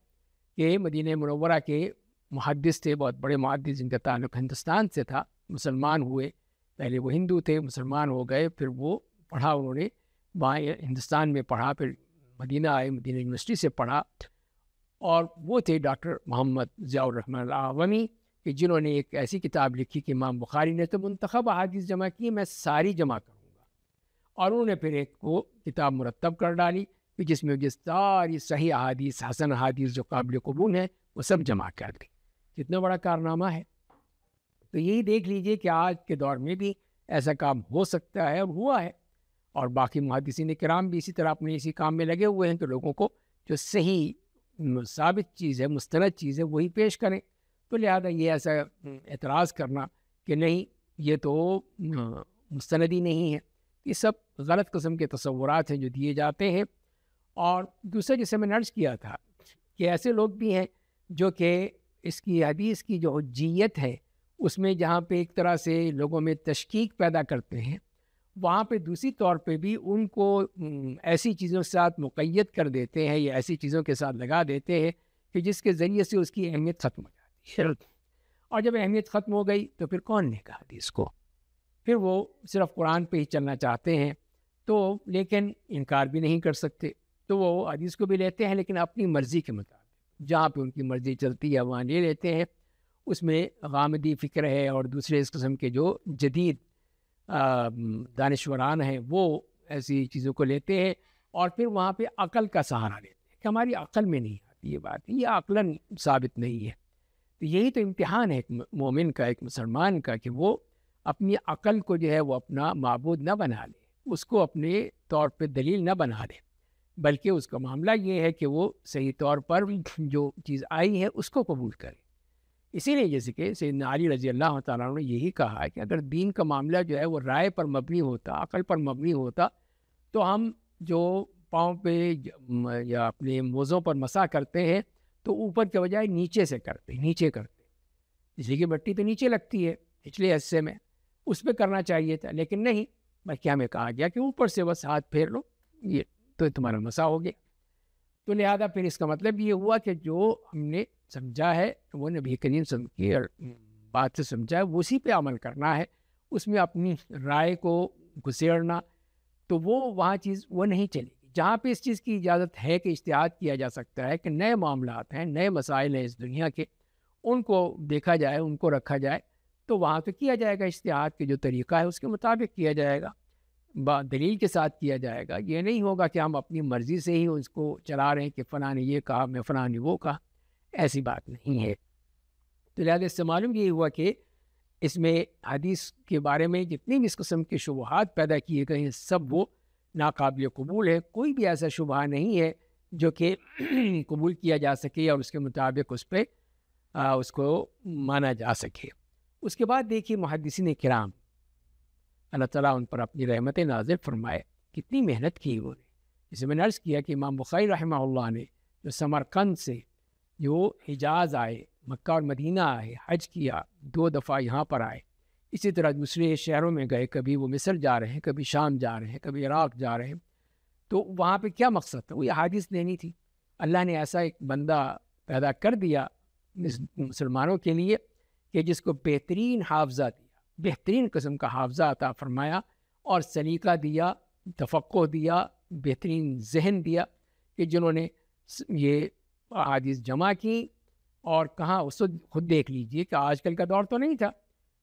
کہ مدینہ منورہ کے محدث تھے، بہت بڑے محدث جن کا تعلق ہندوستان سے تھا، مسلمان ہوئے. پہلے وہ ہندو تھے، مسلمان ہو گئے، پھر وہ پڑھا، انہوں نے وہاں ہندوستان میں پڑھا، پھر مدینہ آئے، مدینہ یونیورسٹی سے پڑھا. اور وہ تھے ڈاکٹر محمد ضیاء الرحمن العومی، کہ جنہوں نے ایک ایسی کتاب لکھی کہ امام بخاری نے تو منتخب احادیث جمع کی، میں ساری جمع کروں گا. اور انہوں نے پھر ایک وہ کتاب مرتب کر ڈالی کہ جس میں ساری صحیح احادیث، حسن احادیث جو قابل قبول ہیں، وہ سب جمع کر دی. کتنا بڑا کارنامہ ہے. تو یہی دیکھ لیجئے کہ آج کے دور میں بھی ایسا کام ہو سکتا ہے اور ہوا ہے. اور باقی محدثین کرام بھی اسی طرح اپنے اسی کام میں لگے ہوئے ہیں کہ لوگوں کو جو صحیح ثابت چیز ہے، مستند چیز ہے، وہی پیش کریں. تو لہذا یہ ایسا اعتراض کرنا کہ نہیں یہ تو مستند ہی نہیں ہے، یہ سب غلط قسم کے تصورات ہیں جو دیے جاتے ہیں. اور دوسرا جسے میں نرج کیا تھا کہ ایسے لوگ بھی ہیں جو کہ اس کی حدیث کی جو حجیت ہے اس میں جہاں پہ ایک طرح سے لوگوں میں تشکیک پیدا کرتے ہیں، وہاں پہ دوسری طور پہ بھی ان کو ایسی چیزوں کے ساتھ مقید کر دیتے ہیں یا ایسی چیزوں کے ساتھ لگا دیتے ہیں کہ جس کے ذریعے سے اس کی اہمیت ختم ہو جاتی ہے. اور جب اہمیت ختم ہو گئی تو پھر کون نے کہا حدیث کو؟ پھر وہ صرف قرآن پہ ہی چلنا چاہتے ہیں، تو لیکن انکار بھی نہیں کر سکتے. تو وہ حدیث کو بھی لیتے ہیں لیکن اپنی مرضی کے مطابق، جہاں پہ ان کی مرضی چلتی ہے وہاں لے لیتے ہیں. اس میں غامدی فکر ہے اور دوسرے اس قسم کے جو جدید دانشوران ہیں وہ ایسی چیزوں کو لیتے ہیں، اور پھر وہاں پہ عقل کا سہارا لیتے ہیں کہ ہماری عقل میں نہیں آتی یہ بات، یہ عقلاً ثابت نہیں ہے. تو یہی تو امتحان ہے ایک مومن کا، ایک مسلمان کا، کہ وہ اپنی عقل کو جو ہے وہ اپنا معبود نہ بنا لے، اس کو اپنے طور پہ دلیل نہ بنا لے، بلکہ اس کا معاملہ یہ ہے کہ وہ صحیح طور پر جو چیز آئی ہے اس کو قبول کرے. اسی لیے جیسے کہ سیدنا علی رضی اللہ تعالیٰ عنہ نے یہی کہا کہ اگر دین کا معاملہ جو ہے وہ رائے پر مبنی ہوتا، عقل پر مبنی ہوتا، تو ہم جو پاؤں پہ یا اپنے موزوں پر مسح کرتے ہیں تو اوپر کے بجائے نیچے سے کرتے، نیچے کرتے، اس لیے کہ مٹی تو نیچے لگتی ہے نچلے حصے میں، اس پہ کرنا چاہیے تھا، لیکن نہیں، بلکہ ہمیں کہا گیا کہ اوپر سے بس ہاتھ پھیر لو، یہ تو تمہارا مسح ہو گیا. تو لہذا پھر اس کا مطلب یہ ہوا کہ جو ہم نے سمجھا ہے وہ نبی کریم صلی اللہ علیہ وسلم کی بات سے سمجھا ہے، اسی پہ عمل کرنا ہے. اس میں اپنی رائے کو گھسیڑنا تو وہ وہاں چیز وہ نہیں چلے گی. جہاں پہ اس چیز کی اجازت ہے کہ اجتہاد کیا جا سکتا ہے، کہ نئے معاملات ہیں، نئے مسائل ہیں اس دنیا کے، ان کو دیکھا جائے، ان کو رکھا جائے، تو وہاں تو کیا جائے گا اجتہاد کے جو طریقہ ہے اس کے مطابق کیا جائے گا. دلیل کے ساتھ کیا جائے گا. یہ نہیں ہوگا کہ ہم اپنی مرضی سے ہی اس کو چلا رہے ہیں کہ فلاں نے یہ کہا میں فلاں نے وہ کہا. ایسی بات نہیں ہے. تو لہٰذا اس سے معلوم یہ ہوا کہ اس میں حدیث کے بارے میں جتنی بھی اس قسم کے شبہات پیدا کیے گئے ہیں سب وہ ناقابل قبول ہے. کوئی بھی ایسا شبہ نہیں ہے جو کہ قبول کیا جا سکے اور اس کے مطابق اس پہ اس کو مانا جا سکے. اس کے بعد دیکھیے محدثین کرام اللہ تعالیٰ ان پر اپنی رحمت نازل فرمائے کتنی محنت کی انہوں نے. جسے میں نے عرض کیا کہ امام بخاری رحمہ اللہ نے جو سمرقند سے جو حجاز آئے، مکہ اور مدینہ آئے، حج کیا، 2 دفعہ یہاں پر آئے، اسی طرح دوسرے شہروں میں گئے، کبھی وہ مصر جا رہے ہیں، کبھی شام جا رہے ہیں، کبھی عراق جا رہے ہیں. تو وہاں پہ کیا مقصد تھا؟ وہ یہ حدیث لینی تھی. اللہ نے ایسا ایک بندہ پیدا کر دیا مسلمانوں کے لیے کہ جس کو بہترین حافظہ دیا، بہترین قسم کا حافظہ عطا فرمایا اور سلیقہ دیا، تفقہ دیا، بہترین ذہن دیا کہ جنہوں نے یہ احادیث جمع کی. اور کہاں اس کو خود دیکھ لیجئے کہ آج کل کا دور تو نہیں تھا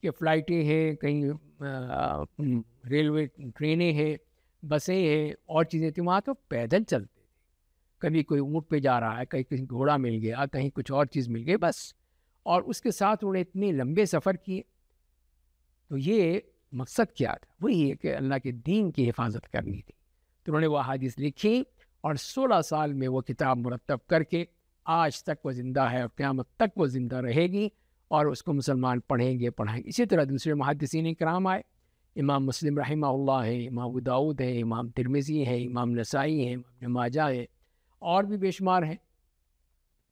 کہ فلائٹیں ہیں، کہیں ریلوے ٹرینیں ہیں، بسیں ہیں اور چیزیں تھیں. وہاں تو پیدل چلتے تھے. کبھی کوئی اونٹ پہ جا رہا ہے، کہیں کہیں گھوڑا مل گیا، کہیں کچھ اور چیز مل گئی بس. اور اس کے ساتھ انہوں نے اتنے لمبے سفر کیے. تو یہ مقصد کیا تھا؟ وہی ہے کہ اللہ کے دین کی حفاظت کرنی تھی. تو انہوں نے وہ حدیث لکھی اور 16 سال میں وہ کتاب مرتب کر کے آج تک وہ زندہ ہے اور قیامت تک وہ زندہ رہے گی اور اس کو مسلمان پڑھیں گے پڑھائیں گے. اسی طرح دوسرے محدثین کرام آئے. امام مسلم رحمہ اللہ ہے، امام ابو داؤد ہے، امام ترمذی ہے، امام نسائی ہے، ابن ماجہ ہے اور بھی بے شمار ہیں.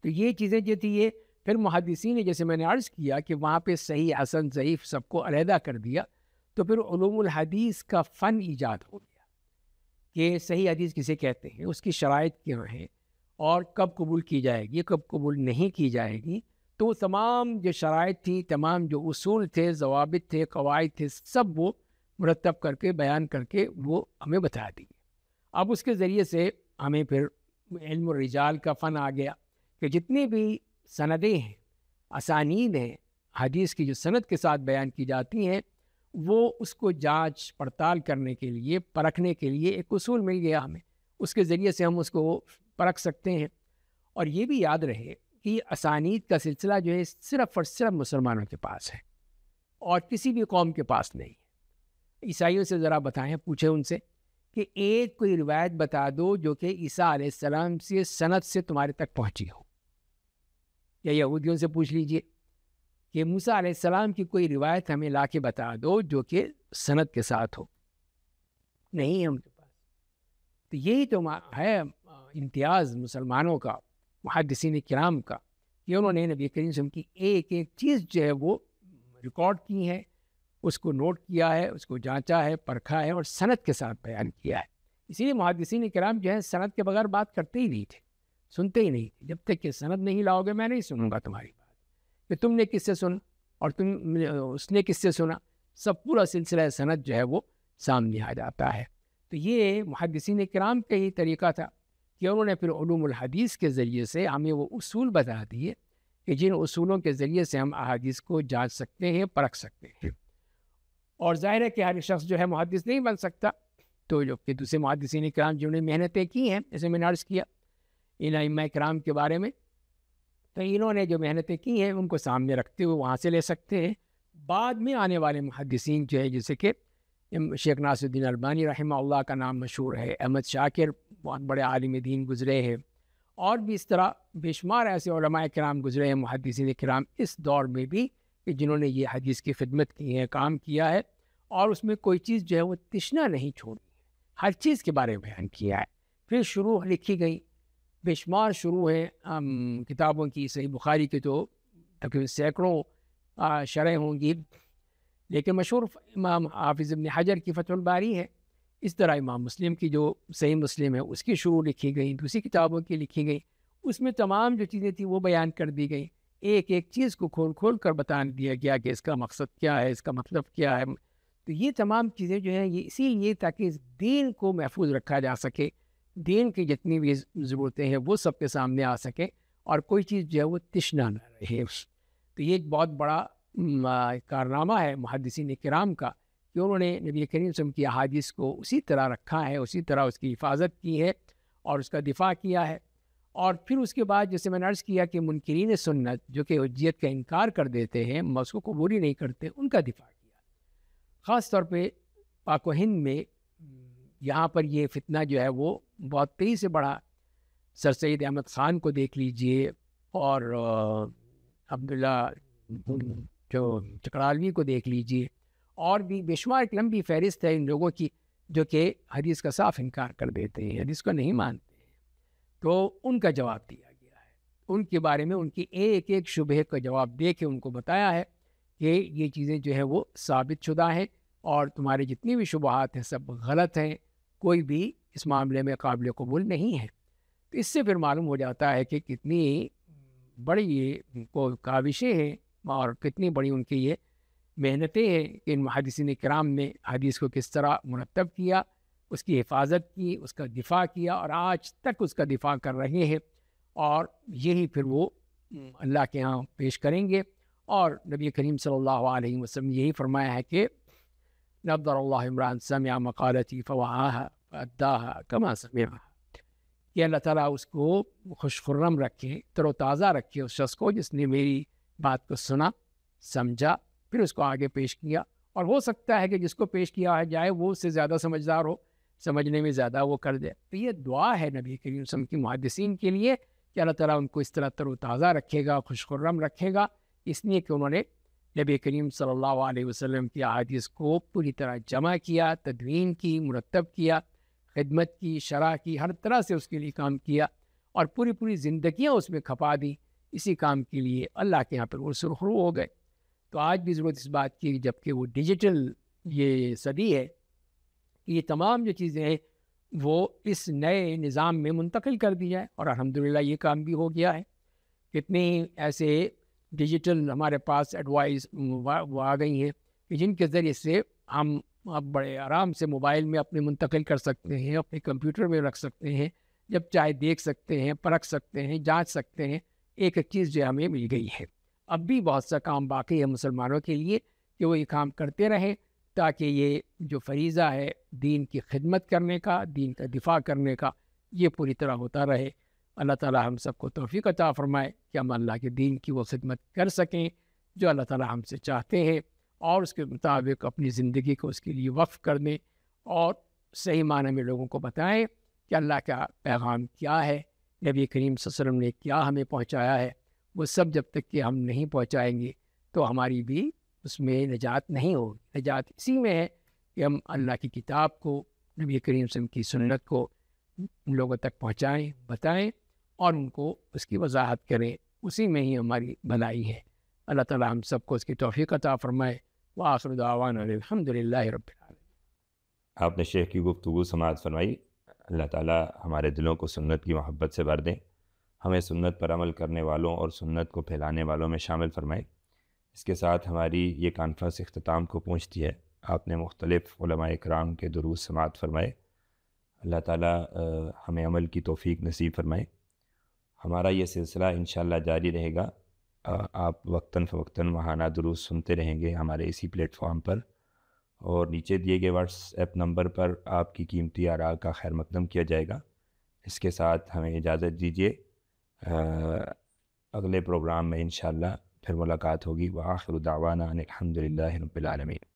تو یہ چیزیں جو تھی یہ پھر محدثین نے جیسے میں نے عرض کیا کہ وہاں پہ صحیح حسن ضعیف سب کو علیحدہ کر دیا. تو پھر علوم الحدیث کا فن ایجاد ہو گیا کہ صحیح حدیث کسے کہتے ہیں، اس کی شرائط کیا ہیں اور کب قبول کی جائے گی، کب قبول نہیں کی جائے گی. تو تمام جو شرائط تھی، تمام جو اصول تھے، ضوابط تھے، قواعد تھے، سب وہ مرتب کر کے بیان کر کے وہ ہمیں بتا دی. اب اس کے ذریعے سے ہمیں پھر علم الرجال کا فن آ گیا کہ جتنی بھی سندیں ہیں، اسانید ہیں، حدیث کی جو سند کے ساتھ بیان کی جاتی ہیں، وہ اس کو جانچ پڑتال کرنے کے لیے، پرکھنے کے لیے ایک اصول مل گیا ہمیں. اس کے ذریعے سے ہم اس کو پرکھ سکتے ہیں. اور یہ بھی یاد رہے کہ یہ اسانید کا سلسلہ جو ہے صرف اور صرف مسلمانوں کے پاس ہے اور کسی بھی قوم کے پاس نہیں ہے. عیسائیوں سے ذرا بتائیں، پوچھیں ان سے کہ ایک کوئی روایت بتا دو جو کہ عیسیٰ علیہ السلام سے سند سے تمہارے تک پہنچی ہو. یا یہودیوں سے پوچھ لیجئے کہ موسیٰ علیہ السلام کی کوئی روایت ہمیں لا کے بتا دو جو کہ سند کے ساتھ ہو. نہیں ہے ان کے پاس. تو یہی تو ہے امتیاز مسلمانوں کا، محدثین کرام کا، کہ انہوں نے نبی کریم صلی اللہ علیہ وسلم کی ایک ایک چیز جو ہے وہ ریکارڈ کی ہے، اس کو نوٹ کیا ہے، اس کو جانچا ہے، پرکھا ہے اور سند کے ساتھ بیان کیا ہے. اسی لیے محدثین کرام جو ہے سند کے بغیر بات کرتے ہی نہیں تھے، سنتے ہی نہیں تھے. جب تک کہ سند نہیں لاؤ گے میں نہیں سنوں گا تمہاری بات، کہ تم نے کس سے سنا اور اس نے کس سے سنا. سب پورا سلسلہ سند جو ہے وہ سامنے آ جاتا ہے. تو یہ محدثین کرام کا ہی طریقہ تھا کہ انہوں نے پھر علوم الحدیث کے ذریعے سے ہمیں وہ اصول بتا دیے کہ جن اصولوں کے ذریعے سے ہم احادیث کو جانچ سکتے ہیں، پرکھ سکتے ہیں. اور ظاہر ہے کہ ہر شخص جو ہے محدث نہیں بن سکتا. تو جو کہ دوسرے محدثین کرام جنہوں نے محنتیں کی ہیں، جیسے میں نے عرض کیا ان ائمہ کرام کے بارے میں، تو انہوں نے جو محنتیں کی ہیں ان کو سامنے رکھتے ہوئے وہاں سے لے سکتے ہیں. بعد میں آنے والے محدثین جو ہے جیسے کہ شیخ ناصر الدین البانی رحمہ اللہ کا نام مشہور ہے، احمد شاکر بہت بڑے عالم دین گزرے ہیں، اور بھی اس طرح بے شمار ایسے علماء کرام گزرے ہیں، محدثین کرام اس دور میں بھی، کہ جنہوں نے یہ حدیث کی خدمت کی ہے، کام کیا ہے، اور اس میں کوئی چیز جو ہے وہ تشنا نہیں چھوڑی ہے، ہر چیز کے بارے میں بیان کیا ہے. پھر شروع لکھی گئی، بے شمار شروع ہیں کتابوں کی. صحیح بخاری کے تو تقریباً سینکڑوں شرح ہوں گی، لیکن مشہور امام حافظ ابن حجر کی فتح الباری ہے. اس طرح امام مسلم کی جو صحیح مسلم ہے اس کی شروع لکھی گئی، دوسری کتابوں کی لکھی گئی. اس میں تمام جو چیزیں تھیں وہ بیان کر دی گئی، ایک ایک چیز کو کھول کھول کر بتا دیا گیا کہ اس کا مقصد کیا ہے، اس کا مطلب کیا ہے. تو یہ تمام چیزیں جو ہیں یہ اسی لیے تاکہ اس دین کو محفوظ رکھا جا سکے، دین کی جتنی بھی ضرورتیں ہیں وہ سب کے سامنے آ سکیں اور کوئی چیز جو ہے وہ تشنا نہ رہے. تو یہ ایک بہت بڑا کارنامہ ہے محدثین کرام کا کہ انہوں نے نبی کریم صلی اللہ علیہ وسلم کی احادیث کو اسی طرح رکھا ہے، اسی طرح اس کی حفاظت کی ہے اور اس کا دفاع کیا ہے. اور پھر اس کے بعد جیسے میں نے عرض کیا کہ منکرین سنت جو کہ حجیت کا انکار کر دیتے ہیں، اس کو قبول ہی نہیں کرتے، ان کا دفاع کیا. خاص طور پہ پاک و ہند میں یہاں پر یہ فتنہ جو ہے وہ بہت تیزی سے بڑھا. سر سید احمد خان کو دیکھ لیجئے اور عبداللہ جو چکرالوی کو دیکھ لیجئے، اور بھی بے شمار ایک لمبی فہرست ہے ان لوگوں کی جو کہ حدیث کا صاف انکار کر دیتے ہیں، حدیث کو نہیں مانتے ہیں. تو ان کا جواب دیا گیا ہے، ان کے بارے میں ان کی ایک ایک شبہ کا جواب دے کے ان کو بتایا ہے کہ یہ چیزیں جو ہے وہ ثابت شدہ ہیں اور تمہارے جتنی بھی شبہات ہیں سب غلط ہیں، کوئی بھی اس معاملے میں قابل قبول نہیں ہے. تو اس سے پھر معلوم ہو جاتا ہے کہ کتنی بڑی یہ کو کاوشیں ہیں اور کتنی بڑی ان کی یہ محنتیں ہیں کہ ان محدثین کرام نے حدیث کو کس طرح مرتب کیا، اس کی حفاظت کی، اس کا دفاع کیا اور آج تک اس کا دفاع کر رہے ہیں. اور یہی پھر وہ اللہ کے ہاں پیش کریں گے. اور نبی کریم صلی اللہ علیہ وسلم یہی فرمایا ہے کہ نضر اللہ عمران سمع مقالتی فوعاها فاداها كما سمعها، کہ اللہ تعالیٰ اس کو خوش خرم رکھے، تر و تازہ رکھے اس شخص کو جس نے میری بات کو سنا، سمجھا، پھر اس کو آگے پیش کیا. اور ہو سکتا ہے کہ جس کو پیش کیا جائے وہ اس سے زیادہ سمجھدار ہو، سمجھنے میں زیادہ وہ کر دے. تو یہ دعا ہے نبی کریم صلی اللہ علیہ وسلم کی محدثین کے لیے کہ اللہ تعالیٰ ان کو اس طرح تر و تازہ رکھے گا، خوش خرم رکھے گا، اس لیے کہ انہوں نے نبی کریم صلی اللہ علیہ وسلم کی احادیث کو پوری طرح جمع کیا، تدوین کی، مرتب کیا، خدمت کی، شرح کی، ہر طرح سے اس کے لیے کام کیا اور پوری زندگیاں اس میں کھپا دی. اسی کام کے لیے اللہ کے یہاں پر وہ سرخرو ہو گئے. تو آج بھی ضرورت اس بات کی، جب کہ وہ ڈیجیٹل یہ صدی ہے، یہ تمام جو چیزیں ہیں وہ اس نئے نظام میں منتقل کر دی جائے. اور الحمدللہ یہ کام بھی ہو گیا ہے. کتنے ایسے ڈیجیٹل ہمارے پاس ایڈوائز وہ آ گئی ہیں کہ جن کے ذریعے سے ہم اب بڑے آرام سے موبائل میں اپنے منتقل کر سکتے ہیں، اپنے کمپیوٹر میں رکھ سکتے ہیں، جب چاہے دیکھ سکتے ہیں، پرکھ سکتے ہیں، جانچ سکتے ہیں. ایک ایک چیز جو ہمیں مل گئی ہے. اب بھی بہت سا کام باقی ہے مسلمانوں کے لیے کہ وہ یہ کام کرتے رہیں تاکہ یہ جو فریضہ ہے دین کی خدمت کرنے کا، دین کا دفاع کرنے کا، یہ پوری طرح ہوتا رہے. اللہ تعالی ہم سب کو توفیق عطا فرمائے کہ ہم اللہ کے دین کی وہ خدمت کر سکیں جو اللہ تعالی ہم سے چاہتے ہیں، اور اس کے مطابق اپنی زندگی کو اس کے لیے وقف کر دیں اور صحیح معنی میں لوگوں کو بتائیں کہ اللہ کا پیغام کیا ہے، نبی کریم صلی اللہ علیہ وسلم نے کیا ہمیں پہنچایا ہے. وہ سب جب تک کہ ہم نہیں پہنچائیں گے تو ہماری بھی اس میں نجات نہیں ہوگی. نجات اسی میں ہے کہ ہم اللہ کی کتاب کو، نبی کریم صلی اللہ علیہ وسلم کی سنت کو لوگوں تک پہنچائیں، بتائیں اور ان کو اس کی وضاحت کریں. اسی میں ہی ہماری بھلائی ہے. اللہ تعالی ہم سب کو اس کی توفیق عطا فرمائے. وآخر دعوانا الحمدللہ رب العالمین. آپ نے شیخ کی گفتگو سماعت فرمائی. اللہ تعالی ہمارے دلوں کو سنت کی محبت سے بھر دیں، ہمیں سنت پر عمل کرنے والوں اور سنت کو پھیلانے والوں میں شامل فرمائے. اس کے ساتھ ہماری یہ کانفرنس اختتام کو پہنچتی ہے. آپ نے مختلف علماء اکرام کے دروس سماعت فرمائے. اللہ تعالی ہمیں عمل کی توفیق نصیب فرمائے. ہمارا یہ سلسلہ انشاءاللہ جاری رہے گا. آپ وقتاً فوقتاً ماہانہ دروس سنتے رہیں گے ہمارے اسی پلیٹ فارم پر، اور نیچے دیے گئے واٹس ایپ نمبر پر آپ کی قیمتی آراء کا خیر مقدم کیا جائے گا. اس کے ساتھ ہمیں اجازت دیجیے، اگلے پروگرام میں انشاءاللہ پھر ملاقات ہوگی. وآخر دعوانا ان الحمدللہ رب العالمین.